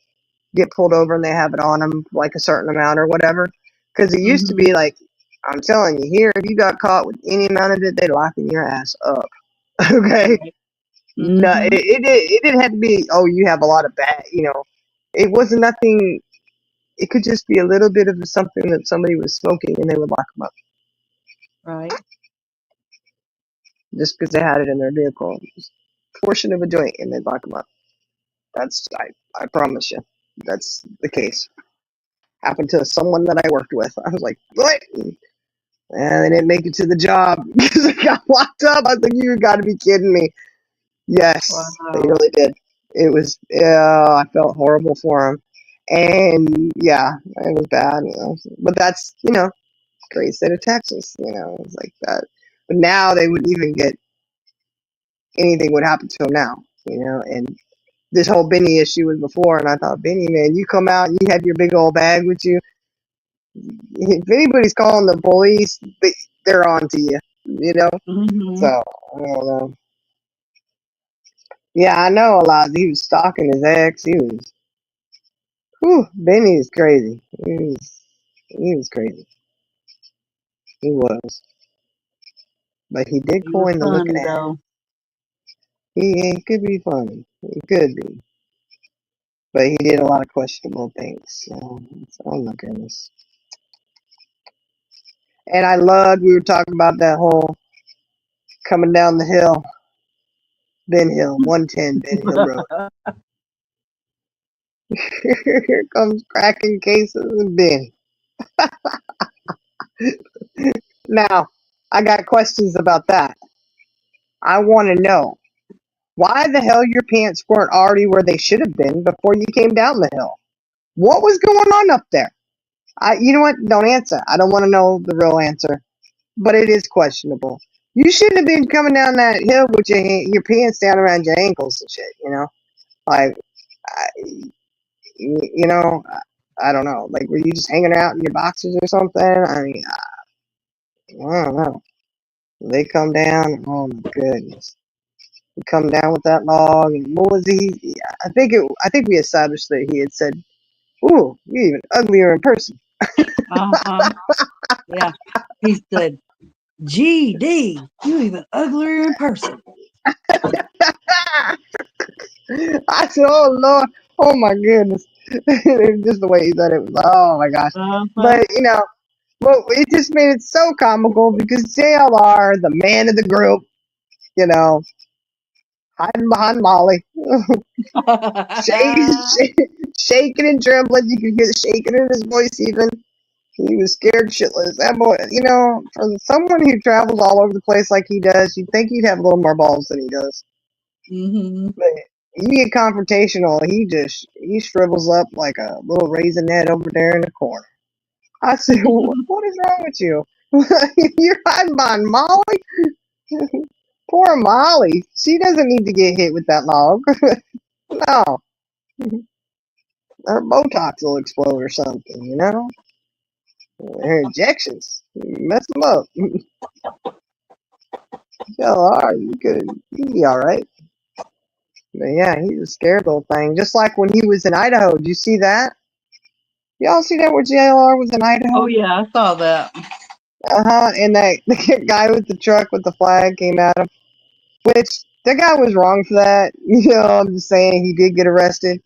Speaker 2: get pulled over and they have it on them like a certain amount or whatever. Because it used to
Speaker 3: Hmm.
Speaker 2: be like, I'm telling you, here if you got caught with any amount of it, they locking your ass up. Okay,
Speaker 3: Right.
Speaker 2: no,
Speaker 3: Hmm.
Speaker 2: it didn't have to be. Oh, you have a lot of bad. It wasn't nothing. It could just be a little bit of something that somebody was smoking and they would lock them up
Speaker 3: Right.
Speaker 2: just because they had it in their vehicle. Just a portion of a joint and they'd lock them up. I promise you, that's the case. Happened to someone that I worked with. I was like, what? And they didn't make it to the job because they got locked up. I was like, you got to be kidding me. Yes, they
Speaker 3: Wow.
Speaker 2: really did. It was, I felt horrible for them. And yeah, it was bad. But that's, great state of Texas, it's like that. But now they wouldn't even get anything would happen to them now, and this whole Benny issue was before, and I thought, Benny, man, you come out and you have your big old bag with you. If anybody's calling the police, they're on to you. So,
Speaker 3: Hmm.
Speaker 2: I don't know. Yeah, I know a lot. He was stalking his ex. Benny is crazy. He was crazy. He was. But he did
Speaker 3: He was
Speaker 2: coin the looking
Speaker 3: funny
Speaker 2: at.
Speaker 3: though.
Speaker 2: He could be funny. He could be. but he did a lot of questionable things. So, oh my goodness. And I loved, we were talking about that whole coming down the hill, Ben Hill, 110 Ben Hill Road. Here comes cracking cases and Ben. Now, I got questions about that. I want to know why the hell your pants weren't already where they should have been before you came down the hill. What was going on up there? You know what? Don't answer. I don't want to know the real answer, but it is questionable. You shouldn't have been coming down that hill with your pants down around your ankles and shit. You know, like, you know, I don't know. Like, were you just hanging out in your boxers or something? I mean, I don't know. They come down. Oh my goodness. We come down with that log, and what was he? I think we established that he had said, "Ooh, you're even uglier in person."
Speaker 3: Uh-huh. Yeah. He said, GD, you even uglier in person.
Speaker 2: I said, "Oh Lord, oh my goodness!" Just the way he said it was, oh my gosh.
Speaker 3: Uh-huh.
Speaker 2: But you know, well, it just made it so comical because JLR, the man of the group, you know, hiding behind Molly, shaking and trembling. You could hear the shaking in his voice even. He was scared shitless. That boy, you know, for someone who travels all over the place like he does, you'd think he'd have a little more balls than he does.
Speaker 3: Mm-hmm.
Speaker 2: But you get confrontational, he shrivels up like a little raisinette over there in the corner. I said, what is wrong with you? You're hiding behind Molly? Poor Molly. She doesn't need to get hit with that log. No. Her Botox will explode or something, you know? Her injections. Mess them up. You'd be alright. But yeah, he's a scared little thing. Just like when he was in Idaho. Did you see that? Y'all see that where JLR was in Idaho?
Speaker 3: Oh, yeah, I saw that.
Speaker 2: And that guy with the truck with the flag came at him. Which, that guy was wrong for that. You know, I'm just saying he did get arrested.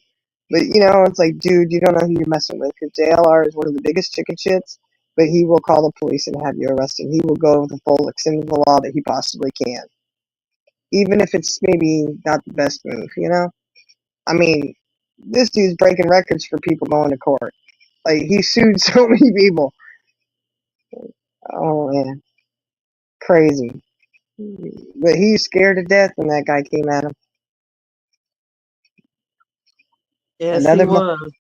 Speaker 2: But, you know, it's like, dude, you don't know who you're messing with. Because JLR is one of the biggest chicken shits. But he will call the police and have you arrested. He will go the full extent of the law that he possibly can. Even if it's maybe not the best move, you know? I mean, this dude's breaking records for people going to court. Like, he sued so many people. Oh, man. Crazy. But he's scared to death when that guy came at him.
Speaker 3: Yes, he
Speaker 2: Another
Speaker 3: was.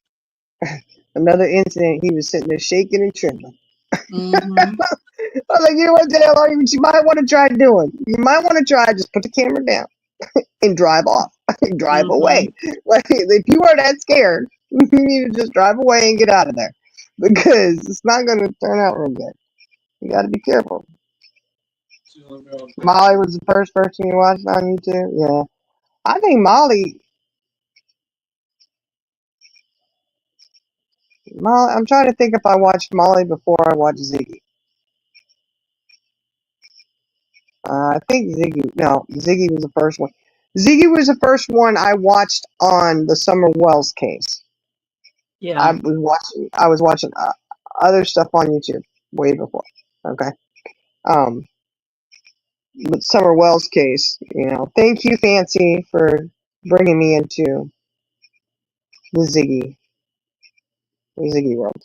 Speaker 2: another incident, he was sitting there shaking and trembling.
Speaker 3: Mm-hmm.
Speaker 2: I was like, you know what, JLR, you might want to try doing. You might want to try just put the camera down and drive off. Drive away. Like, if you are that scared, you need to just drive away and get out of there. Because it's not going to turn out real good. You got to be careful. Molly was the first person you watched on YouTube? Yeah. I think Molly, I'm trying to think if I watched Molly before I watched Ziggy. I think Ziggy was the first one. Ziggy was the first one I watched on the Summer Wells case.
Speaker 3: Yeah.
Speaker 2: I was watching other stuff on YouTube way before. Okay. But Summer Wells case, you know, thank you, Fancy, for bringing me into the Ziggy world.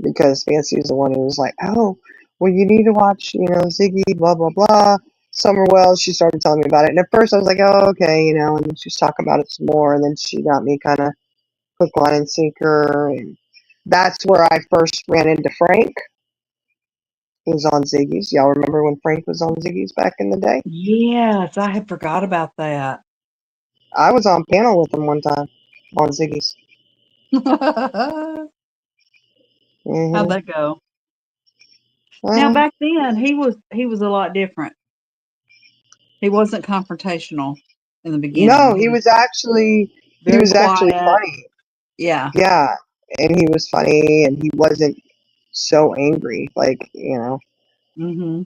Speaker 2: Because Fancy is the one who was like, oh, well, you need to watch, you know, Ziggy, blah, blah, blah. Summer Wells, she started telling me about it. And at first I was like, oh, okay, you know, and then she was talking about it some more. And then she got me kind of hook, line, and sinker. And that's where I first ran into Frank. He was on Ziggy's. Y'all remember when Frank was on Ziggy's back in the day?
Speaker 3: Yes, I had forgot about that.
Speaker 2: I was on panel with him one time on Ziggy's.
Speaker 3: How'd
Speaker 2: Mm-hmm.
Speaker 3: that go? Now back then he was a lot different. He wasn't confrontational in the beginning.
Speaker 2: No, he was actually
Speaker 3: quiet.
Speaker 2: funny.
Speaker 3: Yeah.
Speaker 2: Yeah, and he was funny, and he wasn't so angry, like, you know.
Speaker 3: Mm-hmm.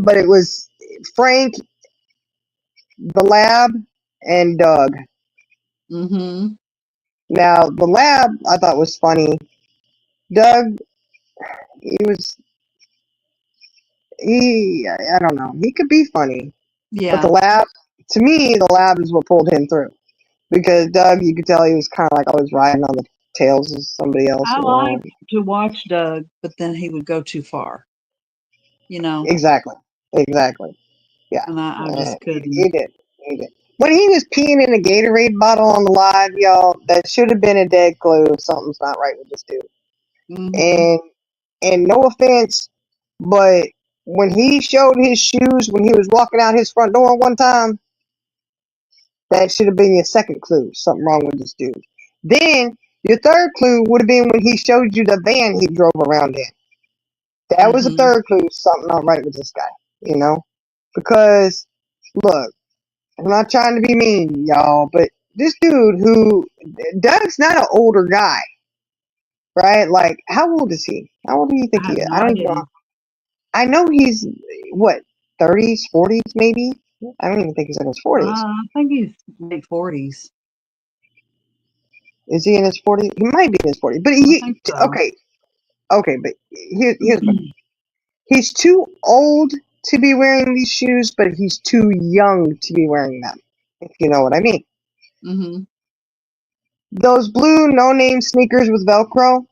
Speaker 2: But it was Frank, the Lab, and Doug.
Speaker 3: Mm-hmm.
Speaker 2: Now, the lab I thought was funny. Doug, he was, I don't know. He could be funny. But the
Speaker 3: Yeah.
Speaker 2: lab, to me, the lab is what pulled him through. Because Doug, you could tell he was kind of like always riding on the tails of somebody else,
Speaker 3: I
Speaker 2: you know.
Speaker 3: liked to watch Doug, but then he would go too far,
Speaker 2: Exactly. Exactly. Yeah.
Speaker 3: and I
Speaker 2: Uh,
Speaker 3: just couldn't.
Speaker 2: he did. He did. When he was peeing in a Gatorade bottle on the live, y'all, that should have been a dead clue. Something's not right with this dude.
Speaker 3: Mm-hmm.
Speaker 2: And no offense, but when he showed his shoes when he was walking out his front door one time, that should have been your second clue. Something wrong with this dude. Then your third clue would have been when he showed you the van he drove around in. That was a
Speaker 3: Mm-hmm.
Speaker 2: third clue. Something not right with this guy, you know? Because, look, I'm not trying to be mean, y'all, but this dude Doug's not an older guy, right? Like, how old is he? How old do you think
Speaker 3: I
Speaker 2: he
Speaker 3: have
Speaker 2: is?
Speaker 3: no
Speaker 2: I don't even
Speaker 3: idea.
Speaker 2: know. I know he's, what, 30s, 40s, maybe? I don't even think he's in his 40s.
Speaker 3: I think he's late 40s.
Speaker 2: Is he in his 40s? He might be in his 40s. But
Speaker 3: I think so.
Speaker 2: okay, but here's my, he's too old to be wearing these shoes, but he's too young to be wearing them, if you know what I mean.
Speaker 3: Mm-hmm.
Speaker 2: Those blue no-name sneakers with Velcro,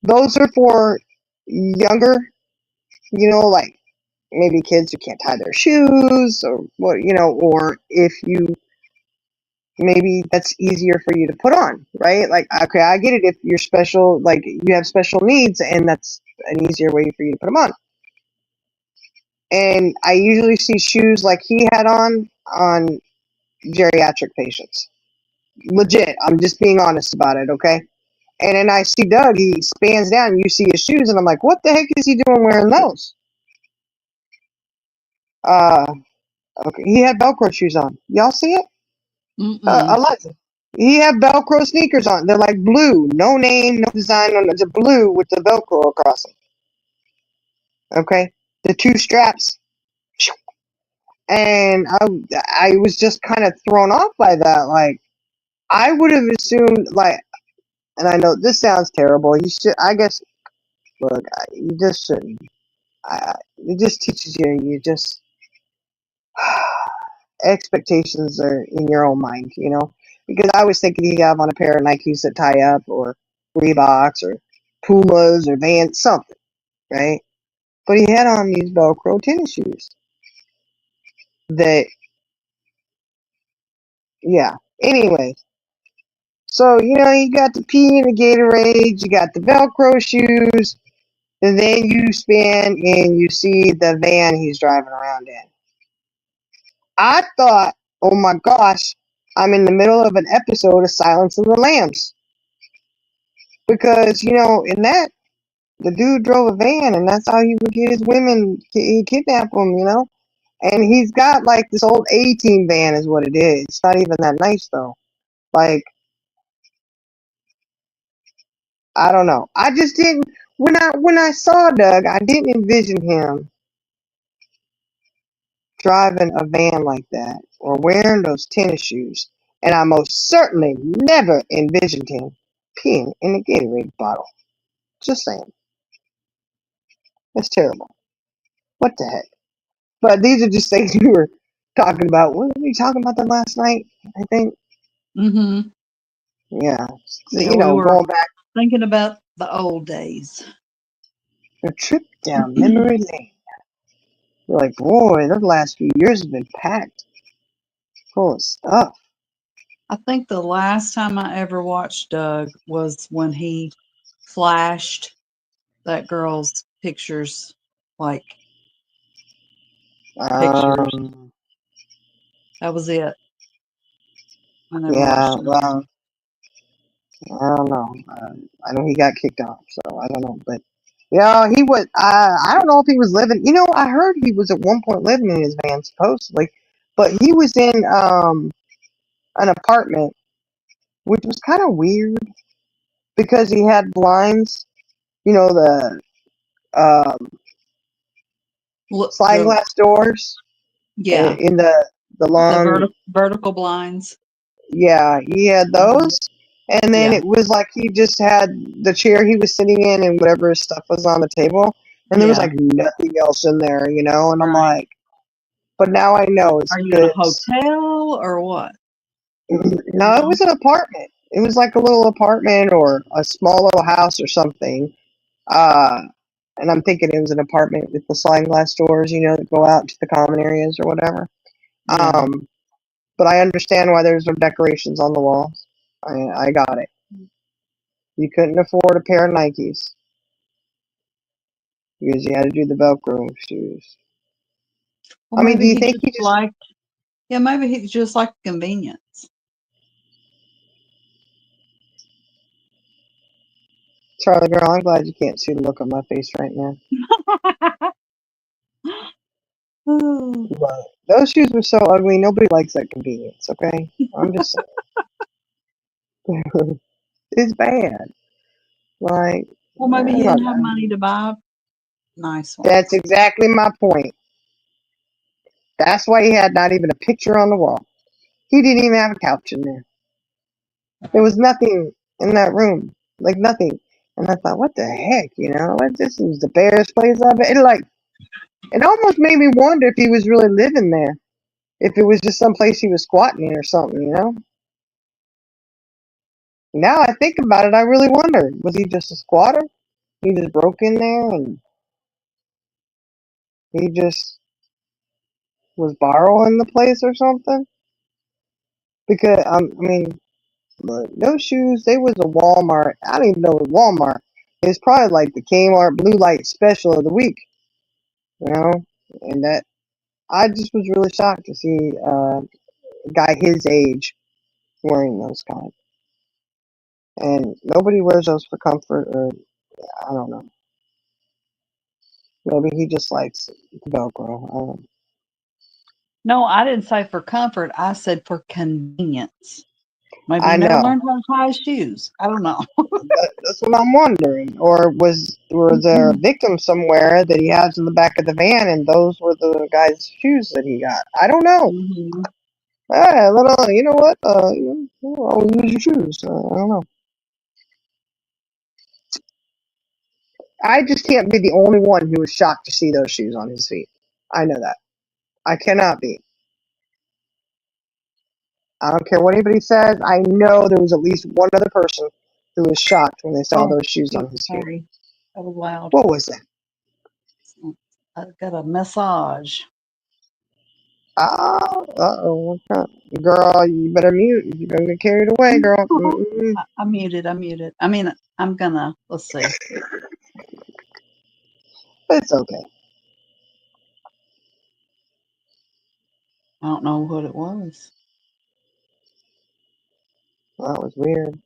Speaker 2: those are for younger, like maybe kids who can't tie their shoes or what, or if you maybe that's easier for you to put on, right? Like, okay, I get it if you're special, like you have special needs, and that's an easier way for you to put them on. And I usually see shoes like he had on geriatric patients. Legit, I'm just being honest about it, okay? And then I see Doug, he spans down, and you see his shoes, and I'm like, what the heck is he doing wearing those? Okay, he had Velcro shoes on. Y'all see it?
Speaker 3: Mm-mm.
Speaker 2: Alexa. He had Velcro sneakers on. They're like blue, no name, no design on them. It's blue with the Velcro across them. Okay, the two straps. And I was just kind of thrown off by that. Like, I would have assumed, like, and I know this sounds terrible. You should, I guess, look, you just shouldn't. It just teaches you. You just expectations are in your own mind, Because I was thinking he'd have on a pair of Nikes that tie up, or Reeboks, or Pumas, or Vans, something, right? But he had on these Velcro tennis shoes. That, yeah. Anyway, so you got the pee and the Gatorade, you got the Velcro shoes, and then you span and you see the van he's driving around in. I thought, oh my gosh, I'm in the middle of an episode of Silence of the Lambs. Because, in that, the dude drove a van, and that's how he would get his women, he kidnap them, And he's got, like, this old A-Team van is what it is. It's not even that nice, though. Like, I don't know. I just didn't, when I saw Doug, I didn't envision him driving a van like that, or wearing those tennis shoes. And I most certainly never envisioned him peeing in a Gatorade bottle. Just saying. That's terrible. What the heck? But these are just things we were talking about. What were we talking about that last night? I think.
Speaker 3: Mm-hmm.
Speaker 2: Yeah. So,
Speaker 3: Yeah, we were
Speaker 2: going back
Speaker 3: thinking about the old days.
Speaker 2: a trip down memory lane. We're like, boy, the last few years have been packed full of stuff.
Speaker 3: I think the last time I ever watched Doug was when he flashed that girl's pictures, like pictures.
Speaker 2: Um,
Speaker 3: That was it. I never
Speaker 2: yeah,
Speaker 3: watched him
Speaker 2: well,
Speaker 3: again.
Speaker 2: I don't know. I know he got kicked off, so I don't know. But he was. I don't know if he was living. I heard he was at one point living in his van, supposedly, but he was in an apartment, which was kind of weird because he had blinds. The
Speaker 3: Look,
Speaker 2: sliding glass doors
Speaker 3: yeah,
Speaker 2: in the
Speaker 3: the
Speaker 2: long.
Speaker 3: vertical blinds.
Speaker 2: Yeah, he had those. And then
Speaker 3: Yeah.
Speaker 2: it was like he just had the chair he was sitting in and whatever his stuff was on the table. And there was
Speaker 3: Yeah.
Speaker 2: like nothing else in there, you know? And I'm
Speaker 3: Right.
Speaker 2: like, but now I know it's
Speaker 3: Are you in a
Speaker 2: because
Speaker 3: hotel or what?
Speaker 2: no, it was an apartment. It was like a little apartment or a small little house or something. Uh, and I'm thinking it was an apartment with the sliding glass doors, you know, that go out to the common areas or whatever.
Speaker 3: Yeah.
Speaker 2: But I understand why there's no decorations on the walls. I got it. You couldn't afford a pair of Nikes because you had to do the Velcro shoes.
Speaker 3: Well,
Speaker 2: I mean, do
Speaker 3: maybe
Speaker 2: you
Speaker 3: he
Speaker 2: think
Speaker 3: just
Speaker 2: he just
Speaker 3: liked. Yeah, maybe he just liked convenience.
Speaker 2: Charlie girl? I'm glad you can't see the look on my face right now.
Speaker 3: Ooh.
Speaker 2: But those shoes were so ugly. Nobody likes that convenience. Okay, I'm just saying. It's bad. Like,
Speaker 3: Well, maybe
Speaker 2: I'm
Speaker 3: he
Speaker 2: not.
Speaker 3: didn't have money to buy nice
Speaker 2: That's
Speaker 3: ones.
Speaker 2: exactly my point. That's why he had not even a picture on the wall. He didn't even have a couch in there. There was nothing in that room, like nothing. And I thought, what the heck, you know? What, this is the barest place I've been. It almost made me wonder if he was really living there. If it was just some place he was squatting in or something, you know? Now I think about it, I really wonder, was he just a squatter? He just broke in there and he just was borrowing the place or something? Because I mean, look, those shoes, they was a Walmart. I don't even know it was Walmart. It's probably like the Kmart blue light special of the week, you know? And that I just was really shocked to see a guy his age wearing those kind. And nobody wears those for comfort, or I don't know. Maybe he just likes Velcro. I don't know.
Speaker 3: No, I didn't say for comfort. I said for convenience. Maybe he
Speaker 2: I
Speaker 3: never
Speaker 2: know.
Speaker 3: learned how to tie his shoes. I don't know.
Speaker 2: That's what I'm wondering. Or were there a victim somewhere that he has in the back of the van, and those were the guy's shoes that he got? I don't know.
Speaker 3: Mhm.
Speaker 2: Hey, you know what? I'll use your shoes. I don't know. I just can't be the only one who was shocked to see those shoes on his feet. I know that. I cannot be. I don't care what anybody says. I know there was at least one other person who was shocked when they saw
Speaker 3: Oh,
Speaker 2: those shoes
Speaker 3: shoot,
Speaker 2: on his feet.
Speaker 3: sorry. That was loud.
Speaker 2: What was that?
Speaker 3: I got a massage.
Speaker 2: Uh-oh. Girl, you better mute. You're going to get carried away, girl. Mm-mm.
Speaker 3: I muted. I muted. I mean, I'm gonna. Let's see.
Speaker 2: It's okay.
Speaker 3: I don't know what it was.
Speaker 2: That was weird.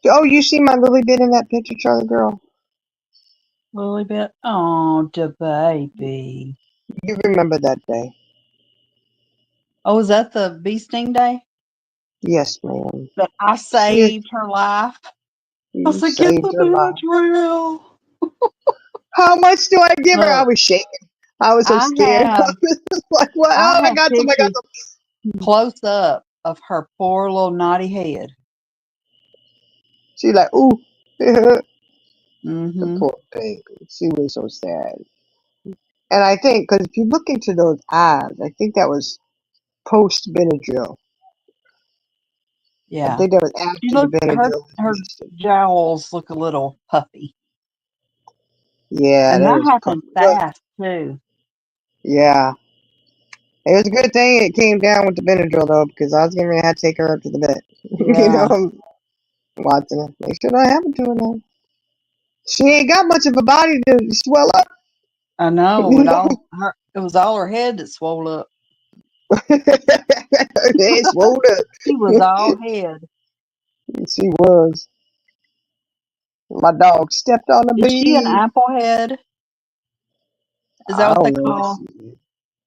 Speaker 2: Oh, you see my Lily bit in that picture, Charlie girl?
Speaker 3: Lily bit. Oh, the baby.
Speaker 2: You remember that day.
Speaker 3: Oh, was that the bee sting day
Speaker 2: Yes, ma'am.
Speaker 3: that I saved her life? I
Speaker 2: You
Speaker 3: said, get
Speaker 2: saved
Speaker 3: the
Speaker 2: her life.
Speaker 3: Benadryl.
Speaker 2: How much do I give her? I
Speaker 3: Look,
Speaker 2: was shaking. I was so
Speaker 3: I
Speaker 2: scared. I
Speaker 3: have
Speaker 2: was just like, what?
Speaker 3: I
Speaker 2: Oh my
Speaker 3: have
Speaker 2: God, somebody got
Speaker 3: pictures
Speaker 2: some.
Speaker 3: close up of her poor little naughty head.
Speaker 2: She like, ooh. The
Speaker 3: Mm-hmm.
Speaker 2: poor baby. She was so sad. And I think, because if you look into those eyes, I think that was post Benadryl. I
Speaker 3: Yeah.
Speaker 2: think that was
Speaker 3: She
Speaker 2: after the
Speaker 3: looked
Speaker 2: Benadryl was
Speaker 3: her
Speaker 2: administered.
Speaker 3: jowls look a little puffy.
Speaker 2: Yeah,
Speaker 3: And
Speaker 2: there
Speaker 3: that
Speaker 2: was
Speaker 3: happened fast too.
Speaker 2: yeah. It was a good thing it came down with the Benadryl though, because I was gonna have to take her up to the bed. You know,
Speaker 3: Yeah.
Speaker 2: I'm watching her. Make sure that happened to her now. She ain't got much of a body to swell up.
Speaker 3: I know.
Speaker 2: You know,
Speaker 3: It was all her head that swelled up.
Speaker 2: it swelled up.
Speaker 3: She was all head.
Speaker 2: She was. My dog stepped on the
Speaker 3: Is she an
Speaker 2: bee.
Speaker 3: apple head? Is that
Speaker 2: I
Speaker 3: what they
Speaker 2: don't know what
Speaker 3: call?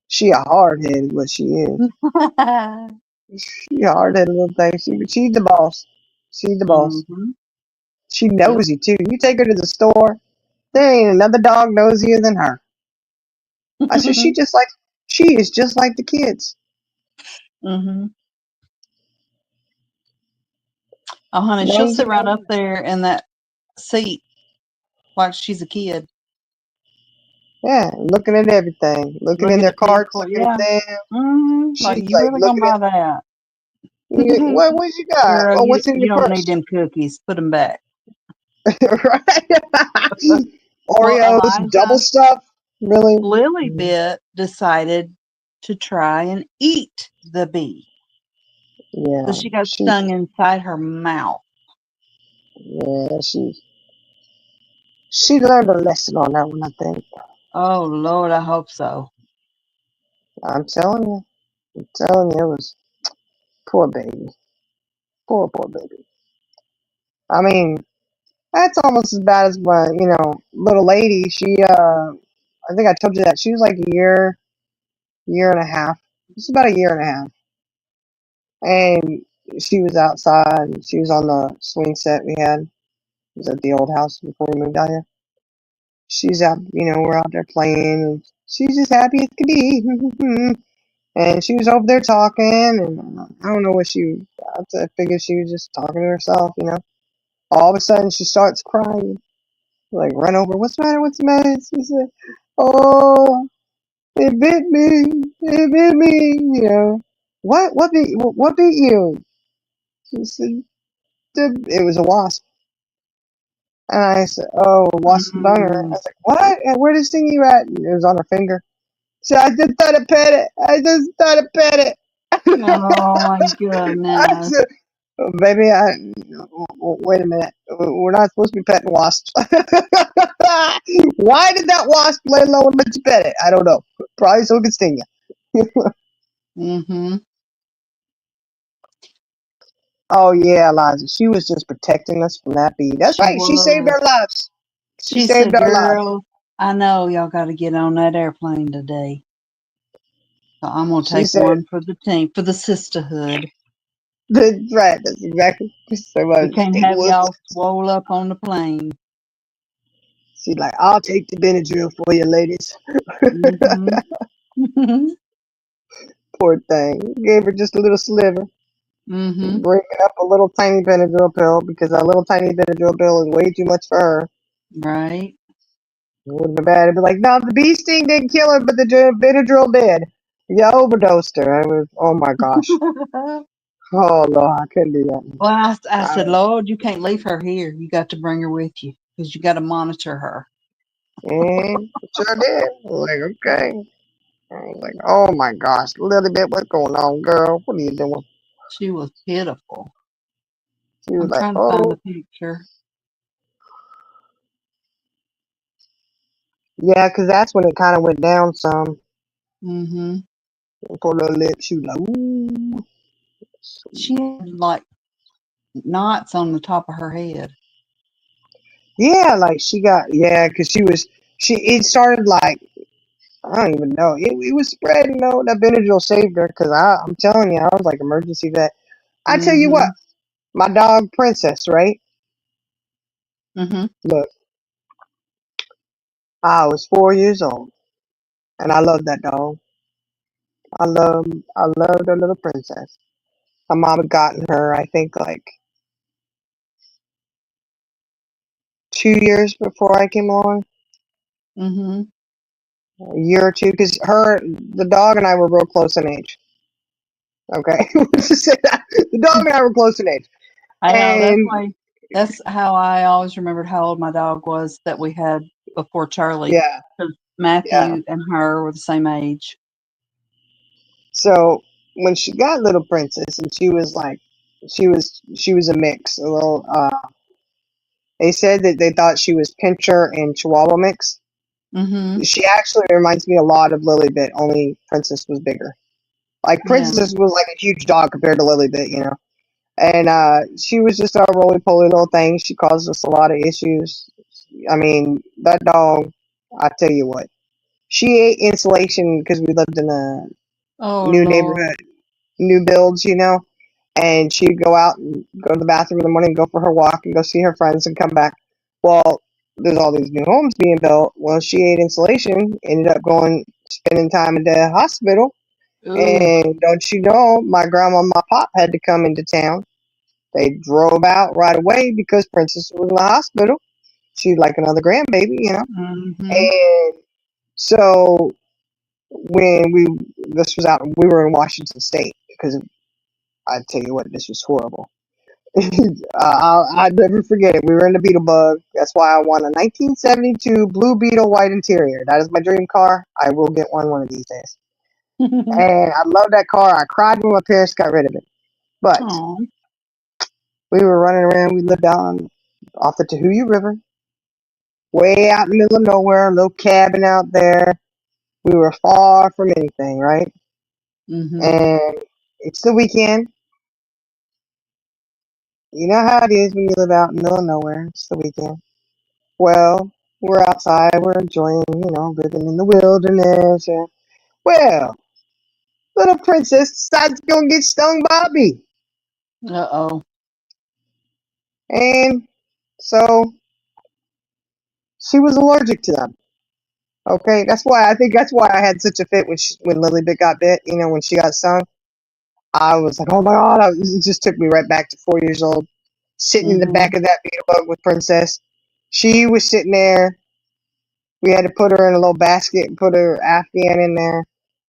Speaker 2: she a hard head is what she is. She a hard headed little thing. She's the boss. She's the boss.
Speaker 3: Mm-hmm.
Speaker 2: She
Speaker 3: Yep.
Speaker 2: nosy too. You take her to the store, there ain't another dog nosier than her. I said she is just like the kids.
Speaker 3: Mm-hmm. Oh, honey,
Speaker 2: No,
Speaker 3: she'll
Speaker 2: you
Speaker 3: sit right
Speaker 2: know.
Speaker 3: up there in that seat like she's a kid.
Speaker 2: Yeah, looking at everything, looking in
Speaker 3: Looking
Speaker 2: their
Speaker 3: at
Speaker 2: carts,
Speaker 3: people.
Speaker 2: looking
Speaker 3: Yeah.
Speaker 2: at them.
Speaker 3: Like,
Speaker 2: She's
Speaker 3: you
Speaker 2: like
Speaker 3: really gonna
Speaker 2: looking at
Speaker 3: buy that?
Speaker 2: what you got?
Speaker 3: Girl,
Speaker 2: Oh, what's in
Speaker 3: you
Speaker 2: your
Speaker 3: don't need
Speaker 2: purse?
Speaker 3: them cookies. Put them back.
Speaker 2: Right?
Speaker 3: Well,
Speaker 2: Oreos, double
Speaker 3: Elijah,
Speaker 2: stuff. Really?
Speaker 3: Lily Bit decided to try and eat the bee. So
Speaker 2: Yeah,
Speaker 3: she got stung inside her mouth.
Speaker 2: yeah, she learned a lesson on that one, I think.
Speaker 3: Oh, Lord, I hope so.
Speaker 2: I'm telling you, it was poor baby, poor baby. I mean, that's almost as bad as my, little lady. I think I told you that she was like a year and a half. Just about a year and a half, and she was outside. And she was on the swing set we had. It was at the old house before we moved out here. She's out, we're out there playing, and she's just happy as could be. And she was over there talking, and I don't know what I figured she was just talking to herself. All of a sudden, she starts crying, like run over. What's the matter? What's the matter? She said, "Oh, it bit me. It bit me." What? What bit you? She said, "It was a wasp." And I said, "Oh, a wasp stung her." I
Speaker 3: Mm.
Speaker 2: was like, "What? And where did it sting you at?" And it was on her finger. So I just thought to pet it. I just thought to pet it.
Speaker 3: Oh, my
Speaker 2: I
Speaker 3: goodness.
Speaker 2: said, "Oh, baby, wait a minute. We're not supposed to be petting wasps." Why did that wasp lay low and let you pet it? I don't know. Probably so it could sting you.
Speaker 3: Mm-hmm.
Speaker 2: Oh, yeah, Eliza. She was just protecting us from that bee. That's
Speaker 3: She
Speaker 2: right. She saved
Speaker 3: was.
Speaker 2: our lives. She
Speaker 3: She
Speaker 2: saved
Speaker 3: said,
Speaker 2: our lives.
Speaker 3: girl, I know y'all got to get on that airplane today. So I'm going to
Speaker 2: She
Speaker 3: take
Speaker 2: said,
Speaker 3: one for the team, for the sisterhood.
Speaker 2: that's right. That's exactly. So
Speaker 3: We can't
Speaker 2: Stay
Speaker 3: have
Speaker 2: with
Speaker 3: y'all
Speaker 2: us.
Speaker 3: swole up on the plane.
Speaker 2: She's like, I'll take the Benadryl for you, ladies.
Speaker 3: Mm-hmm.
Speaker 2: Poor thing. Gave her just a little sliver.
Speaker 3: Mm-hmm.
Speaker 2: Bringing up a little tiny Benadryl pill because that little tiny Benadryl pill is way too much for her.
Speaker 3: Right.
Speaker 2: It wouldn't be bad. It'd be like, no, the bee sting didn't kill her, but the Benadryl did. You overdosed her. Oh my gosh. Oh Lord, I couldn't do that.
Speaker 3: Well, I
Speaker 2: I
Speaker 3: said, Lord, you can't leave her here. You got to bring her with you because you got to monitor her.
Speaker 2: sure did. I was like, okay. I was like, oh my gosh, Lily Bit, what's going on, girl? What are you doing?
Speaker 3: She was pitiful.
Speaker 2: She was
Speaker 3: I'm
Speaker 2: like,
Speaker 3: trying to find
Speaker 2: oh,
Speaker 3: the picture.
Speaker 2: yeah, because that's when it kind of went down some.
Speaker 3: Mm-hmm.
Speaker 2: Poor little lip, she was like, ooh.
Speaker 3: She had like knots on the top of her head.
Speaker 2: Yeah, like because it started like, I don't even know. It was spreading, though. That Benadryl saved her because I'm telling you, I was like emergency vet. I tell you what,
Speaker 3: Mm-hmm.
Speaker 2: my dog Princess, right?
Speaker 3: Mm-hmm.
Speaker 2: Look, I was 4 years old and I loved that dog. I loved the little Princess. My mom had gotten her, I think, like 2 years before I came along,
Speaker 3: Mm-hmm.
Speaker 2: a year or two, because the dog and I were real close in age. Okay, let's just say that the dog and I were close in age,
Speaker 3: I know
Speaker 2: and
Speaker 3: that's how I always remembered how old my dog was that we had before Charlie.
Speaker 2: yeah,
Speaker 3: Because
Speaker 2: yeah.
Speaker 3: Matthew and her were the same age.
Speaker 2: So when she got little Princess, and she was like, she was a mix, a little. They said that they thought she was Pinscher and Chihuahua mix.
Speaker 3: Mm-hmm.
Speaker 2: She actually reminds me a lot of Lily Bit, only Princess was bigger. Like
Speaker 3: Yeah.
Speaker 2: Princess was like a huge dog compared to Lily Bit. And she was just a roly poly little thing. She caused us a lot of issues. I mean, that dog, I tell you what, she ate insulation because we lived in a
Speaker 3: Oh
Speaker 2: new
Speaker 3: Lord.
Speaker 2: neighborhood, new builds. And she'd go out and go to the bathroom in the morning, go for her walk, and go see her friends and come back. Well, there's all these new homes being built. Well, she ate insulation, ended up spending time in the hospital.
Speaker 3: Ooh.
Speaker 2: And don't you know, my grandma and my pop had to come into town. They drove out right away because Princess was in the hospital. She's like another grandbaby, you know.
Speaker 3: Mm-hmm.
Speaker 2: And so when this was out, we were in Washington State because I tell you what, this was horrible. I'll never forget it. We were in the Beetle Bug. That's why I want a 1972 Blue Beetle white interior. That is my dream car. I will get one of these days. And I love that car. I cried when my parents got rid of it. But
Speaker 3: Aw.
Speaker 2: we were running around. We lived off the Tahuya River, way out in the middle of nowhere, a little cabin out there. We were far from anything, right?
Speaker 3: Mm-hmm.
Speaker 2: And it's the weekend. You know how it is when you live out in the middle of nowhere. It's the weekend. Well, we're outside. We're enjoying, living in the wilderness. And, well, little princess decides to go and get stung by a bee.
Speaker 3: Uh-oh.
Speaker 2: And so she was allergic to them. Okay, that's why I had such a fit when Lily Bit got bit. When she got stung, I was like, oh my god! It just took me right back to 4 years old, sitting in the back of that beetle bug with Princess. She was sitting there. We had to put her in a little basket and put her Afghan in there,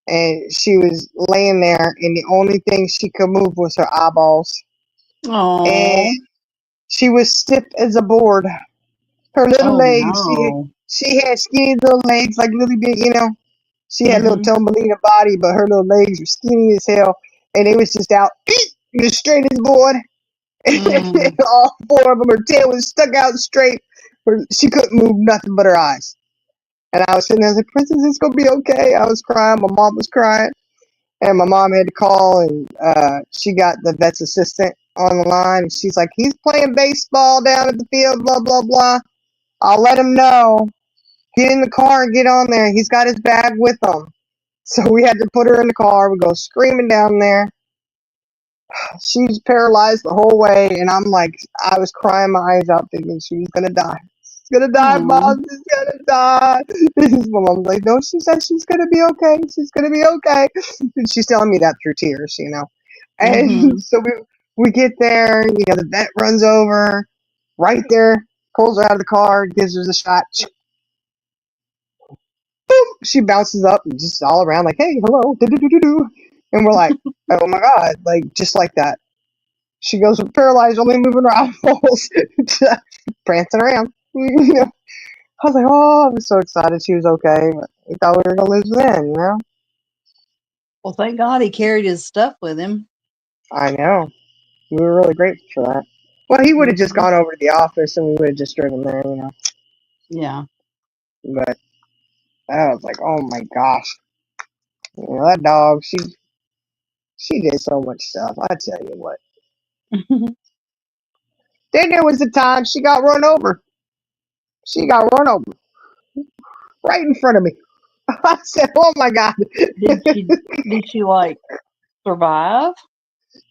Speaker 2: and she was laying there, and the only thing she could move was her eyeballs,
Speaker 3: Oh.
Speaker 2: and she was stiff as a board. Her little
Speaker 3: Oh
Speaker 2: legs,
Speaker 3: no.
Speaker 2: she had skinny little legs like Lily Bit, She had a little
Speaker 3: Mhm.
Speaker 2: Thumbelina body, but her little legs were skinny as hell, and it was just out as straight as a board.
Speaker 3: Mm.
Speaker 2: All four of them, her tail was stuck out straight. She couldn't move nothing but her eyes. And I was sitting there, I was like, Princess, it's gonna be okay. I was crying, my mom was crying, and my mom had to call, and she got the vet's assistant on the line, and she's like, he's playing baseball down at the field, blah blah blah. I'll let him know. Get in the car and get on there. He's got his bag with him. So we had to put her in the car. We go screaming down there. She was paralyzed the whole way, and I'm like, I was crying my eyes out, thinking she was gonna die. She's gonna die, Mom. She's gonna die. My mom's like, no, she said she's gonna be okay. She's gonna be okay. And she's telling me that through tears, And
Speaker 3: Mhm.
Speaker 2: so we get there. The vet runs over right there, pulls her out of the car, gives her the shot. Boom, she bounces up and just all around like, hey, hello, do. And we're like, oh my god, like just like that. She goes from paralyzed, only moving her eyeballs, prancing around. I was like, oh, I was so excited she was okay. But we thought we were gonna lose then,
Speaker 3: Well, thank God he carried his stuff with him.
Speaker 2: I know. We were really grateful for that. Well, he would have just
Speaker 3: Mhm.
Speaker 2: gone over to the office and we would have just driven there,
Speaker 3: Yeah.
Speaker 2: But I was like, oh my gosh. That dog, she did so much stuff. I tell you what. Then there was the time she got run over. She got run over right in front of me. I said, "Oh my god!"
Speaker 3: Did she like survive?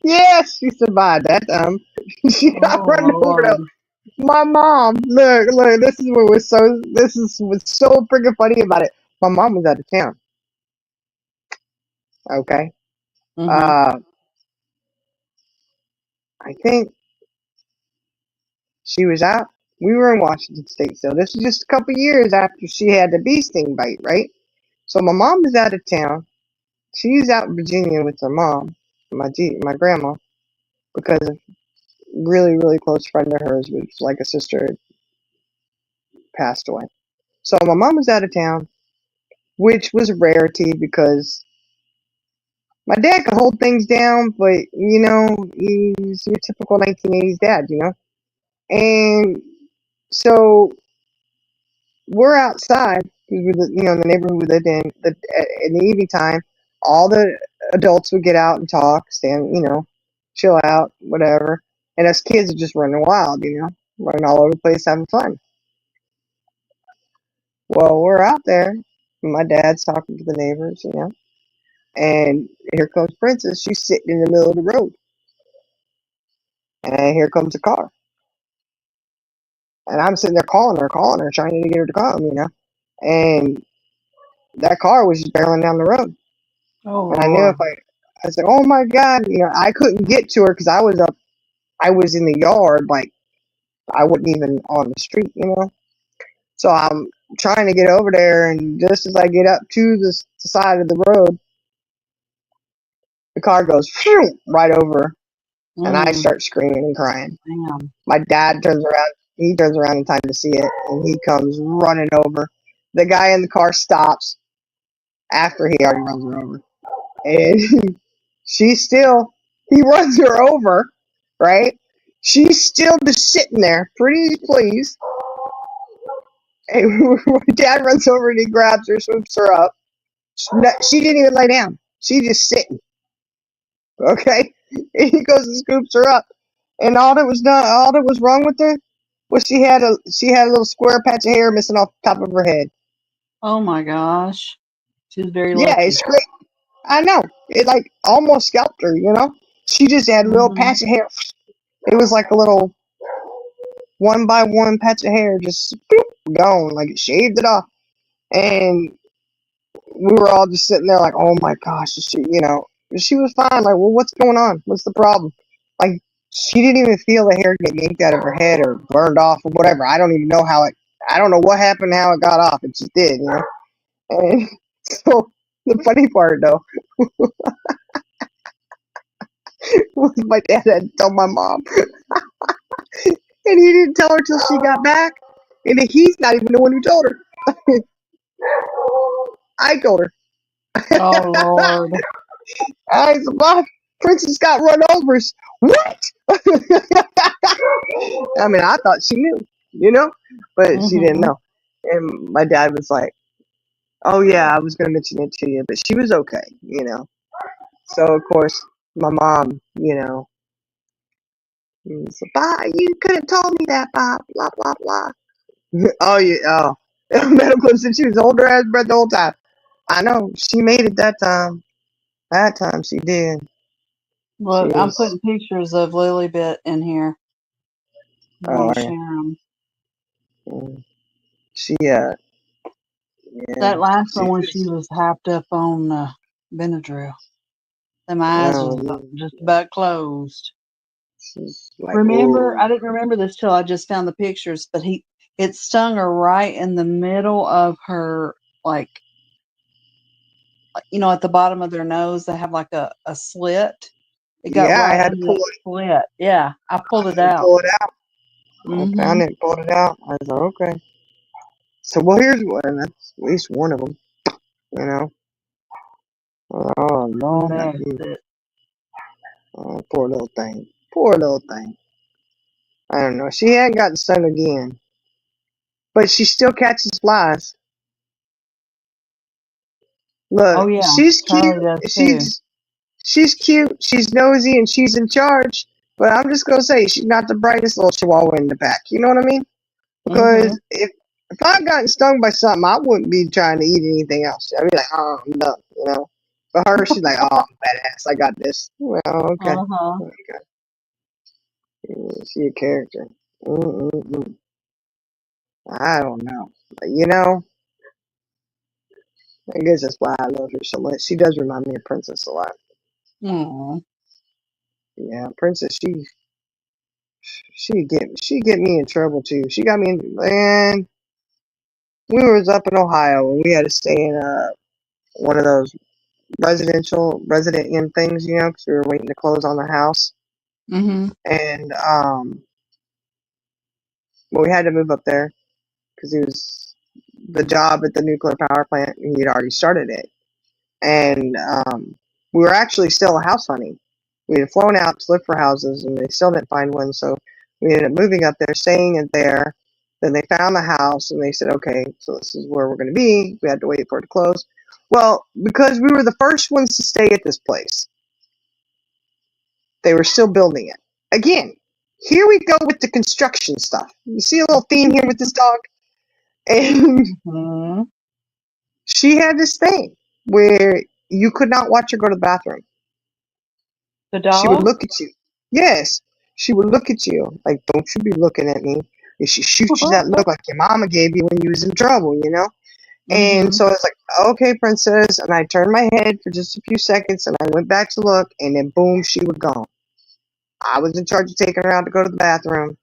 Speaker 2: Yes, she survived that time. She got
Speaker 3: Oh
Speaker 2: run over though.
Speaker 3: Lord.
Speaker 2: My mom, look. This is what was so. This is what's so freaking funny about it. My mom was out of town. Okay.
Speaker 3: Mhm.
Speaker 2: I think she was out. We were in Washington State, so this was just a couple years after she had the bee sting bite, right? So my mom was out of town. She's out in Virginia with her mom, my grandma, because a really, really close friend of hers, which was like a sister, passed away. So my mom was out of town, which was a rarity because my dad could hold things down, but he's your typical 1980s dad. And so we're outside, the neighborhood we lived in. In the evening time, all the adults would get out and talk, stand, chill out, whatever. And us kids are just running wild, running all over the place, having fun. Well, we're out there. My dad's talking to the neighbors, and here comes Princess. She's sitting in the middle of the road, and here comes a car. And I'm sitting there calling her, trying to get her to come, and that car was just barreling down the road.
Speaker 3: Oh
Speaker 2: And I knew
Speaker 3: Lord.
Speaker 2: I said, oh my God, I couldn't get to her because I was up I was in the yard, like I wasn't even on the street, you know. So I'm trying to get over there, and just as I get up to the side of the road, the car goes phew, right over, and I
Speaker 3: Mm,
Speaker 2: start screaming and crying.
Speaker 3: damn.
Speaker 2: My dad turns around. He turns around in time to see it, and he comes running over. The guy in the car stops after he already runs her over, and he runs her over, right? She's still just sitting there, pretty pleased. And my dad runs over and he grabs her, swoops her up. She didn't even lay down. She just sitting. Okay, and he goes and scoops her up, and all that was wrong with her was she had a little square patch of hair missing off the top of her head.
Speaker 3: Oh my gosh. She was very
Speaker 2: Yeah,
Speaker 3: lucky.
Speaker 2: it's great. I know. It like almost scalped her, you know. She just had a little
Speaker 3: Mhm.
Speaker 2: patch of hair. It was like a little one by one patch of hair, just boop, gone. Like it shaved it off, and we were all just sitting there like, oh my gosh, she was fine. Like, well, what's going on? What's the problem? Like, she didn't even feel the hair get yanked out of her head or burned off or whatever. I don't even know I don't know what happened, how it got off. It just did, you know. And so the funny part though was my dad had to tell my mom, and he didn't tell her till she got back, and he's not even the one who told her. I told her.
Speaker 3: Oh Lord.
Speaker 2: I said, Mom, Princess got run over. What? I mean, I thought she knew, you know, but she didn't
Speaker 3: Mhm.
Speaker 2: know. And my dad was like, oh, yeah, I was going to mention it to you, but she was okay, you know. So, of course, my mom, you know, said, Bob, you could have told me that, Bob, blah, blah, blah. Oh, yeah, oh. Medical said she was holding her ass breath the whole time. I know, she made it that time. That time she did. She
Speaker 3: Look, I'm
Speaker 2: was,
Speaker 3: putting pictures of Lily Bit in here. I
Speaker 2: oh,
Speaker 3: want to
Speaker 2: yeah.
Speaker 3: share them.
Speaker 2: She, yeah,
Speaker 3: That last
Speaker 2: she
Speaker 3: one when she
Speaker 2: just,
Speaker 3: was hopped up on Benadryl. Them eyes was
Speaker 2: oh,
Speaker 3: just about closed.
Speaker 2: she's like,
Speaker 3: Remember,
Speaker 2: oh,
Speaker 3: I didn't remember this till I just found the pictures, but it stung her right in the middle of her, like, at the bottom of their nose, they have like a slit. It got
Speaker 2: yeah, I
Speaker 3: right
Speaker 2: had to
Speaker 3: under
Speaker 2: pull
Speaker 3: that
Speaker 2: it,
Speaker 3: slit. Yeah, I pulled it
Speaker 2: and
Speaker 3: out.
Speaker 2: pull it out. I
Speaker 3: Mm-hmm.
Speaker 2: found it, pulled it out. I was like, okay. So, well, here's one. That's at least one of them, you know. Oh, Lord,
Speaker 3: Messed it.
Speaker 2: oh, poor little thing. Poor little thing. I don't know. She hadn't gotten stung again, but she still catches flies. Look,
Speaker 3: Oh yeah,
Speaker 2: she's cute.
Speaker 3: Charlie does too.
Speaker 2: She's cute. She's nosy, and she's in charge. But I'm just gonna say she's not the brightest little chihuahua in the pack. You know what I mean?
Speaker 3: Mm-hmm.
Speaker 2: Because if I'd gotten stung by something, I wouldn't be trying to eat anything else. I'd be like, oh, I'm done, you know. But her, she's like, oh, I'm badass. I got this. Well, okay.
Speaker 3: Uh-huh.
Speaker 2: Okay. She a character. Mm-mm-mm. I don't know. But, you know, I guess that's why I love her so much. She does remind me of Princess a lot.
Speaker 3: Aw.
Speaker 2: Yeah, Princess, she get me in trouble too. She got me in, man. We was up in Ohio and we had to stay in one of those resident inn things, you know, because we were waiting to close on the house.
Speaker 3: Mm-hmm.
Speaker 2: And well, we had to move up there because he was the job at the nuclear power plant, and he'd already started it. And we were actually still house hunting. We had flown out to look for houses, and they still didn't find one. So we ended up moving up there, staying in there. Then they found the house, and they said, "Okay, so this is where we're going to be." We had to wait for it to close. Well, because we were the first ones to stay at this place, they were still building it. Again, here we go with the construction stuff. You see a little theme here with this dog? And
Speaker 3: Mm-hmm.
Speaker 2: she had this thing where you could not watch her go to the bathroom.
Speaker 3: The
Speaker 2: She would
Speaker 3: dog?
Speaker 2: look at you. Yes, she would look at you like, don't you be looking at me. And she shoots you that look like your mama gave you when you was in trouble, you know? And
Speaker 3: Mm-hmm.
Speaker 2: so I was like, okay, princess. And I turned my head for just a few seconds and I went back to look, and then boom, she was gone. I was in charge of taking her out to go to the bathroom.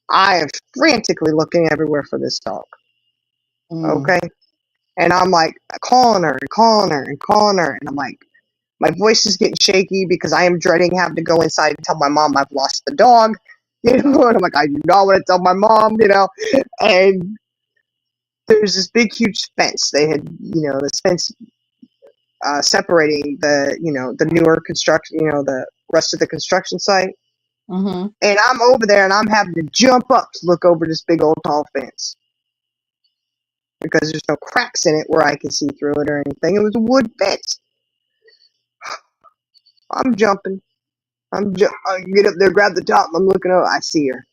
Speaker 2: I am frantically looking everywhere for this dog.
Speaker 3: Mm.
Speaker 2: Okay? And I'm like calling her and calling her and calling her. And I'm like, my voice is getting shaky because I am dreading having to go inside and tell my mom I've lost the dog. You know, and I'm like, I do not want to tell my mom, you know. And there's this big, huge fence. They had, you know, this fence separating the, you know, the newer construction, you know, the rest of the construction site.
Speaker 3: Mm-hmm.
Speaker 2: And I'm over there and I'm having to jump up to look over this big old tall fence. Because there's no cracks in it where I can see through it or anything. It was a wood fence. I'm jumping. I get up there, grab the top, and I'm looking over. I see her. I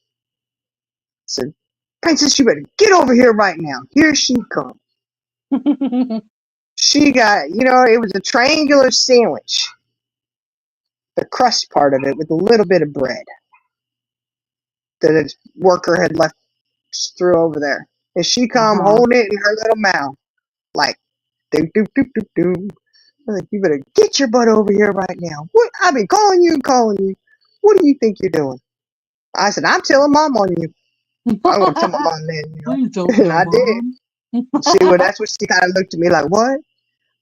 Speaker 2: said, Princess, you better get over here right now. Here she comes. She got, you know, it was a triangular sandwich. The crust part of it with a little bit of bread that a worker had left threw over there. And she come
Speaker 3: Uh-huh.
Speaker 2: holding it in her little mouth. Like, do, do, do, do, do. I'm like, you better get your butt over here right now. What? I've been calling you and calling you. What do you think you're doing? I said, I'm telling mom on you. I'm going to tell my mom then, you know.
Speaker 3: Please don't
Speaker 2: And
Speaker 3: tell
Speaker 2: I did.
Speaker 3: Mom.
Speaker 2: See, well, that's what she kind of looked at me like, what?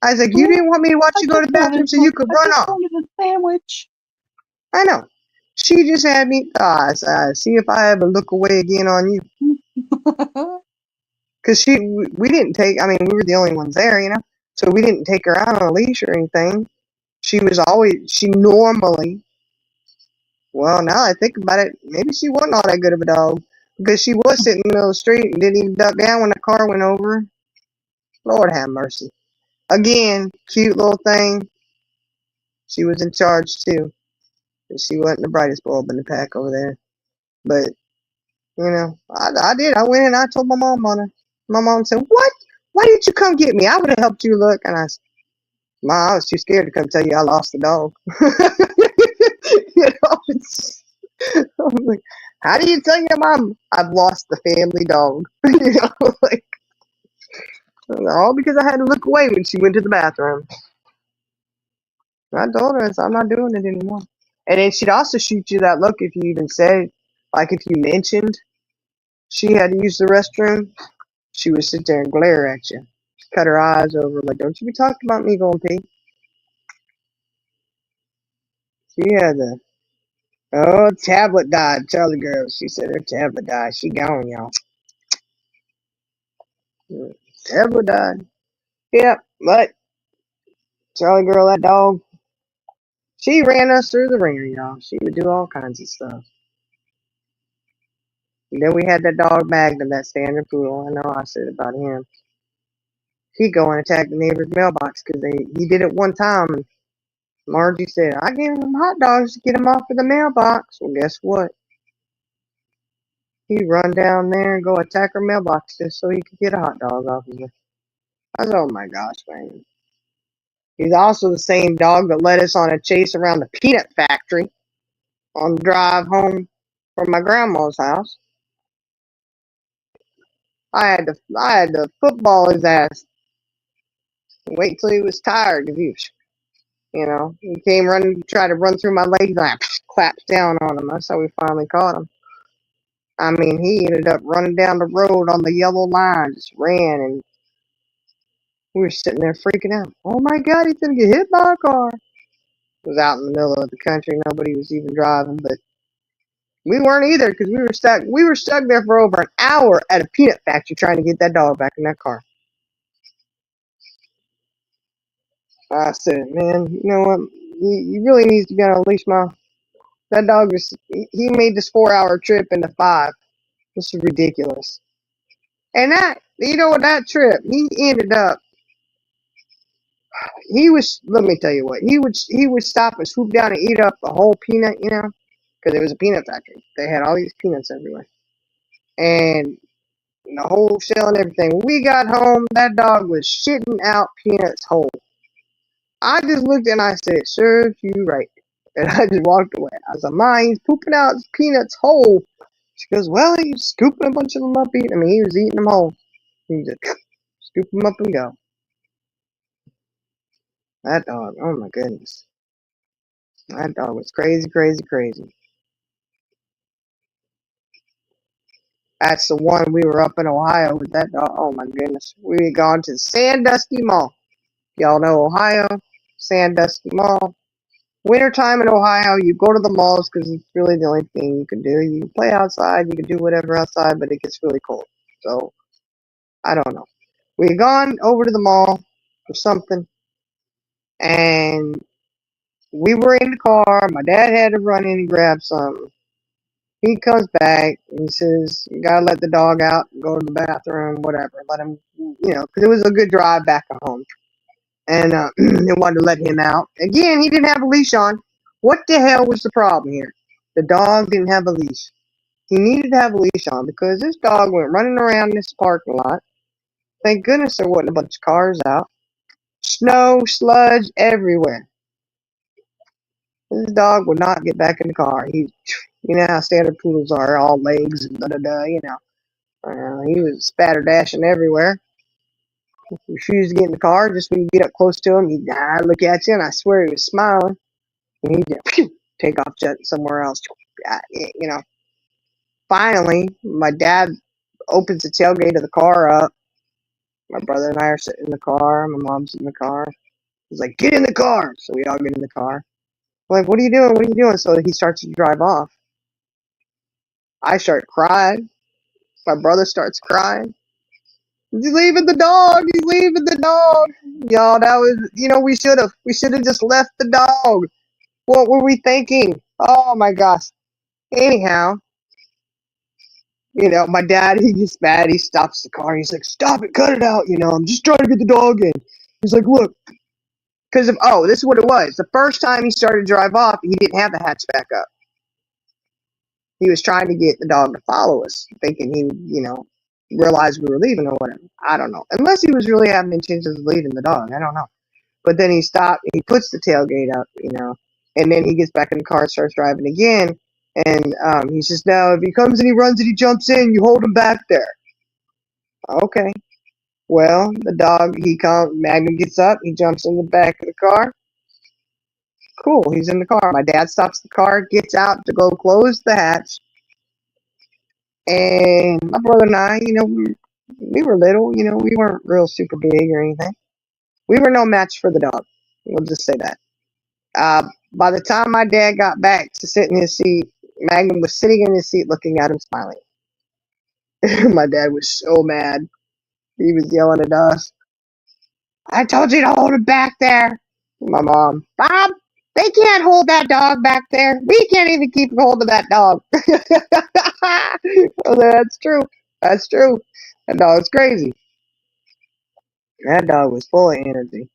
Speaker 2: I was like, you didn't want me to watch
Speaker 3: I
Speaker 2: you go to
Speaker 3: just
Speaker 2: the bathroom so you could run off.
Speaker 3: wanted a sandwich.
Speaker 2: I know. She just had me, see if I ever look away again on you. Because we didn't take, I mean, we were the only ones there, you know. So we didn't take her out on a leash or anything. She normally, well, now I think about it, maybe she wasn't all that good of a dog. Because she was sitting in the middle of the street and didn't even duck down when the car went over. Lord have mercy. Again, cute little thing. She was in charge too. She wasn't the brightest bulb in the pack over there. But, you know, I did. I went and I told my mom on her. My mom said, what? Why didn't you come get me? I would have helped you look. And I said, Ma, I was too scared to come tell you I lost the dog. You know, I'm like, how do you tell your mom I've lost the family dog? You know, like, all because I had to look away when she went to the bathroom. I told her, I said, I'm not doing it anymore. And then she'd also shoot you that look if you even said, like if you mentioned she had to use the restroom, she would sit there and glare at you. Cut her eyes over, like, don't you be talking about me going pee. She had the, oh, tablet died. Charlie girl, she said her tablet died. She gone, y'all. Tablet died. Yep, but Charlie girl, that dog, she ran us through the ringer, y'all. She would do all kinds of stuff. And then we had that dog Magnum, that standard poodle. I know I said about him. He'd go and attack the neighbor's mailbox because he did it one time. And Margie said, I gave him hot dogs to get him off of the mailbox. Well, guess what? He'd run down there and go attack her mailbox just so he could get a hot dog off of her. I said, oh my gosh, man. He's also the same dog that led us on a chase around the peanut factory on the drive home from my grandma's house. I had to football his ass. Wait till he was tired because he came running to try to run through my legs and I clapped down on him. That's how we finally caught him. I mean, he ended up running down the road on the yellow line, just ran, and we were sitting there freaking out. Oh my God, he's gonna get hit by a car. It was out in the middle of the country. Nobody was even driving, but we weren't either because we were stuck. We were stuck there for over an hour at a peanut factory trying to get that dog back in that car. I said, man, you know what? He really needs to be on a leash, Ma. That dog he made this 4-hour trip into 5. This is ridiculous. And that trip, he ended up, let me tell you what, he would stop and swoop down and eat up the whole peanut, because it was a peanut factory. They had all these peanuts everywhere. And the whole shell and everything. When we got home, that dog was shitting out peanuts whole. I just looked and I said, serves you right. And I just walked away. I was like, Ma, he's pooping out peanuts whole. She goes, well, he's scooping a bunch of them up, eating them. He was eating them whole. He just scoop them up and go. That dog, oh my goodness. That dog was crazy, crazy, crazy. That's the one we were up in Ohio with that dog. Oh my goodness. We had gone to Sandusky Mall. Y'all know Ohio, Sandusky Mall. Wintertime in Ohio, you go to the malls because it's really the only thing you can do. You can play outside, you can do whatever outside, but it gets really cold. So, I don't know. We had gone over to the mall for something, and we were in the car. My dad had to run in and grab something. He comes back and he says, "You gotta let the dog out, go to the bathroom, whatever. Let him, because it was a good drive back home." And they wanted to let him out. Again, he didn't have a leash on. What the hell was the problem here? The dog didn't have a leash. He needed to have a leash on because this dog went running around this parking lot. Thank goodness there wasn't a bunch of cars out. Snow, sludge, everywhere. This dog would not get back in the car. You know how standard poodles are, all legs and he was spatterdashing everywhere. Refused to get in the car. Just when you get up close to him, he'd look at you, and I swear he was smiling. And he'd just take off somewhere else. Finally, my dad opens the tailgate of the car up. My brother and I are sitting in the car. My mom's in the car. He's like, "Get in the car!" So we all get in the car. I'm like, "What are you doing? What are you doing?" So he starts to drive off. I start crying. My brother starts crying. He's leaving the dog. He's leaving the dog. Y'all, that was, we should have just left the dog. What were we thinking? Oh my gosh. Anyhow, my dad, he gets mad. He stops the car. He's like, "Stop it, cut it out. I'm just trying to get the dog in." He's like, "Look, this is what it was. The first time he started to drive off, he didn't have the hatch back up. He was trying to get the dog to follow us, thinking he, realized we were leaving or whatever. I don't know. Unless he was really having intentions of leaving the dog. I don't know. But then he stopped. He puts the tailgate up, and then he gets back in the car, starts driving again. And he says, "Now, if he comes and he runs and he jumps in, you hold him back there." Okay. Well, the dog, Magnum gets up, he jumps in the back of the car. Cool, he's in the car. My dad stops the car, gets out to go close the hatch. And my brother and I, we were little, we weren't real super big or anything. We were no match for the dog. We'll just say that. By the time my dad got back to sit in his seat, Magnum was sitting in his seat looking at him smiling. My dad was so mad. He was yelling at us. "I told you to hold him back there." My mom, "Bob, they can't hold that dog back there. We can't even keep hold of that dog." Oh, that's true. That's true. That dog's crazy. That dog was full of energy.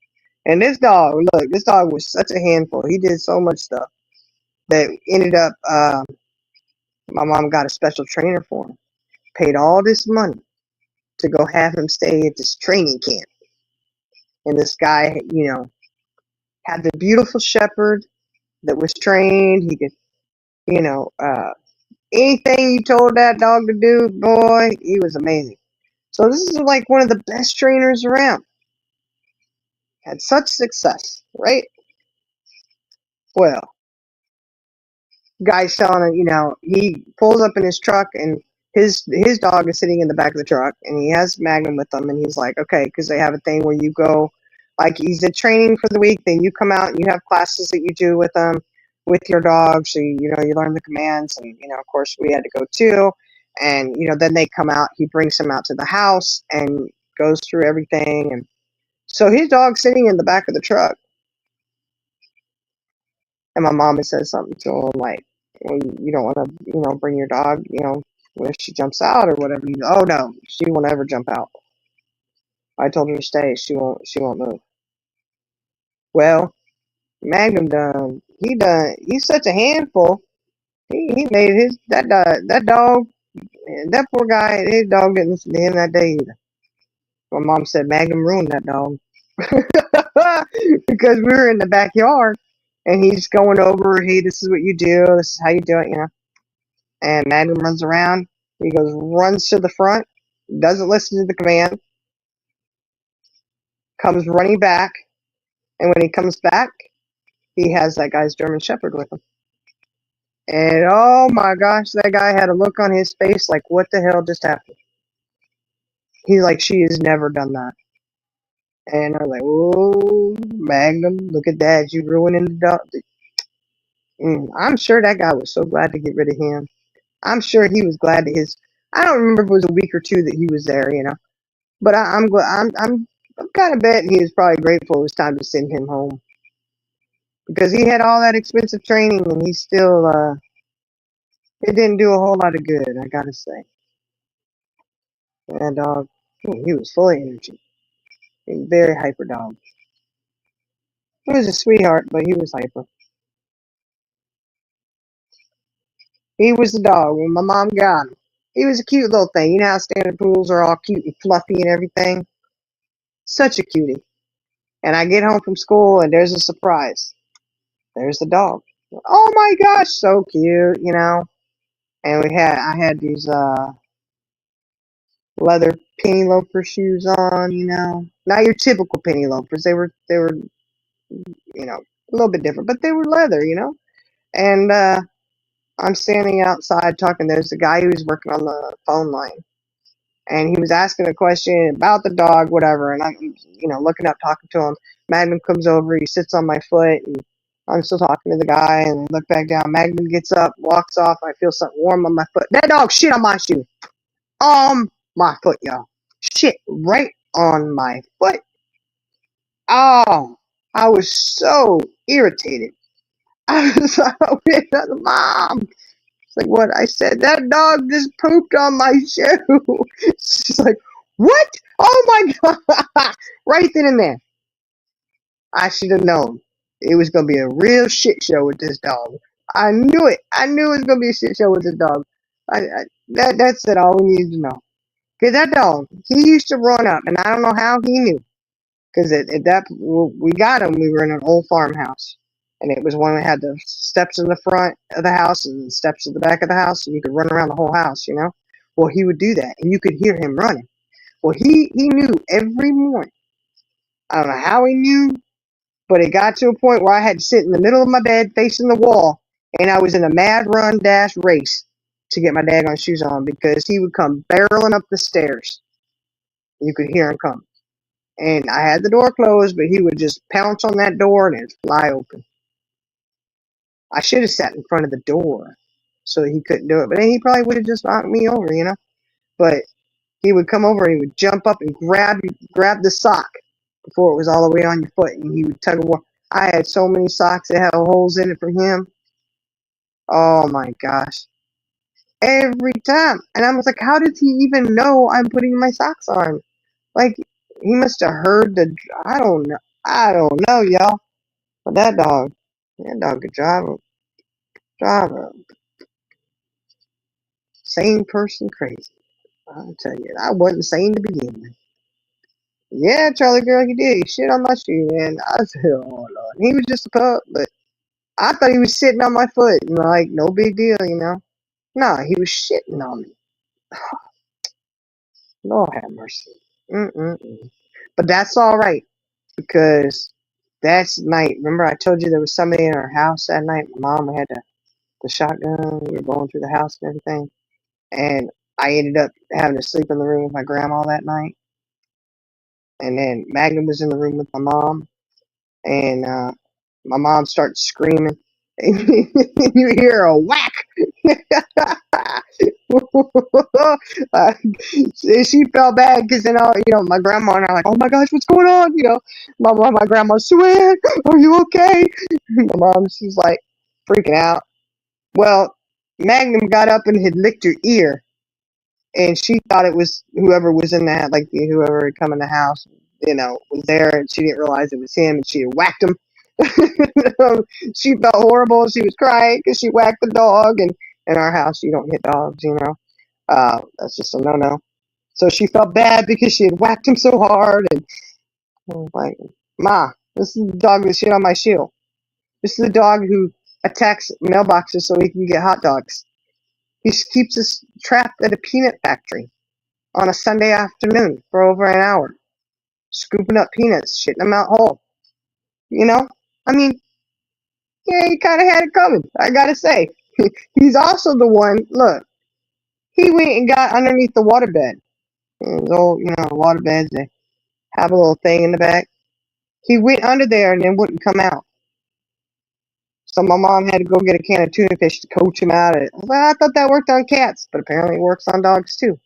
Speaker 2: And this dog was such a handful. He did so much stuff that ended up, my mom got a special trainer for him. Paid all this money to go have him stay at this training camp. And this guy, had the beautiful shepherd that was trained. He could, anything you told that dog to do, boy, he was amazing. So this is like one of the best trainers around. Had such success, right? Well, guy's telling him, he pulls up in his truck and his dog is sitting in the back of the truck and he has Magnum with him and he's like, okay, because they have a thing where you go, like he's at training for the week, then you come out and you have classes that you do with them, with your dog, so you learn the commands, and of course we had to go too, and then they come out, he brings them out to the house and goes through everything, and so his dog's sitting in the back of the truck, and my mom says something to him like, "Well, you don't want to bring your dog when she jumps out or whatever." He's, "Oh no, she won't ever jump out. I told her to stay. She won't move." Well, Magnum he's such a handful. He made that dog, that poor guy, his dog didn't listen to him that day either. My mom said Magnum ruined that dog. Because we were in the backyard and he's going over, "Hey, this is what you do, this is how you do it," and Magnum runs around, runs to the front, doesn't listen to the command, comes running back, and when he comes back, he has that guy's German Shepherd with him. And oh my gosh, that guy had a look on his face like, what the hell just happened? He's like, she has never done that. And I was like, oh, Magnum, look at that. You ruining the dog. I'm sure that guy was so glad to get rid of him. I'm sure he was glad that his. I don't remember if it was a week or two that he was there, But I'm glad. I'm kind of betting he was probably grateful it was time to send him home because he had all that expensive training and he still. It didn't do a whole lot of good, I gotta say. And dog, he was full of energy. He was very hyper dog. He was a sweetheart, but he was hyper. He was the dog when my mom got him. He was a cute little thing. You know how standard poodles are all cute and fluffy and everything? Such a cutie. And I get home from school and there's a surprise. There's the dog. Oh my gosh, so cute, And I had these leather penny loafer shoes on, Not your typical penny loafers. They were a little bit different, but they were leather, And I'm standing outside talking. There's a guy who was working on the phone line, and he was asking a question about the dog, whatever. And I'm, looking up, talking to him. Magnum comes over. He sits on my foot, and I'm still talking to the guy. And I look back down. Magnum gets up, walks off. I feel something warm on my foot. That dog shit on my shoe. My foot, y'all. Shit right on my foot. Oh, I was so irritated. I was like, Mom. It's like, what? I said, that dog just pooped on my shoe. She's like, what? Oh my God. Right then and there. I should have known. It was going to be a real shit show with this dog. I knew it. I knew it was going to be a shit show with this dog. That's it, all we needed to know. Because that dog, he used to run up, and I don't know how he knew. Because we got him, we were in an old farmhouse. And it was one that had the steps in the front of the house and the steps at the back of the house, and you could run around the whole house, Well, he would do that, and you could hear him running. Well, he knew every morning. I don't know how he knew, but it got to a point where I had to sit in the middle of my bed facing the wall, and I was in a mad run dash race to get my daggone shoes on because he would come barreling up the stairs. You could hear him come. And I had the door closed, but he would just pounce on that door and it'd fly open. I should have sat in front of the door so he couldn't do it, but then he probably would have just knocked me over, But he would come over and he would jump up and grab the sock before it was all the way on your foot, and he would tug of war. I had so many socks that had holes in it from him. Oh my gosh. Every time. And I was like, how does he even know I'm putting my socks on? Like, he must have heard I don't know, y'all. But that dog could drive a sane person crazy. I'll tell you, I wasn't sane to begin with. Yeah, Charlie girl, he did. He shit on my shoe, man. I said, oh Lord. He was just a pup, but I thought he was sitting on my foot, and like, no big deal, Nah, he was shitting on me. Lord have mercy. But that's all right, because that's night. Remember I told you there was somebody in our house that night? My mom had the shotgun. We were going through the house and everything. And I ended up having to sleep in the room with my grandma that night. And then Magnum was in the room with my mom. And my mom starts screaming. And you hear a whack. She felt bad because then, my grandma and I are like, oh my gosh, what's going on? My grandma, Swear, are you okay? My mom, she's like freaking out. Well, Magnum got up and had licked her ear, and she thought it was whoever was in that, like whoever had come in the house, was there, and she didn't realize it was him, and she had whacked him. She felt horrible. She was crying because she whacked the dog, and in our house you don't hit dogs, that's just a no-no. So she felt bad because she had whacked him so hard, and I was like, Ma, this is the dog that shit on my shoe. This is the dog who attacks mailboxes so he can get hot dogs. He keeps us trapped at a peanut factory on a Sunday afternoon for over an hour, scooping up peanuts, shitting them out whole. I mean, Yeah, he kind of had it coming. I gotta say, he's also the one. Look, he went and got underneath the waterbed. Those old, water beds. They have a little thing in the back. He went under there and then wouldn't come out. So my mom had to go get a can of tuna fish to coach him out of it. Well, I thought that worked on cats, but apparently it works on dogs too.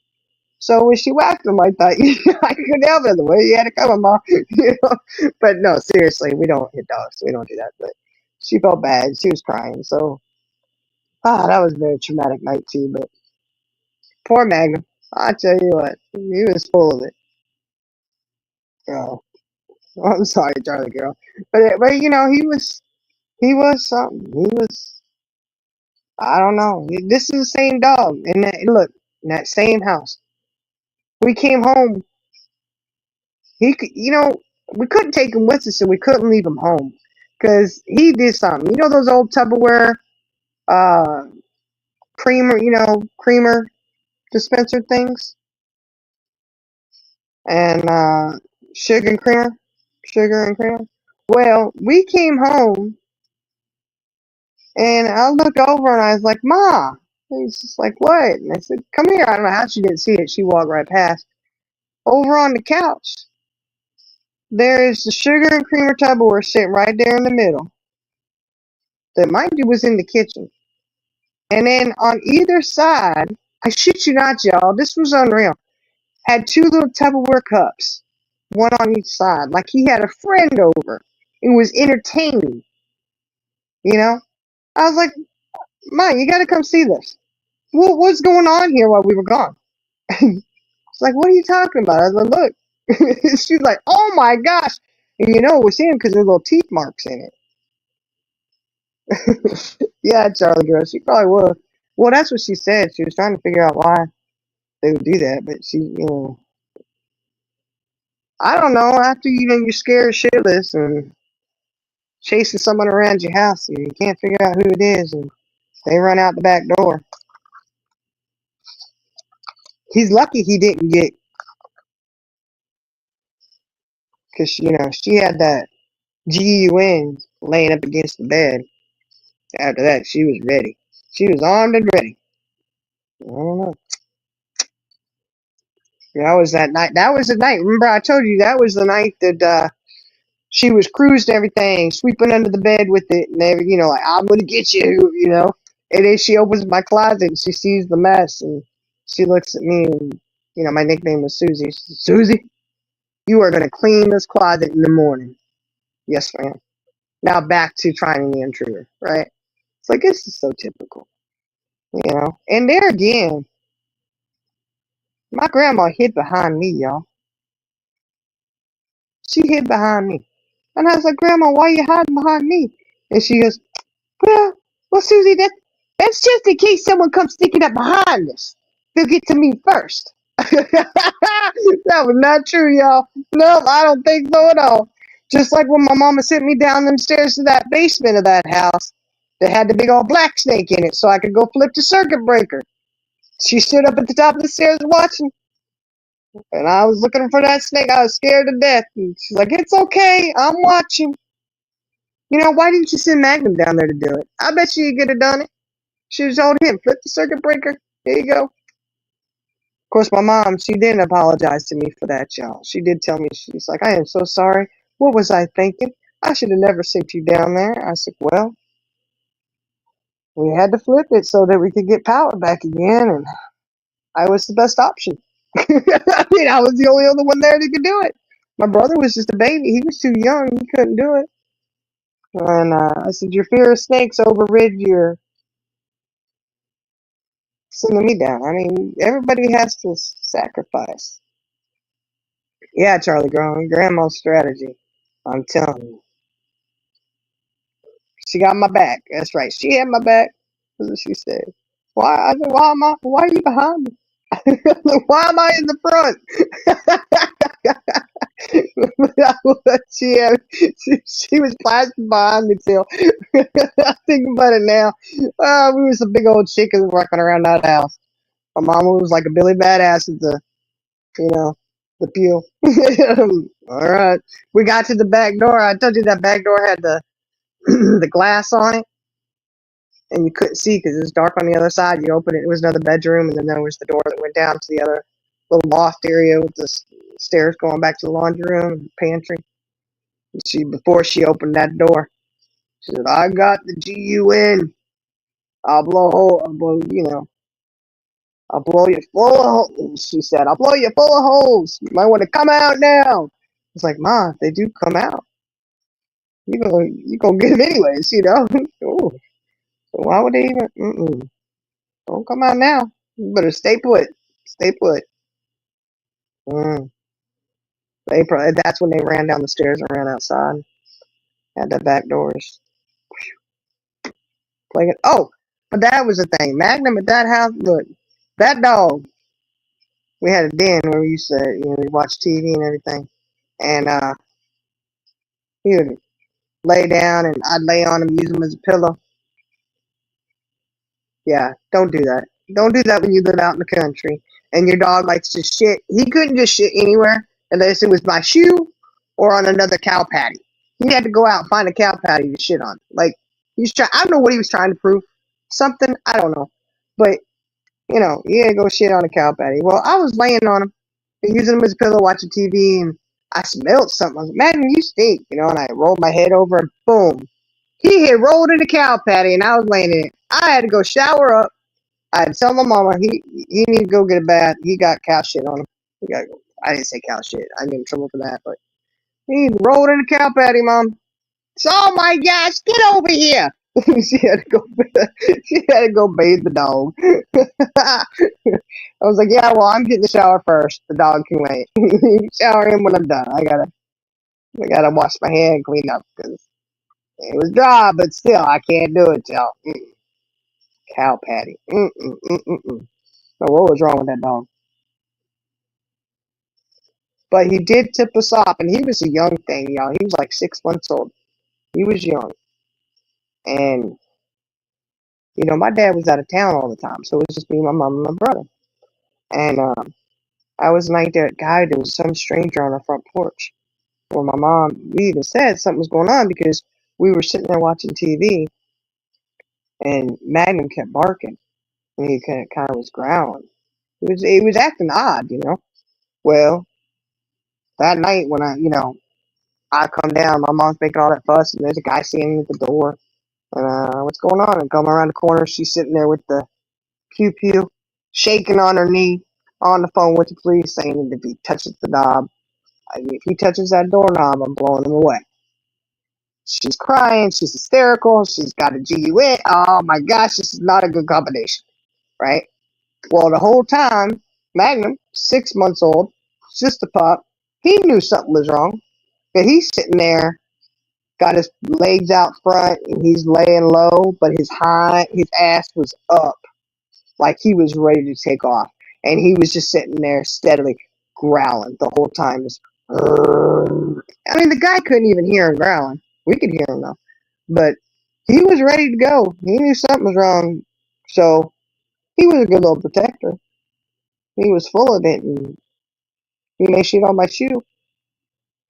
Speaker 2: So when she whacked him, I thought, I couldn't help it. The way you had to come, Mom. But no, seriously, we don't hit dogs. We don't do that. But she felt bad. She was crying. So, that was a very traumatic night too. But poor Magnum. I tell you what, he was full of it. Oh, I'm sorry, Charlie girl. But he was something. He was, I don't know. This is the same dog. And look, in that same house. We came home. He could, we couldn't take him with us, so we couldn't leave him home because he did something. You know those old Tupperware, creamer dispenser things, and sugar and creamer. Well, we came home, and I looked over and I was like, "Ma." And he's just like, "What?" And I said, "Come here." I don't know how she didn't see it. She walked right past. Over on the couch, there is the sugar and creamer Tupperware sitting right there in the middle. That mind you was in the kitchen. And then on either side, I shit you not, y'all, this was unreal. Had two little Tupperware cups, one on each side, like he had a friend over and was entertaining. I was like, "Mom, you got to come see this. What's going on here while we were gone?" She's like, "What are you talking about?" I was like, "Look." She's like, "Oh my gosh!" And it was him because there's little teeth marks in it. Yeah, Charlie girl, she probably was. Well, that's what she said. She was trying to figure out why they would do that, but I don't know. After you're scared shitless and chasing someone around your house, and you can't figure out who it is, and they run out the back door. He's lucky he didn't get, because she had that GUN laying up against the bed. After that, she was ready. She was armed and ready. I don't know. That was that night. That was the night. Remember, I told you that was the night that she was cruised everything, sweeping under the bed with it, and like, "I'm gonna get you. And then she opens my closet and she sees the mess, and she looks at me, and my nickname was Susie. She says, "Susie, you are gonna clean this closet in the morning." Yes, ma'am. Now back to trying the intruder, right? It's like, this is so typical, And there again, my grandma hid behind me, y'all. She hid behind me. And I was like, "Grandma, why are you hiding behind me?" And she goes, well, Susie, that's just in case someone comes sneaking up behind us. They'll get to me first." That was not true, y'all. No, I don't think so at all. Just like when my mama sent me down them stairs to that basement of that house that had the big old black snake in it so I could go flip the circuit breaker. She stood up at the top of the stairs watching. And I was looking for that snake. I was scared to death. And she's like, "It's okay. I'm watching." Why didn't you send Magnum down there to do it? I bet you could have done it. She was told him, "Flip the circuit breaker. Here you go." Of course, my mom, she didn't apologize to me for that, y'all. She did tell me, she's like, "I am so sorry. What was I thinking? I should have never sent you down there." I said, "Well, we had to flip it so that we could get power back again, and I was the best option." I was the only other one there that could do it. My brother was just a baby. He was too young. He couldn't do it. And I said, "Your fear of snakes overrid your sending me down." I mean, everybody has to sacrifice. Yeah, Charlie Graham, grandma's strategy. I'm telling you. She got my back. That's right. She had my back. That's what she said. Why? I said, why are you behind me? Why am I in the front? She was flashing behind me till. I think about it now. We were some big old chickens walking around that house. My mama was like a Billy Badass at the pew. All right. We got to the back door. I told you that back door had the the glass on it, and you couldn't see because it was dark on the other side. You open it, it was another bedroom, and then there was the door that went down to the other little loft area with the stairs going back to the laundry room and pantry. And before she opened that door, she said, "I got the GUN. I'll blow hole. I'll blow, I'll blow you full of holes." She said, "I'll blow you full of holes. You might want to come out now." It's like, "Ma, if they do come out, you gonna get them anyways, Ooh, so why would they even? Don't come out now. You better stay put. Stay put." Mm. That's when they ran down the stairs and ran outside. Had the back doors. Playing. Oh, but that was the thing. Magnum at that house. Look, that dog. We had a den where we used to, we watch TV and everything, and he would lay down, and I'd lay on him, use him as a pillow. Yeah, don't do that. Don't do that when you live out in the country and your dog likes to shit. He couldn't just shit anywhere unless it was my shoe or on another cow patty. He had to go out and find a cow patty to shit on. Like, I don't know what he was trying to prove. Something, I don't know. But, he had to go shit on a cow patty. Well, I was laying on him and using him as a pillow, watching TV, and I smelled something. I was like, "Man, you stink," and I rolled my head over and boom. He had rolled in a cow patty and I was laying in it. I had to go shower up. I had to tell my mama he needed to go get a bath. He got cow shit on him. I didn't say cow shit. I get in trouble for that, but he rolled in a cow patty, Mom. So, "Oh my gosh, get over here." She had to go bathe the dog. I was like, "Yeah, well, I'm getting the shower first. The dog can wait." Shower him when I'm done. I gotta wash my hair and clean up because it was dry, but still, I can't do it, y'all. Cow patty. So what was wrong with that dog? But he did tip us off, and he was a young thing, y'all. He was like 6 months old. He was young. And, my dad was out of town all the time, so it was just me, my mom, and my brother. And I was like that guy, there was some stranger on our front porch. Well, my mom, we even said something was going on because we were sitting there watching TV, and Magnum kept barking, and he kind of was growling. He was acting odd, Well, that night when I come down, my mom's making all that fuss, and there's a guy standing at the door. And what's going on? And come around the corner, she's sitting there with the pew pew, shaking on her knee, on the phone with the police, saying that if he touches the knob, if he touches that doorknob, I'm blowing him away. She's crying, she's hysterical, she's got a GUN. Oh my gosh, this is not a good combination, right? Well, the whole time, Magnum, 6 months old, just a pup, he knew something was wrong. But he's sitting there, got his legs out front, and he's laying low, but his ass was up, like he was ready to take off. And he was just sitting there steadily growling the whole time. I mean, the guy couldn't even hear him growling. We could hear him though. But he was ready to go. He knew something was wrong. So he was a good little protector. He was full of it, and he made shit on my shoe.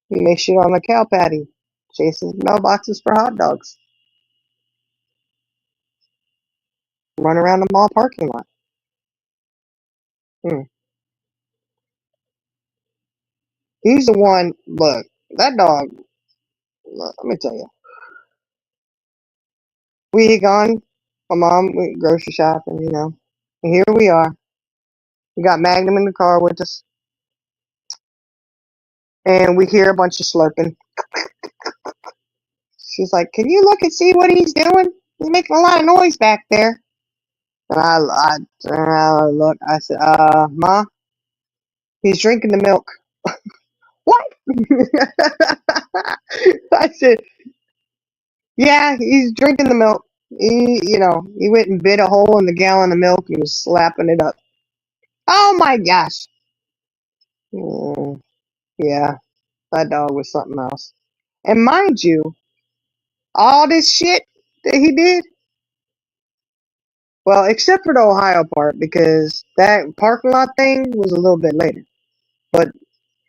Speaker 2: He made shit on the cow patty. Chases mailboxes for hot dogs. Run around the mall parking lot. He's the one, look, that dog, look, let me tell you. We had gone, my mom went grocery shopping, and here we are. We got Magnum in the car with us. And we hear a bunch of slurping. She's like, "Can you look and see what he's doing? He's making a lot of noise back there." And I turn around and look. I said, Ma, he's drinking the milk." "What?" I said, "Yeah, he's drinking the milk. He went and bit a hole in the gallon of milk and was slapping it up." Oh my gosh. Yeah, that dog was something else. And mind you, all this shit that he did, well, except for the Ohio part, because that parking lot thing was a little bit later. But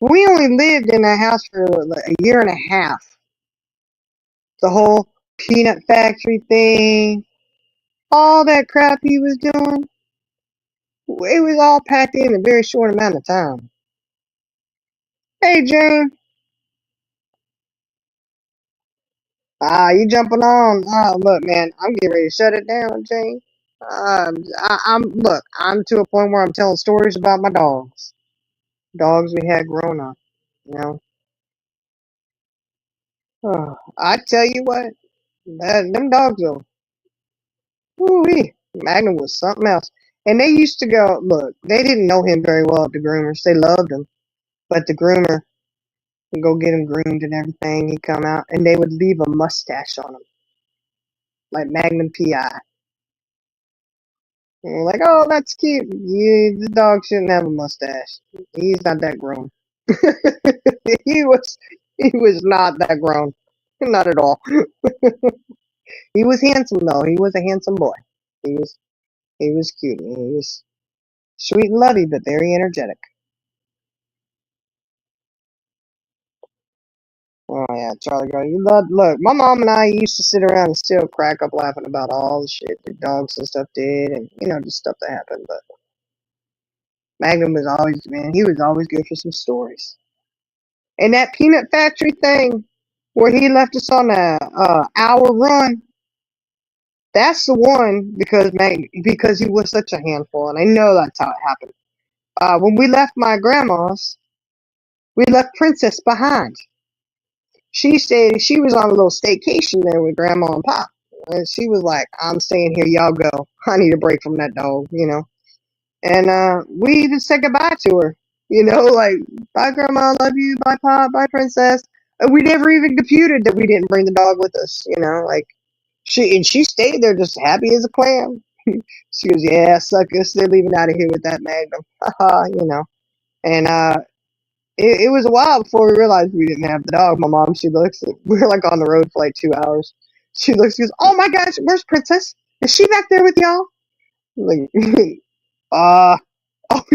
Speaker 2: we only lived in that house for like a year and a half. The whole peanut factory thing, all that crap he was doing, it was all packed in a very short amount of time. Hey, Jane. You jumping on? Look, man, I'm getting ready to shut it down, Jane. I'm to a point where I'm telling stories about my dogs. Dogs we had growing up, you know. I tell you what, them dogs though, woo-wee, Magnum was something else. And they used to go, look, they didn't know him very well at the groomers. They loved him, but the groomer would go get him groomed and everything. He'd come out, and they would leave a mustache on him, like Magnum PI. And we're like, oh, that's cute. Yeah, the dog shouldn't have a mustache. He's not that grown. he was he was not that grown. Not at all. He was handsome though. He was a handsome boy. He was cute. And he was sweet and lovey, but very energetic. Oh yeah, Charlie girl. You love look, my mom and I used to sit around and still crack up laughing about all the shit the dogs and stuff did and just stuff that happened, but Magnum was always man, he was always good for some stories. And that peanut factory thing where he left us on a hour run, that's the one because he was such a handful, and I know that's how it happened. When we left my grandma's, we left Princess behind. She was on a little staycation there with Grandma and Pop. And she was like, I'm staying here, y'all go. I need a break from that dog. And we just said goodbye to her. Like, bye Grandma, love you, bye Pop, bye Princess. And we never even computed that we didn't bring the dog with us, like she stayed there just happy as a clam. She goes, yeah, suckers, they're leaving out of here with that Magnum. And it was a while before we realized we didn't have the dog. My mom, she looks, we were like on the road for like 2 hours. She looks, she goes, oh my gosh, where's Princess? Is she back there with y'all? I'm like, oh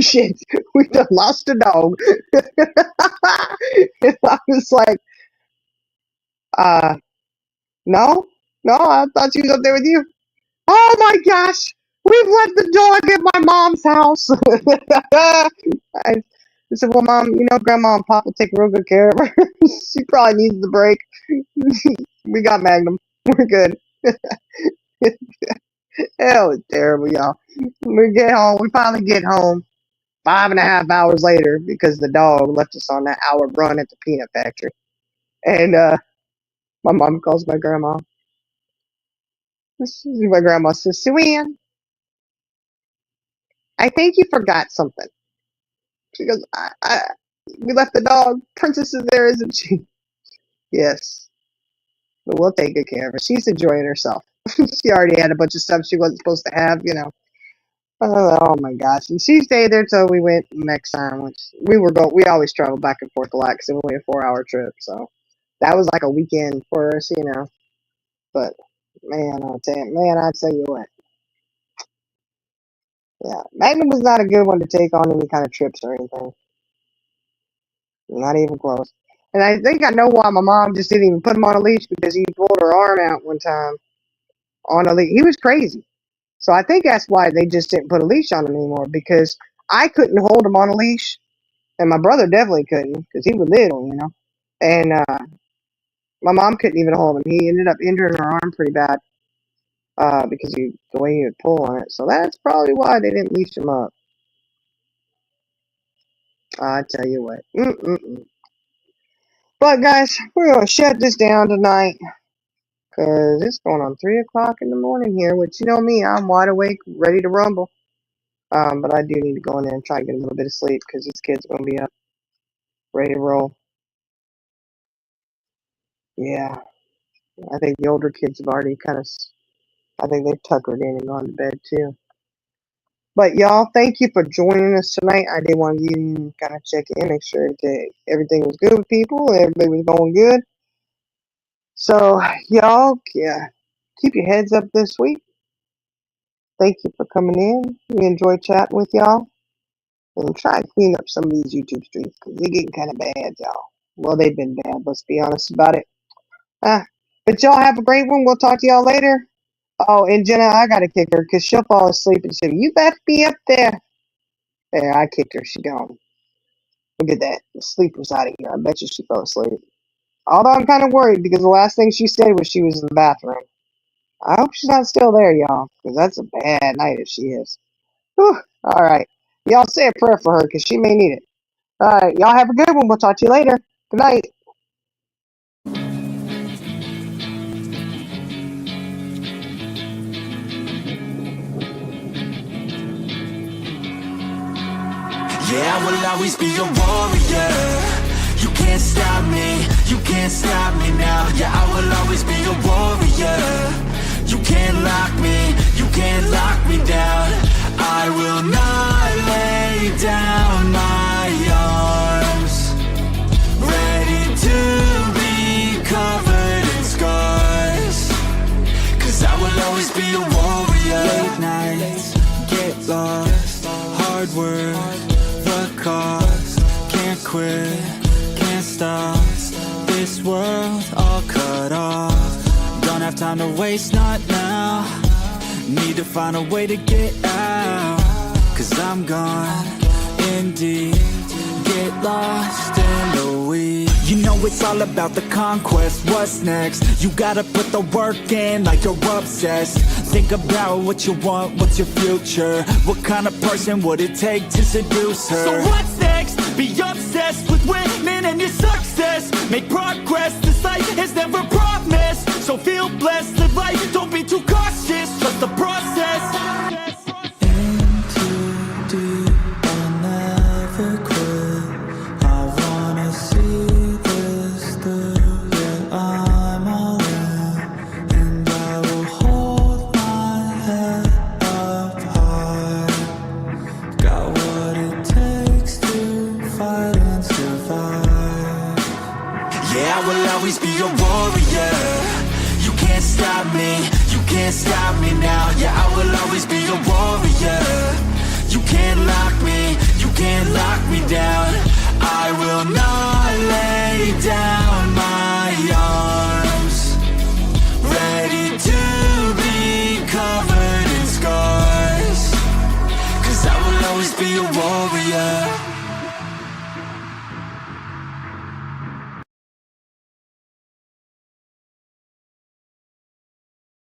Speaker 2: shit, we done lost a dog. And I was like, no, I thought she was up there with you. Oh my gosh, we've left the dog at my mom's house. I said, well, Mom, Grandma and Pop will take real good care of her. She probably needs the break. We got Magnum. We're good. Hell, it's terrible, y'all. We finally get home 5.5 hours later because the dog left us on that hour run at the peanut factory. And my mom calls my grandma. My grandma says, Suanne, I think you forgot something. She goes, we left the dog. Princess is there, isn't she? Yes. But we'll take good care of her. She's enjoying herself. She already had a bunch of stuff she wasn't supposed to have. Oh my gosh. And she stayed there till we went next time, which we always travel back and forth a lot because it was only a 4-hour trip. So that was like a weekend for us. But man, I tell you what. Yeah, Magnum was not a good one to take on any kind of trips or anything. Not even close. And I think I know why my mom just didn't even put him on a leash because he pulled her arm out one time on a leash. He was crazy. So I think that's why they just didn't put a leash on him anymore because I couldn't hold him on a leash. And my brother definitely couldn't because he was little. And my mom couldn't even hold him. He ended up injuring her arm pretty bad because the way he would pull on it. So that's probably why they didn't leash him up. I tell you what. But guys, we're going to shut this down tonight because it's going on 3 o'clock in the morning here, which you know me, I'm wide awake, ready to rumble. But I do need to go in there and try to get a little bit of sleep because these kids are going to be up, ready to roll. Yeah, I think the older kids have already I think they've tuckered in and gone to bed too. But y'all, thank you for joining us tonight. I did want you to kind of check in, make sure that everything was good with people, everybody was going good. So, y'all, yeah, keep your heads up this week. Thank you for coming in. We enjoy chatting with y'all. And try to clean up some of these YouTube streams because they're getting kind of bad, y'all. Well, they've been bad. Let's be honest about it. But y'all have a great one. We'll talk to y'all later. Oh, and Jenna, I gotta kick her because she'll fall asleep and she'll, you better be up there. There, I kicked her. She gone. Look at that. The sleep was out of here. I bet you she fell asleep. Although I'm kind of worried because the last thing she said was she was in the bathroom. I hope she's not still there, y'all, because that's a bad night if she is. Whew. All right. Y'all say a prayer for her because she may need it. All right. Y'all have a good one. We'll talk to you later. Good night.
Speaker 1: Yeah, I will always be a warrior. You can't stop me, you can't stop me now. Yeah, I will always be a warrior. You can't lock me, you can't lock me down. I will not lay down my arms. Ready to be covered in scars. Cause I will always be a warrior. Late nights, get lost, hard work, the cost. Can't quit, can't stop. This world all cut off. Don't have time to waste, not now. Need to find a way to get out. Cause I'm gone in deep. Get lost in the weeds. You know it's all about the conquest. What's next? You gotta put the work in like you're obsessed. Think about what you want, what's your future? What kind of person would it take to seduce her? So what's next? Be obsessed with winning and your success. Make progress, this life is never promised. So feel blessed, live life, don't be too cautious. Trust the process. In too deep, I'll never quit. I wanna see this through. Yeah, I'm all in, and I will hold my head up high. Got what it takes to fight and survive. Yeah, I will always be a warrior. You can't stop me, you can't stop me now. Yeah, I will always be a warrior. You can't lock me, you can't lock me down. I will not lay down my arms. Ready to be covered in scars. Cause I will always be a warrior.